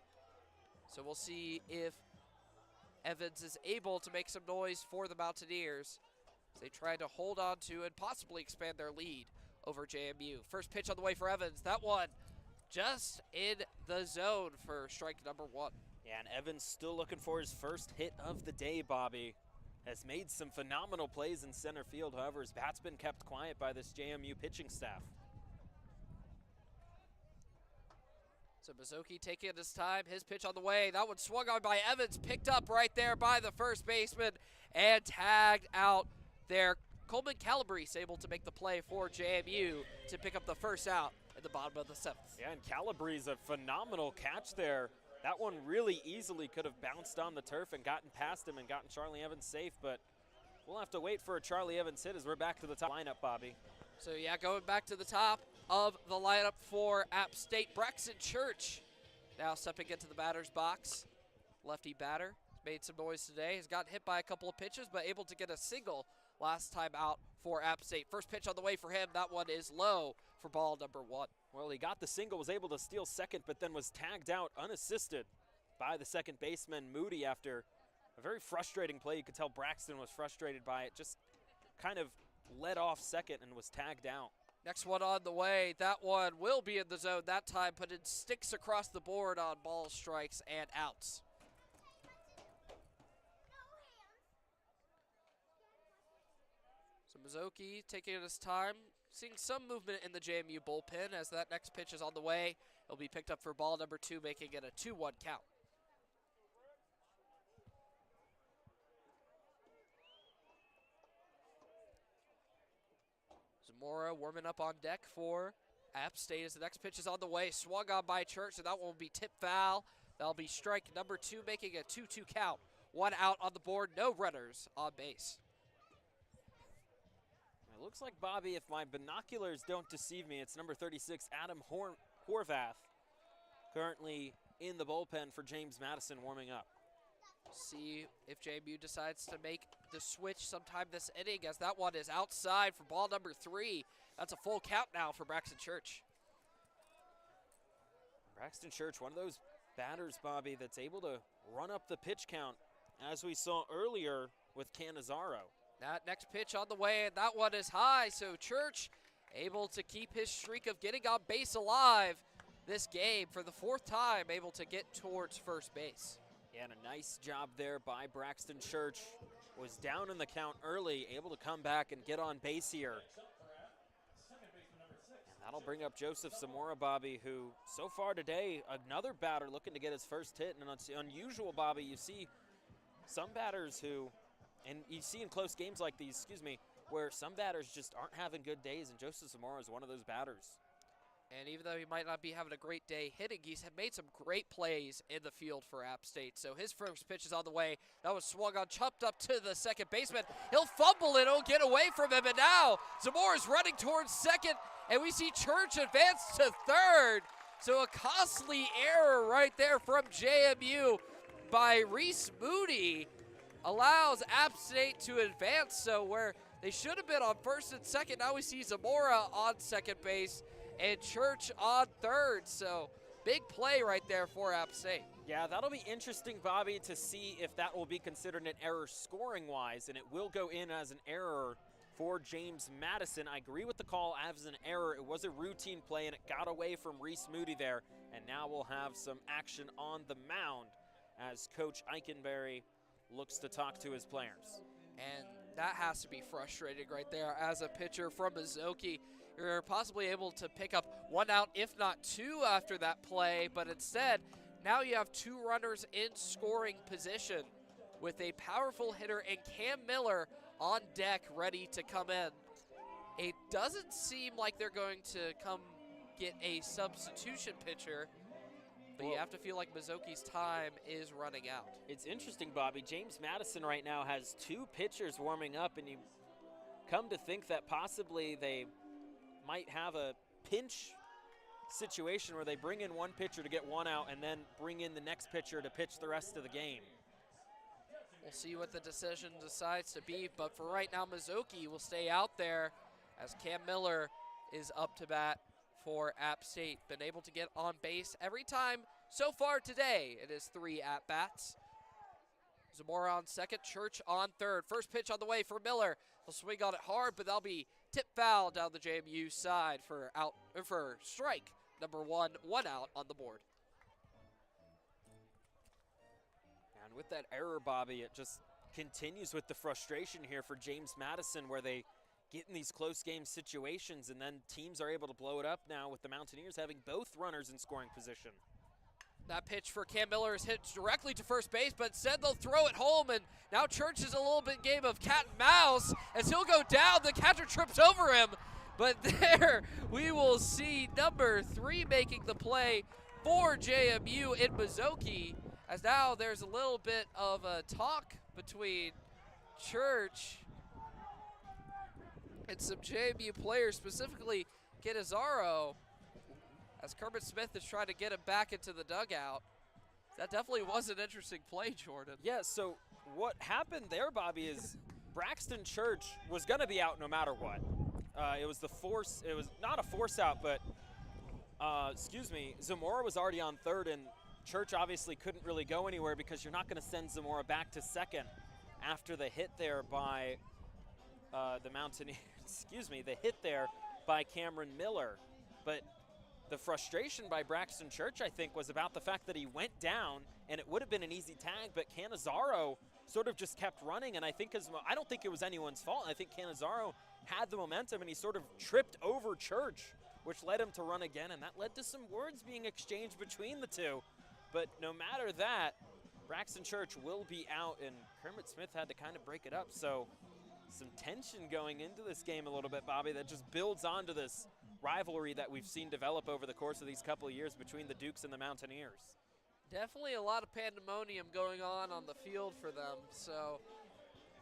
So we'll see if Evans is able to make some noise for the Mountaineers as they try to hold on to and possibly expand their lead over JMU. First pitch on the way for Evans. That one just in the zone for strike number 1. Yeah, and Evans still looking for his first hit of the day, Bobby. Has made some phenomenal plays in center field. However, his bat's been kept quiet by this JMU pitching staff. So Mazzocchi taking his time. His pitch on the way. That one swung on by Evans. Picked up right there by the first baseman and tagged out there. Coleman Calabrese able to make the play for JMU to pick up the first out at the bottom of the 7th. Yeah, and Calabrese, a phenomenal catch there. That one really easily could have bounced on the turf and gotten past him and gotten Charlie Evans safe, but we'll have to wait for a Charlie Evans hit as we're back to the top lineup, Bobby. So yeah, going back to the top of the lineup for App State, Braxton Church now stepping into the batter's box. Lefty batter, made some noise today, has gotten hit by a couple of pitches, but able to get a single last time out for App State. First pitch on the way for him. That one is low for ball number 1. Well, he got the single, was able to steal second, but then was tagged out unassisted by the second baseman, Moody, after a very frustrating play. You could tell Braxton was frustrated by it, just kind of led off second and was tagged out. Next one on the way. That one will be in the zone that time, but it sticks across the board on balls, strikes, and outs. So Mizuki taking his time, seeing some movement in the JMU bullpen as that next pitch is on the way. It'll be picked up for ball number 2, making it a 2-1 count. Zamora warming up on deck for App State as the next pitch is on the way. Swung on by Church, and that one will be tip foul. That'll be strike number 2, making a 2-2 count. 1 out on the board, no runners on base. It looks like, Bobby, if my binoculars don't deceive me, it's number 36, Adam Horvath, currently in the bullpen for James Madison, warming up. See if JMU decides to make the switch sometime this inning, as that one is outside for ball number 3. That's a full count now for Braxton Church. Braxton Church, one of those batters, Bobby, that's able to run up the pitch count, as we saw earlier with Canizaro. That next pitch on the way, and that one is high, so Church able to keep his streak of getting on base alive this game for the 4th time, able to get towards first base. Yeah, and a nice job there by Braxton Church. Was down in the count early, able to come back and get on base here. And that'll bring up Joseph Zamora, Bobby, who so far today, another batter looking to get his first hit. And it's unusual, Bobby, you see some batters who, and you see in close games like these, where some batters just aren't having good days, and Joseph Zamora is one of those batters. And even though he might not be having a great day hitting, he's made some great plays in the field for App State. So his first pitch is on the way. That was swung on, chopped up to the second baseman. He'll fumble it, it'll get away from him, and now Zamora's running towards second, and we see Church advance to third. So a costly error right there from JMU by Reese Moody allows App State to advance. So where they should have been on first and second, now we see Zamora on second base and Church on third. So big play right there for App State. Yeah, that'll be interesting, Bobby, to see if that will be considered an error scoring-wise, and it will go in as an error for James Madison. I agree with the call as an error. It was a routine play, and it got away from Reese Moody there, and now we'll have some action on the mound as Coach Eikenberry looks to talk to his players. And that has to be frustrating right there as a pitcher from Mizuki. You're possibly able to pick up 1 out, if not 2, after that play, but instead, now you have 2 runners in scoring position with a powerful hitter and Cam Miller on deck ready to come in. It doesn't seem like they're going to come get a substitution pitcher, but you have to feel like Mizuki's time is running out. It's interesting, Bobby. James Madison right now has 2 pitchers warming up, and you come to think that possibly they might have a pinch situation where they bring in 1 pitcher to get 1 out and then bring in the next pitcher to pitch the rest of the game. We'll see what the decision decides to be, but for right now, Mizuki will stay out there as Cam Miller is up to bat for App State. Been able to get on base every time so far today. It is 3 at-bats. Zamora on second, Church on third. First pitch on the way for Miller. He'll swing on it hard, but that'll be tip foul down the JMU side for strike number 1, 1 out on the board. And with that error, Bobby, it just continues with the frustration here for James Madison, where they get in these close game situations and then teams are able to blow it up now with the Mountaineers having both runners in scoring position. That pitch for Cam Miller is hit directly to first base, but instead they'll throw it home, and now Church is a little bit game of cat and mouse as he'll go down. The catcher trips over him, but there we will see number 3 making the play for JMU in Mizuki, as now there's a little bit of a talk between Church and some JMU players, specifically Canizaro, as Kermit Smith is trying to get him back into the dugout. That definitely was an interesting play, Jordan. Yeah, so what happened there, Bobby, is Braxton Church was going to be out no matter what. It was not a force out, but Zamora was already on third, and Church obviously couldn't really go anywhere because you're not going to send Zamora back to second after the hit there by the Mountaineers. The hit there by Cameron Miller. But the frustration by Braxton Church, I think, was about the fact that he went down, and it would have been an easy tag, but Cannizzaro sort of just kept running, and I don't think it was anyone's fault. I think Cannizzaro had the momentum, and he sort of tripped over Church, which led him to run again, and that led to some words being exchanged between the two. But no matter that, Braxton Church will be out, and Kermit Smith had to kind of break it up. So some tension going into this game a little bit, Bobby, that just builds onto this rivalry that we've seen develop over the course of these couple of years between the Dukes and the Mountaineers. Definitely a lot of pandemonium going on the field for them. So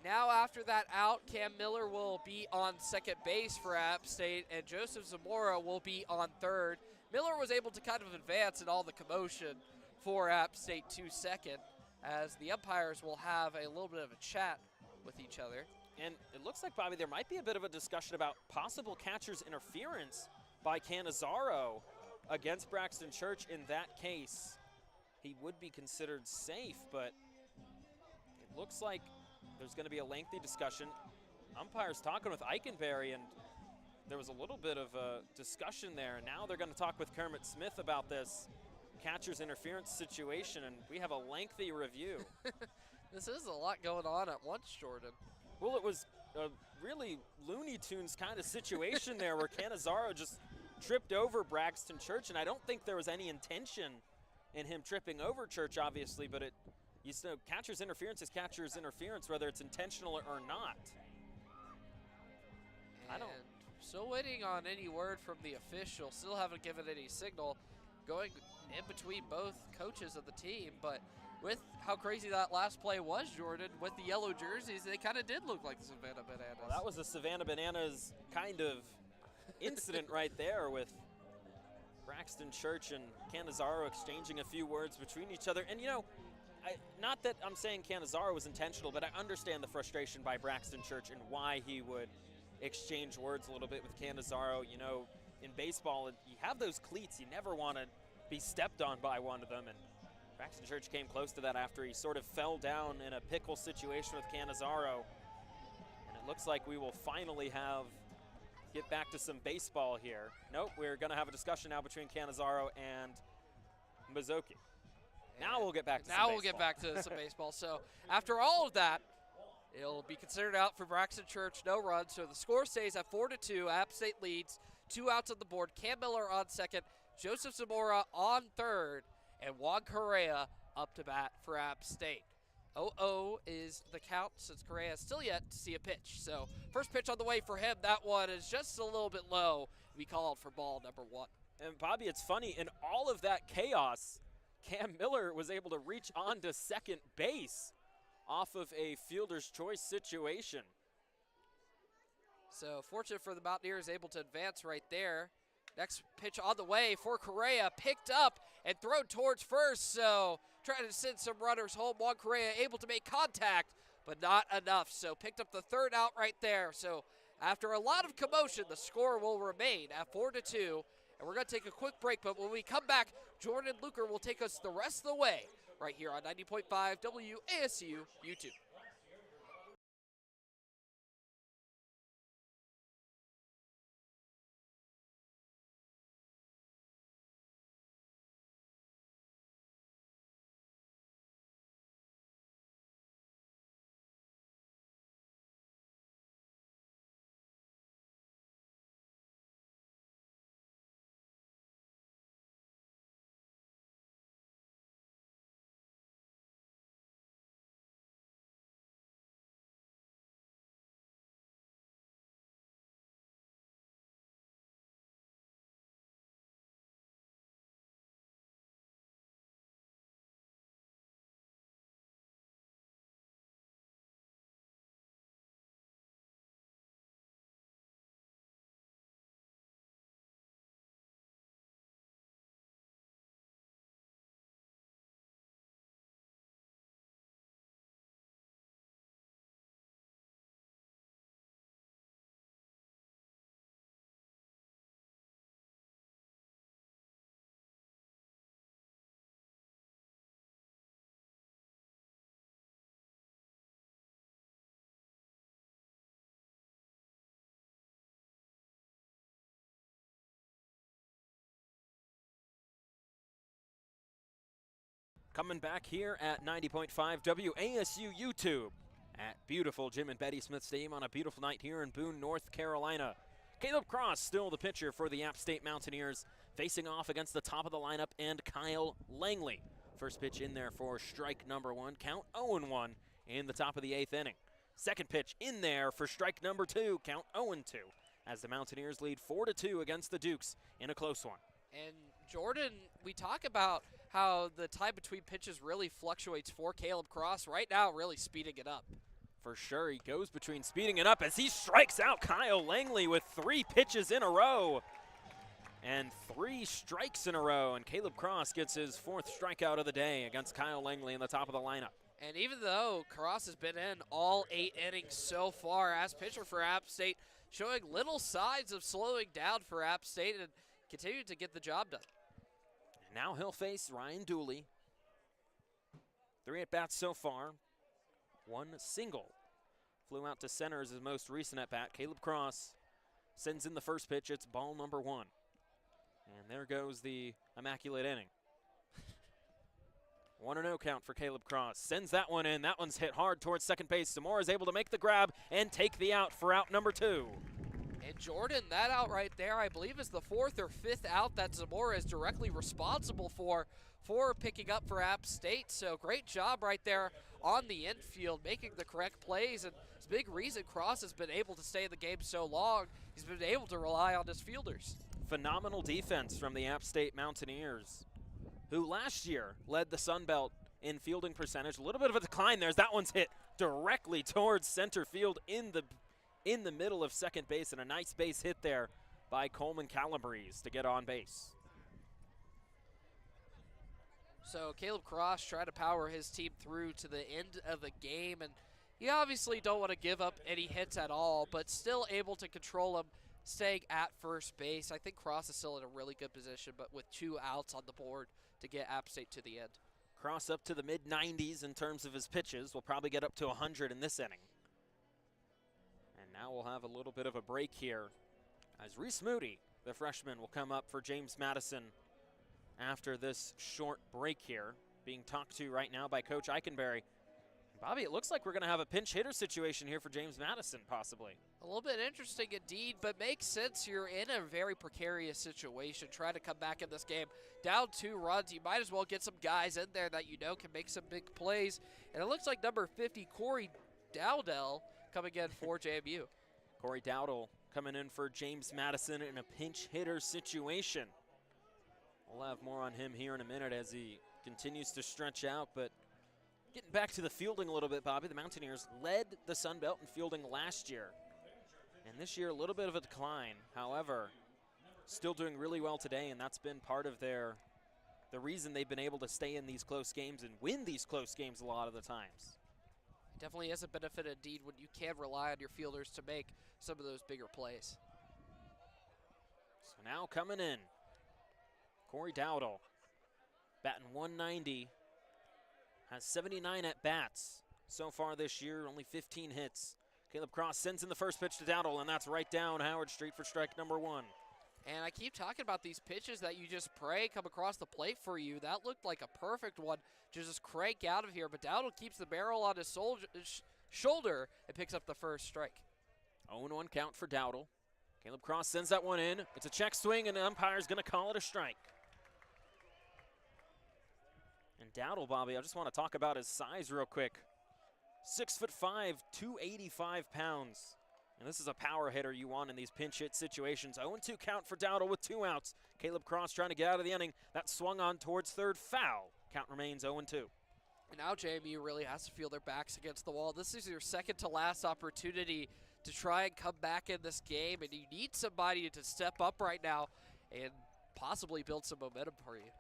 now after that out, Cam Miller will be on second base for App State, and Joseph Zamora will be on third. Miller was able to kind of advance in all the commotion for App State to second, as the umpires will have a little bit of a chat with each other. And it looks like, Bobby, there might be a bit of a discussion about possible catcher's interference by Cannizzaro against Braxton Church. In that case, he would be considered safe, but it looks like there's going to be a lengthy discussion. Umpires talking with Eikenberry, and there was a little bit of a discussion there. Now they're going to talk with Kermit Smith about this catcher's interference situation, and we have a lengthy review. This is a lot going on at once, Jordan. Well, it was a really Looney Tunes kind of situation there where Cannizzaro just tripped over Braxton Church, and I don't think there was any intention in him tripping over Church, obviously, but catcher's interference is catcher's interference, whether it's intentional or not. And still waiting on any word from the official. Still haven't given any signal going in between both coaches of the team, but with how crazy that last play was, Jordan, with the yellow jerseys, they kind of did look like the Savannah Bananas. Well, that was a Savannah Bananas kind of incident right there, with Braxton Church and Cannizzaro exchanging a few words between each other. And, not that I'm saying Cannizzaro was intentional, but I understand the frustration by Braxton Church and why he would exchange words a little bit with Cannizzaro. In baseball, you have those cleats. You never want to be stepped on by one of them, and Braxton Church came close to that after he sort of fell down in a pickle situation with Cannizzaro. And it looks like we will finally get back to some baseball here. Nope, we're going to have a discussion now between Cannizzaro and Mizuki. Now we'll get back to some baseball. Now we'll get back to some baseball. So after all of that, it'll be considered out for Braxton Church, no run. So the score stays at 4-2. App State leads, 2 outs on the board. Cam Miller on second, Joseph Zamora on third, and Juan Correa up to bat for App State. 0-0 is the count since Correa is still yet to see a pitch. So first pitch on the way for him. That one is just a little bit low. We called for ball number 1. And Bobby, it's funny, in all of that chaos, Cam Miller was able to reach on to second base off of a fielder's choice situation. So fortunate for the Mountaineers, able to advance right there. Next pitch on the way for Correa, picked up and thrown towards first. So trying to send some runners home. Juan Correa able to make contact, but not enough. So picked up the third out right there. So after a lot of commotion, the score will remain at 4-2. And we're going to take a quick break, but when we come back, Jordan Luker will take us the rest of the way right here on 90.5 WASU YouTube. Coming back here at 90.5 WASU YouTube at beautiful Jim and Betty Smith Stadium on a beautiful night here in Boone, North Carolina. Caleb Cross still the pitcher for the App State Mountaineers, facing off against the top of the lineup and Kyle Langley. First pitch in there for strike number one, count 0-1 in the top of the 8th inning. Second pitch in there for strike number 2, count 0-2, as the Mountaineers lead 4-2 against the Dukes in a close one. And Jordan, we talk about how the time between pitches really fluctuates for Caleb Cross. Right now, really speeding it up. For sure, he goes between speeding it up as he strikes out Kyle Langley with 3 pitches in a row. And 3 strikes in a row, and Caleb Cross gets his 4th strikeout of the day against Kyle Langley in the top of the lineup. And even though Cross has been in all 8 innings so far as pitcher for App State, showing little signs of slowing down for App State and continuing to get the job done. And now he'll face Ryan Dooley. 3 at-bats so far. 1 single. Flew out to center as his most recent at-bat. Caleb Cross sends in the first pitch. It's ball number 1. And there goes the immaculate inning. 1-0 count for Caleb Cross. Sends that one in. That one's hit hard towards second base. Zamora is able to make the grab and take the out for out number 2. And Jordan, that out right there, I believe is the 4th or 5th out that Zamora is directly responsible for picking up for App State. So great job right there on the infield, making the correct plays. And it's a big reason Cross has been able to stay in the game so long. He's been able to rely on his fielders. Phenomenal defense from the App State Mountaineers, who last year led the Sun Belt in fielding percentage. A little bit of a decline there as that one's hit directly towards center field in the middle of second base, and a nice base hit there by Coleman Calabrese to get on base. So Caleb Cross trying to power his team through to the end of the game, and you obviously don't want to give up any hits at all, but still able to control them, staying at first base. I think Cross is still in a really good position, but with 2 outs on the board to get App State to the end. Cross up to the mid-90s in terms of his pitches. We'll probably get up to 100 in this inning. And now we'll have a little bit of a break here as Reese Moody, the freshman, will come up for James Madison after this short break here, being talked to right now by Coach Eikenberry. Bobby, it looks like we're going to have a pinch hitter situation here for James Madison, possibly. A little bit interesting indeed, but makes sense. You're in a very precarious situation trying to come back in this game. Down 2 runs, you might as well get some guys in there that you know can make some big plays. And it looks like number 50, Corey Dowdell, coming in for JMU. Corey Dowdell coming in for James Madison in a pinch hitter situation. We'll have more on him here in a minute as he continues to stretch out, but getting back to the fielding a little bit, Bobby, the Mountaineers led the Sun Belt in fielding last year. And this year, a little bit of a decline. However, still doing really well today, and that's been part of the reason they've been able to stay in these close games and win these close games a lot of the times. Definitely is a benefit indeed when you can rely on your fielders to make some of those bigger plays. So now coming in, Corey Dowdell, batting 190. Has 79 at-bats so far this year, only 15 hits. Caleb Cross sends in the first pitch to Dowdell, and that's right down Howard Street for strike number 1. And I keep talking about these pitches that you just pray come across the plate for you. That looked like a perfect one to just crank out of here, but Dowdell keeps the barrel on his shoulder and picks up the first strike. 0-1 count for Dowdell. Caleb Cross sends that one in. It's a check swing, and the umpire's going to call it a strike. And Dowdell, Bobby, I just want to talk about his size real quick. 6'5", 285 pounds. And this is a power hitter you want in these pinch hit situations. 0-2 count for Dowdell with 2 outs. Caleb Cross trying to get out of the inning. That swung on towards third, foul. Count remains 0-2. And now JMU really has to feel their backs against the wall. This is your second to last opportunity to try and come back in this game, and you need somebody to step up right now and possibly build some momentum for you.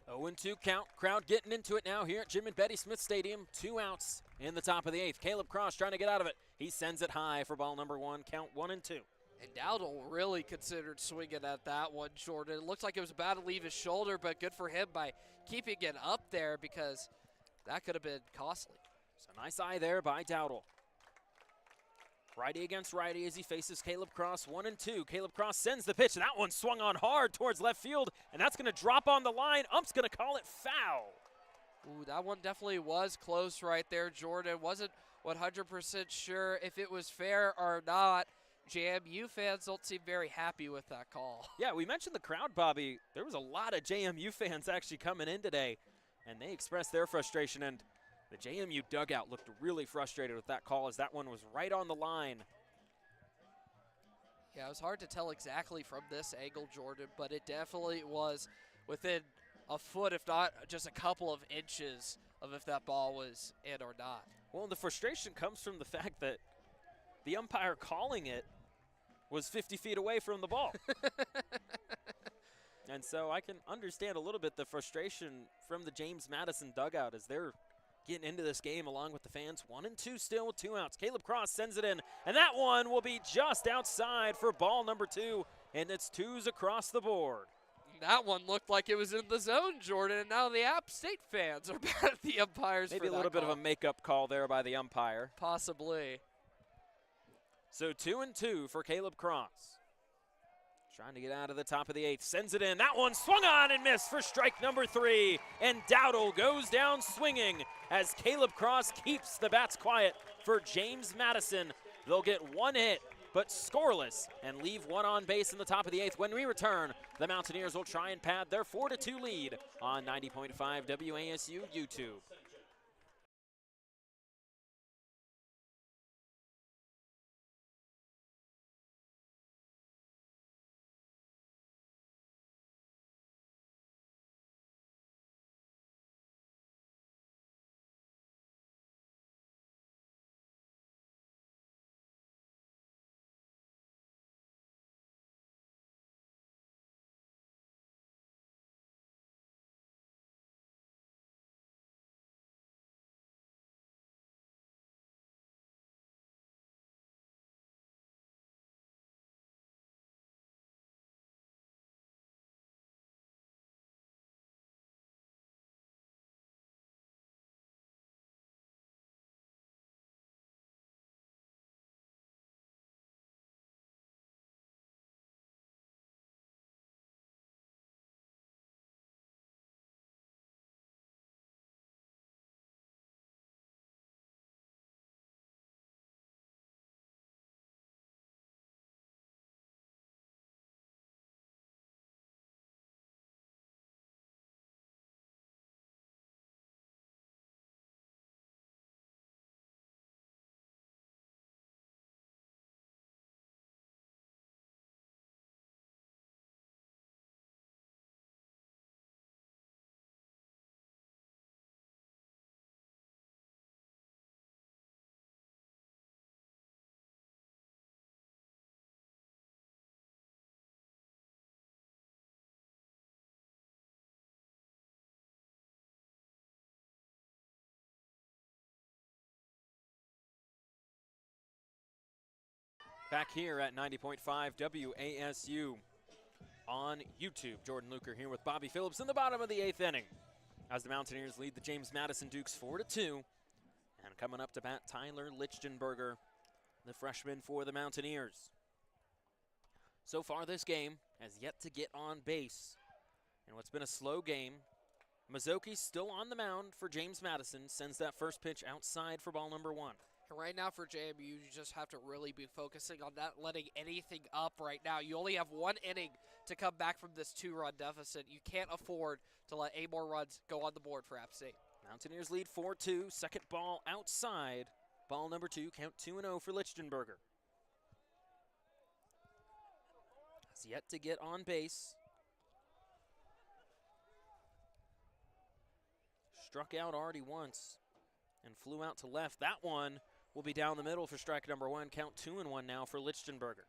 0-2 count. Crowd getting into it now here at Jim and Betty Smith Stadium. 2 outs in the top of the 8th. Caleb Cross trying to get out of it. He sends it high for ball number 1. Count 1-2. And Dowdell really considered swinging at that one, Jordan. It looks like it was about to leave his shoulder, but good for him by keeping it up there because that could have been costly. So nice eye there by Dowdell. Righty against righty as he faces Caleb Cross. 1-2. Caleb Cross sends the pitch, and that one swung on hard towards left field, and that's going to drop on the line. Ump's going to call it foul. Ooh, that one definitely was close right there, Jordan. Wasn't 100% sure if it was fair or not. JMU fans don't seem very happy with that call. Yeah, we mentioned the crowd, Bobby. There was a lot of JMU fans actually coming in today, and they expressed their frustration, and the JMU dugout looked really frustrated with that call as that one was right on the line. Yeah, it was hard to tell exactly from this angle, Jordan, but it definitely was within a foot, if not just a couple of inches of if that ball was in or not. Well, the frustration comes from the fact that the umpire calling it was 50 feet away from the ball. And so I can understand a little bit the frustration from the James Madison dugout as they're getting into this game along with the fans. 1-2 still with 2 outs. Caleb Cross sends it in, and that one will be just outside for ball number 2, and it's 2s across the board. That one looked like it was in the zone, Jordan, and now the App State fans are mad at the umpires. Maybe for a little bit of a makeup call there by the umpire. Possibly. So 2-2 for Caleb Cross. Trying to get out of the top of the 8th, sends it in. That one swung on and missed for strike number 3. And Dowdle goes down swinging as Caleb Cross keeps the bats quiet for James Madison. They'll get 1 hit, but scoreless, and leave 1 on base in the top of the 8th. When we return, the Mountaineers will try and pad their 4-2 lead on 90.5 WASU YouTube. Back here at 90.5 WASU on YouTube. Jordan Luker here with Bobby Phillips in the bottom of the 8th inning as the Mountaineers lead the James Madison Dukes 4-2. And coming up to bat, Tyler Lichtenberger, the freshman for the Mountaineers. So far this game has yet to get on base. In what's been a slow game, Mazzocchi's still on the mound for James Madison, sends that first pitch outside for ball number 1. And right now for JMU, you just have to really be focusing on not letting anything up right now. You only have 1 inning to come back from this 2-run deficit. You can't afford to let any more runs go on the board for App State. Mountaineers lead 4-2, second ball outside. Ball number 2, count 2-0 for Lichtenberger. Has yet to get on base. Struck out already once and flew out to left. That one will be down the middle for strike number 1. Count 2-1 now for Lichtenberger.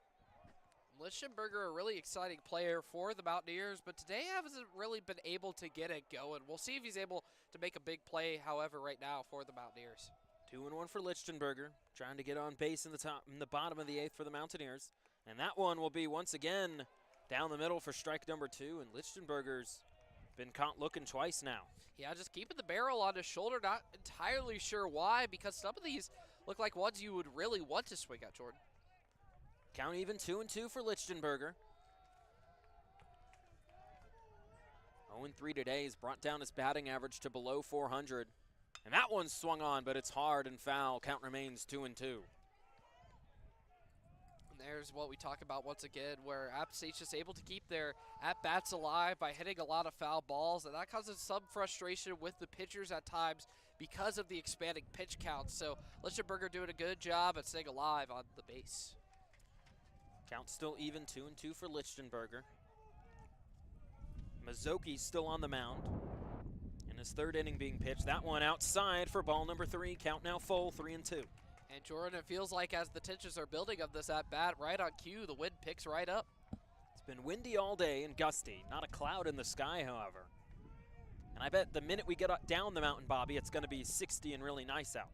Lichtenberger, a really exciting player for the Mountaineers, but today hasn't really been able to get it going. We'll see if he's able to make a big play, however, right now for the Mountaineers. 2-1 for Lichtenberger, trying to get on base in the bottom of the 8th for the Mountaineers. And that one will be once again down the middle for strike number 2, and Lichtenberger's been caught looking twice now. Yeah, just keeping the barrel on his shoulder, not entirely sure why, because some of these look like ones you would really want to swing at, Jordan. Count even 2-2 for Lichtenberger. 0-3 today. He's brought down his batting average to below 400. And that one's swung on, but it's hard and foul. Count remains 2-2. And there's what we talk about once again, where App State's just able to keep their at-bats alive by hitting a lot of foul balls, and that causes some frustration with the pitchers at times because of the expanding pitch count. So Lichtenberger doing a good job at staying alive on the base. Count still even, 2-2 for Lichtenberger. Mazzocchi's still on the mound. In his third inning being pitched, that one outside for ball number 3. Count now full, 3-2. And Jordan, it feels like as the tensions are building of this at-bat, right on cue, the wind picks right up. It's been windy all day and gusty. Not a cloud in the sky, however. And I bet the minute we get down the mountain, Bobby, it's going to be 60 and really nice out.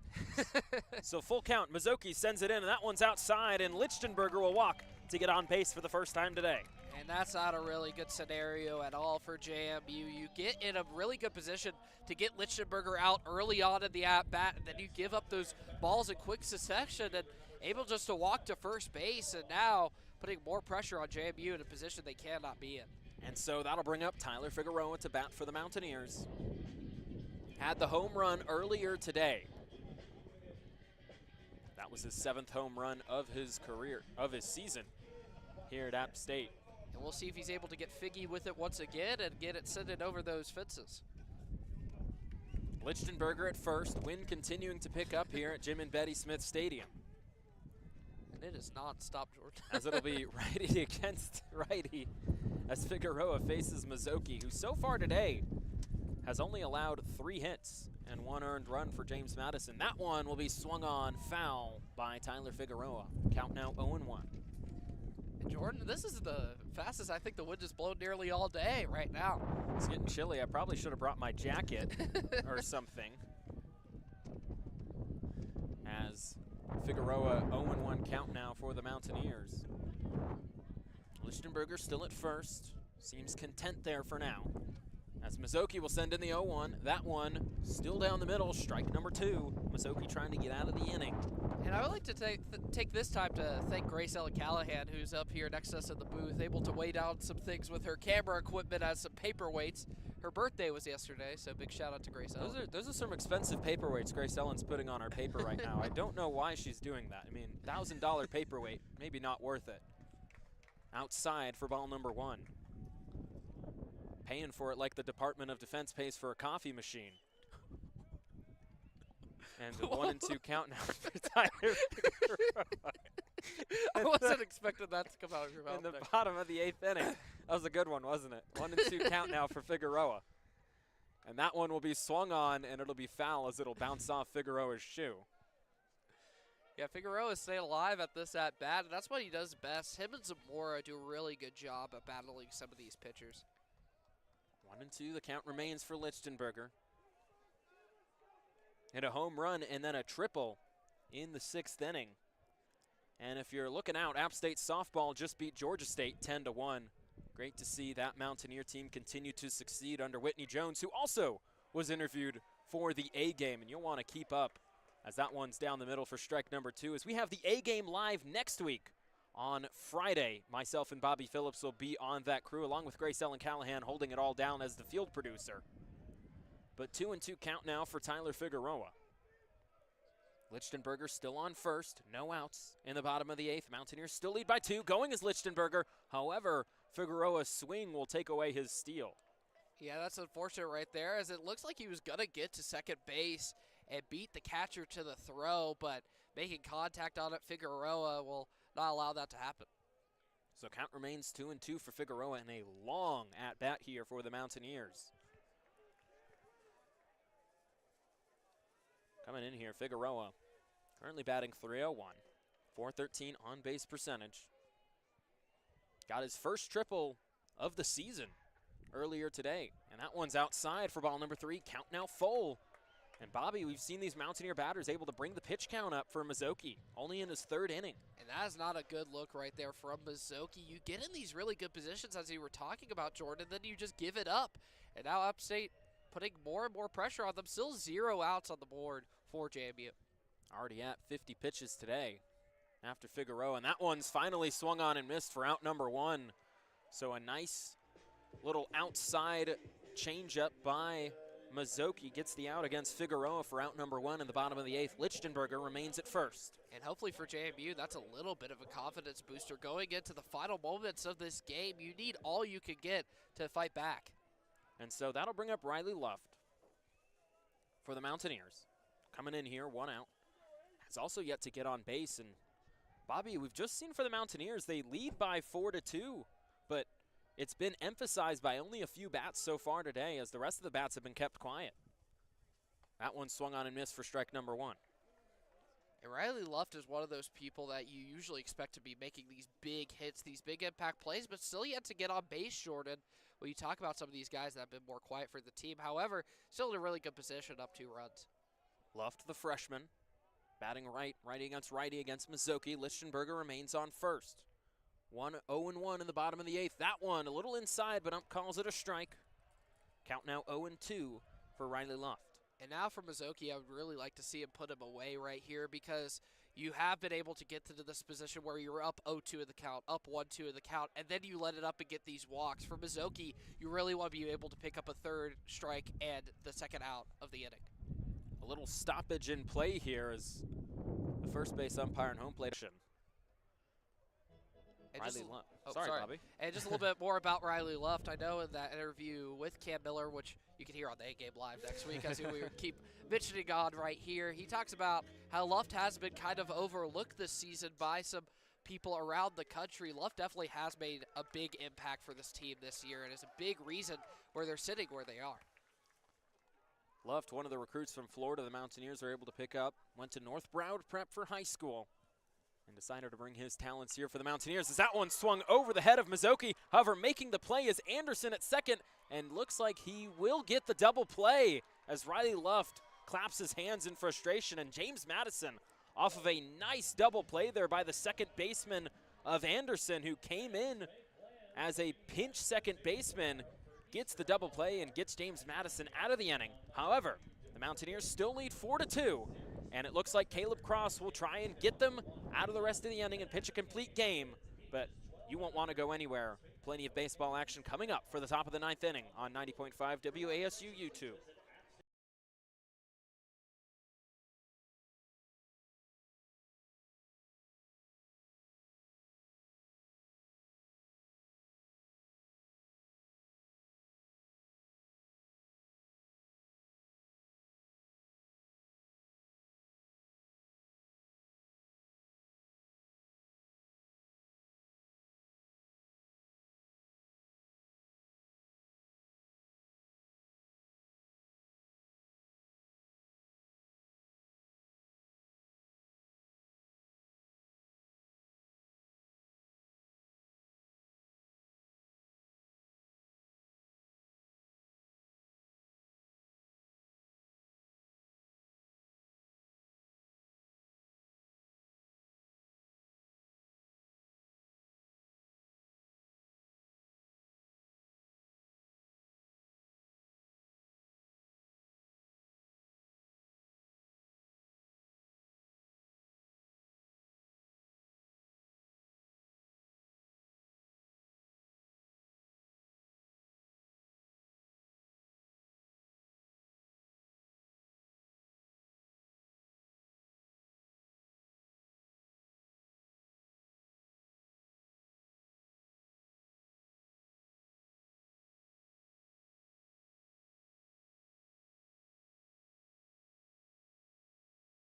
So full count. Mazzocchi sends it in, and that one's outside, and Lichtenberger will walk to get on base for the first time today. And that's not a really good scenario at all for JMU. You get in a really good position to get Lichtenberger out early on in the at-bat, and then you give up those balls in quick succession and able just to walk to first base, and now putting more pressure on JMU in a position they cannot be in. And so that'll bring up Tyler Figueroa to bat for the Mountaineers. Had the home run earlier today. That was his 7th home run of his career, of his season here at App State. And we'll see if he's able to get Figgy with it once again and get it sent it over those fences. Lichtenberger at first, wind continuing to pick up here at Jim and Betty Smith Stadium. And it is non-stop, George. As it'll be righty against righty as Figueroa faces Mazzocchi, who so far today has only allowed 3 hits and 1 earned run for James Madison. That one will be swung on foul by Tyler Figueroa. Count now 0-1. And Jordan, this is the fastest I think the wind has blown nearly all day right now. It's getting chilly. I probably should have brought my jacket or something. As Figueroa 0-1 count now for the Mountaineers. Lichtenberger still at first. Seems content there for now. As Mazzocchi will send in the 0-1. That one still down the middle. Strike number 2. Mazzocchi trying to get out of the inning. And I would like to take this time to thank Grace Ellen Callahan, who's up here next to us in the booth, able to weigh down some things with her camera equipment as some paperweights. Her birthday was yesterday, so big shout out to Grace Ellen. Those are some expensive paperweights Grace Ellen's putting on her paper right now. I don't know why she's doing that. I mean, $1,000 paperweight, maybe not worth it. Outside for ball number 1. Paying for it like the Department of Defense pays for a coffee machine. And a 1-2 count now for Tyler Figueroa. I wasn't expecting that to come out of your mouth. In the bottom of the 8th inning. That was a good one, wasn't it? 1-2 count now for Figueroa. And that one will be swung on, and it'll be foul as it'll bounce off Figueroa's shoe. Yeah, Figueroa is staying alive at this at-bat, and that's what he does best. Him and Zamora do a really good job at battling some of these pitchers. 1-2, the count remains for Lichtenberger. Hit a home run and then a triple in the 6th inning. And if you're looking out, App State softball just beat Georgia State 10-1. Great to see that Mountaineer team continue to succeed under Whitney Jones, who also was interviewed for the A game. And you'll want to keep up as that one's down the middle for strike number 2. As we have the A game live next week on Friday. Myself and Bobby Phillips will be on that crew, along with Grace Ellen Callahan holding it all down as the field producer. But 2-2 count now for Tyler Figueroa. Lichtenberger still on first, no outs in the bottom of the 8th. Mountaineers still lead by 2. Going is Lichtenberger. However, Figueroa's swing will take away his steal. Yeah, that's unfortunate right there, as it looks like he was going to get to second base and beat the catcher to the throw, but making contact on it, Figueroa will not allow that to happen. So count remains 2-2 for Figueroa, and a long at-bat here for the Mountaineers. Coming in here, Figueroa currently batting .301, .413 on-base percentage. Got his first triple of the season earlier today, and that one's outside for ball number 3. Count now full. And Bobby, we've seen these Mountaineer batters able to bring the pitch count up for Mazzocchi, only in his 3rd inning. And that is not a good look right there from Mazzocchi. You get in these really good positions, as you were talking about, Jordan, then you just give it up. And now App State putting more and more pressure on them. Still 0 outs on the board for JMU. Already at 50 pitches today after Figueroa, and that one's finally swung on and missed for out number 1. So a nice little outside changeup by Mazzocchi gets the out against Figueroa for out number 1 in the bottom of the 8th. Lichtenberger remains at first. And hopefully for JMU, that's a little bit of a confidence booster going into the final moments of this game. You need all you can get to fight back. And so that'll bring up Riley Luft for the Mountaineers. Coming in here, 1 out. Has also yet to get on base. And Bobby, we've just seen for the Mountaineers, they lead by 4-2, but it's been emphasized by only a few bats so far today as the rest of the bats have been kept quiet. That one swung on and missed for strike number 1. And Riley Luft is one of those people that you usually expect to be making these big hits, these big impact plays, but still yet to get on base, Jordan, when you talk about some of these guys that have been more quiet for the team. However, still in a really good position, up 2 runs. Luft, the freshman, batting right, righty against Mazzocchi. Lichtenberger remains on first. 0-1 in the bottom of the 8th. That one a little inside, but ump calls it a strike. Count now 0-2 for Riley Luft. And now for Mazzocchi, I would really like to see him put him away right here because you have been able to get to this position where you're up 0-2 in the count, up 1-2 in the count, and then you let it up and get these walks. For Mazzocchi, you really want to be able to pick up a 3rd strike and the 2nd out of the inning. A little stoppage in play here as the first base umpire and home plate. Riley Luft. Sorry, Bobby. And just a little bit more about Riley Luft. I know in that interview with Cam Miller, which you can hear on the A-Game Live next week, as we keep mentioning on right here, he talks about how Luft has been kind of overlooked this season by some people around the country. Luft definitely has made a big impact for this team this year and is a big reason where they're sitting where they are. Luft, one of the recruits from Florida, the Mountaineers are able to pick up, went to North Broward Prep for high school, and decided to bring his talents here for the Mountaineers as that one swung over the head of Mazzocchi. However, making the play is Anderson at second, and looks like he will get the double play as Riley Luft claps his hands in frustration, and James Madison off of a nice double play there by the second baseman of Anderson, who came in as a pinch second baseman, gets the double play and gets James Madison out of the inning. However, the Mountaineers still lead 4-2. And it looks like Caleb Cross will try and get them out of the rest of the inning and pitch a complete game. But you won't want to go anywhere. Plenty of baseball action coming up for the top of the 9th inning on 90.5 WASU YouTube.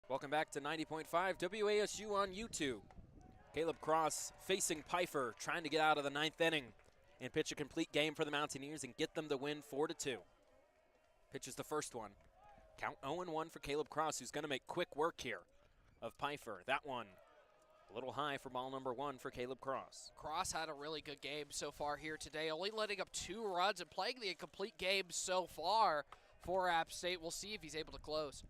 Welcome back to 90.5 WASU on YouTube. Caleb Cross facing Pfeiffer, trying to get out of the 9th inning and pitch a complete game for the Mountaineers and get them to win 4-2. Pitches the first one. Count 0-1 for Caleb Cross, who's going to make quick work here of Pfeiffer. That one a little high for ball number 1 for Caleb Cross. Cross had a really good game so far here today, only letting up 2 runs and playing the incomplete game so far for App State. We'll see if he's able to close.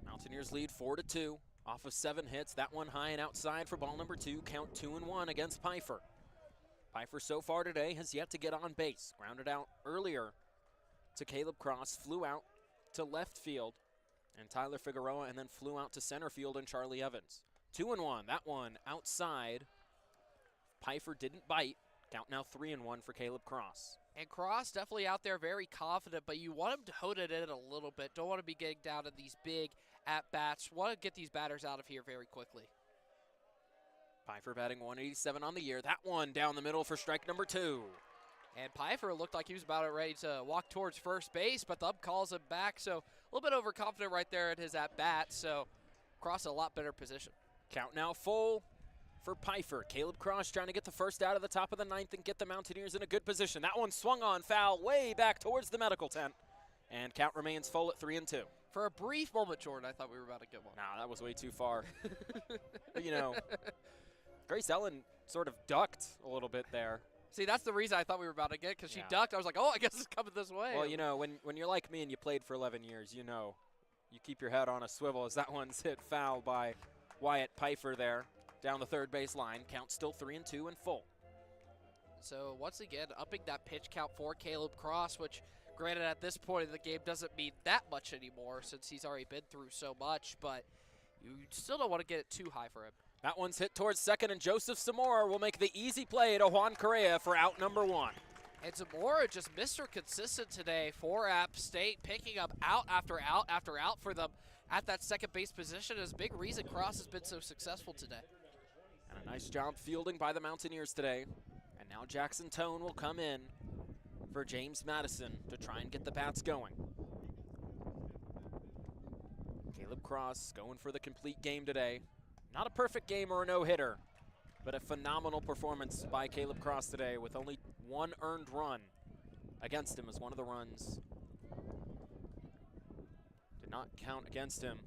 Mountaineers lead 4-2 off of 7 hits. That one high and outside for ball number 2. Count 2-1 against Pfeiffer. Pfeiffer so far today has yet to get on base. Grounded out earlier to Caleb Cross, flew out to left field and Tyler Figueroa, and then flew out to center field and Charlie Evans. 2-1, that one outside. Pfeiffer didn't bite. Count now 3-1 for Caleb Cross. And Cross definitely out there very confident, but you want him to hone it in a little bit. Don't want to be getting down in these big at-bats. Want to get these batters out of here very quickly. Pfeiffer batting 187 on the year. That one down the middle for strike number 2. And Pfeiffer looked like he was about ready to walk towards first base, but the ump calls him back. So a little bit overconfident right there at his at-bat. So Cross in a lot better position. Count now full for Pfeiffer. Caleb Cross trying to get the first out of the top of the ninth and get the Mountaineers in a good position. That one swung on foul way back towards the medical tent. And count remains full at 3-2. For a brief moment, Jordan, I thought we were about to get one. Nah, that was way too far. But, you know, Grace Ellen sort of ducked a little bit there. See, that's the reason I thought we were about to get, because she Yeah. ducked. I was like, oh, I guess it's coming this way. Well, you know, when you're like me and you played for 11 years, you know, you keep your head on a swivel as that one's hit foul by Wyatt Pfeiffer there down the third base line. Count still 3-2 and full. So once again, upping that pitch count for Caleb Cross, which granted at this point in the game doesn't mean that much anymore since he's already been through so much, but you still don't want to get it too high for him. That one's hit towards second, and Joseph Zamora will make the easy play to Juan Correa for out number 1. And Zamora just Mr. Consistent today for App State, picking up out after out after out for them at that second base position is a big reason Cross has been so successful today. And a nice job fielding by the Mountaineers today. And now Jackson Tone will come in for James Madison to try and get the bats going. Caleb Cross going for the complete game today. Not a perfect game or a no-hitter, but a phenomenal performance by Caleb Cross today with only 1 earned run against him as one of the runs did not count against him.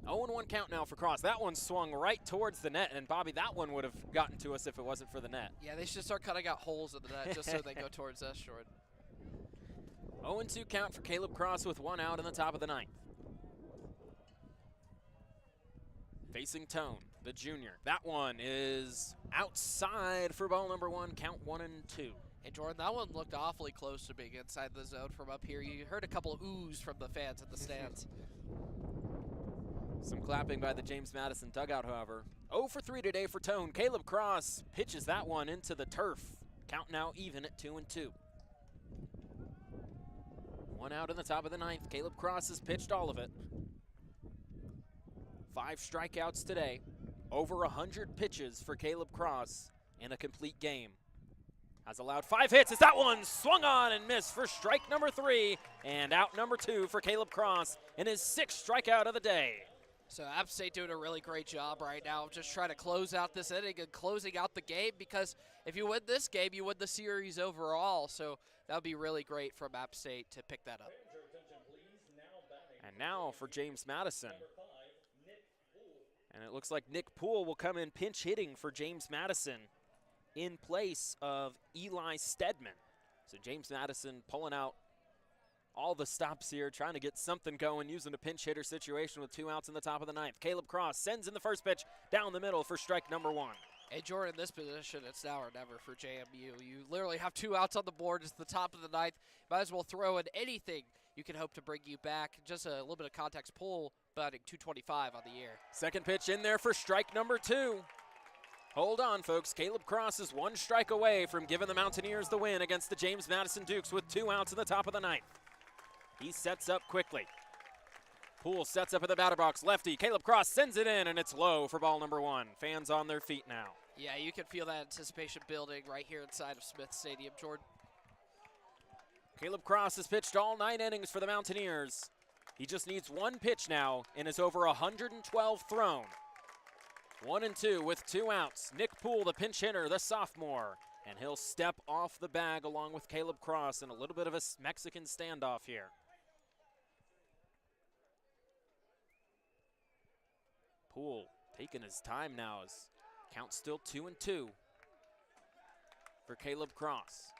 0-1 count now for Cross. That one swung right towards the net, and Bobby, that one would have gotten to us if it wasn't for the net. Yeah, they should start cutting out holes in the net just so they go towards us, Jordan. 0-2 count for Caleb Cross with 1 out in the top of the ninth. Facing Tone, the junior. That one is outside for ball number 1, count 1-2. And Jordan, that one looked awfully close to being inside the zone from up here. You heard a couple of oohs from the fans in the stands. Some clapping by the James Madison dugout, however. 0 for 3 today for Tone. Caleb Cross pitches that one into the turf. Count now even at 2-2. 1 out in the top of the ninth. Caleb Cross has pitched all of it. 5 strikeouts today. Over 100 pitches for Caleb Cross in a complete game. Has allowed 5 hits as that one swung on and missed for strike number 3. And out number 2 for Caleb Cross in his 6th strikeout of the day. So App State doing a really great job right now of just trying to close out this inning and closing out the game, because if you win this game, you win the series overall. So that would be really great from App State to pick that up. And now for James Madison. And it looks like Nick Poole will come in pinch hitting for James Madison in place of Eli Stedman. So James Madison pulling out all the stops here, trying to get something going, using a pinch hitter situation with 2 outs in the top of the ninth. Caleb Cross sends in the first pitch down the middle for strike number 1. And Jordan, in this position, it's now or never for JMU. You literally have 2 outs on the board. It's the top of the ninth. Might as well throw in anything you can hope to bring you back. Just a little bit of context. Poole batting 225 on the year. Second pitch in there for strike number 2. Hold on, folks. Caleb Cross is 1 strike away from giving the Mountaineers the win against the James Madison Dukes with 2 outs in the top of the ninth. He sets up quickly. Poole sets up at the batter box. Lefty. Caleb Cross sends it in, and it's low for ball number 1. Fans on their feet now. Yeah, you can feel that anticipation building right here inside of Smith Stadium, Jordan. Caleb Cross has pitched all 9 innings for the Mountaineers. He just needs 1 pitch now and is over 112 thrown. 1-2 with 2 outs. Nick Poole, the pinch hitter, the sophomore. And he'll step off the bag along with Caleb Cross in a little bit of a Mexican standoff here. Poole taking his time now as count still 2-2 for Caleb Cross.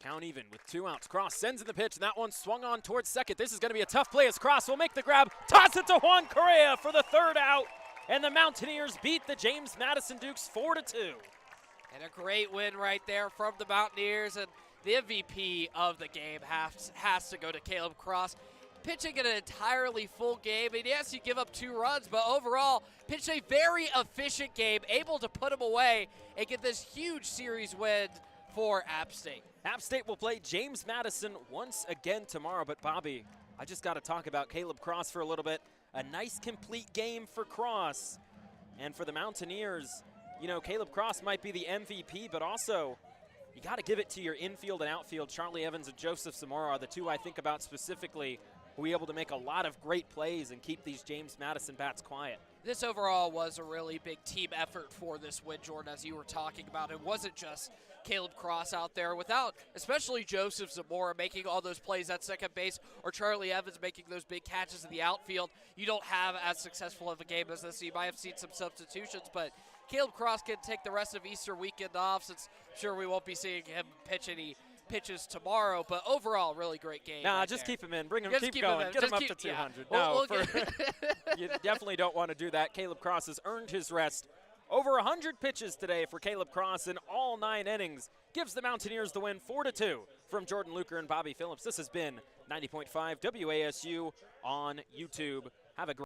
Count even with 2 outs. Cross sends in the pitch, and that one swung on towards second. This is going to be a tough play as Cross will make the grab. Toss it to Juan Correa for the 3rd out. And the Mountaineers beat the James Madison Dukes 4-2. And a great win right there from the Mountaineers. And the MVP of the game has to go to Caleb Cross. Pitching an entirely full game. And yes, you give up 2 runs, but overall, pitched a very efficient game, able to put him away and get this huge series win for App State. App State will play James Madison once again tomorrow. But, Bobby, I just got to talk about Caleb Cross for a little bit. A nice complete game for Cross. And for the Mountaineers, you know, Caleb Cross might be the MVP, but also you got to give it to your infield and outfield. Charlie Evans and Joseph Zamora are the two I think about specifically, who were able to make a lot of great plays and keep these James Madison bats quiet. This overall was a really big team effort for this win, Jordan, as you were talking about. It wasn't just Caleb Cross out there. Without especially Joseph Zamora making all those plays at second base, or Charlie Evans making those big catches in the outfield, you don't have as successful of a game as this. You might have seen some substitutions, but Caleb Cross can take the rest of Easter weekend off, since I'm sure we won't be seeing him pitch any pitches tomorrow, but overall, really great game. Nah, right just there. keep him in. Bring him, Just keep keep going. him in. Get him Just up to keep- 200. yeah. No, We'll you definitely don't want to do that. Caleb Cross has earned his rest. Over 100 pitches today for Caleb Cross in all 9 innings. Gives the Mountaineers the win 4-2 from Jordan Luker and Bobby Phillips. This has been 90.5 WASU on YouTube. Have a great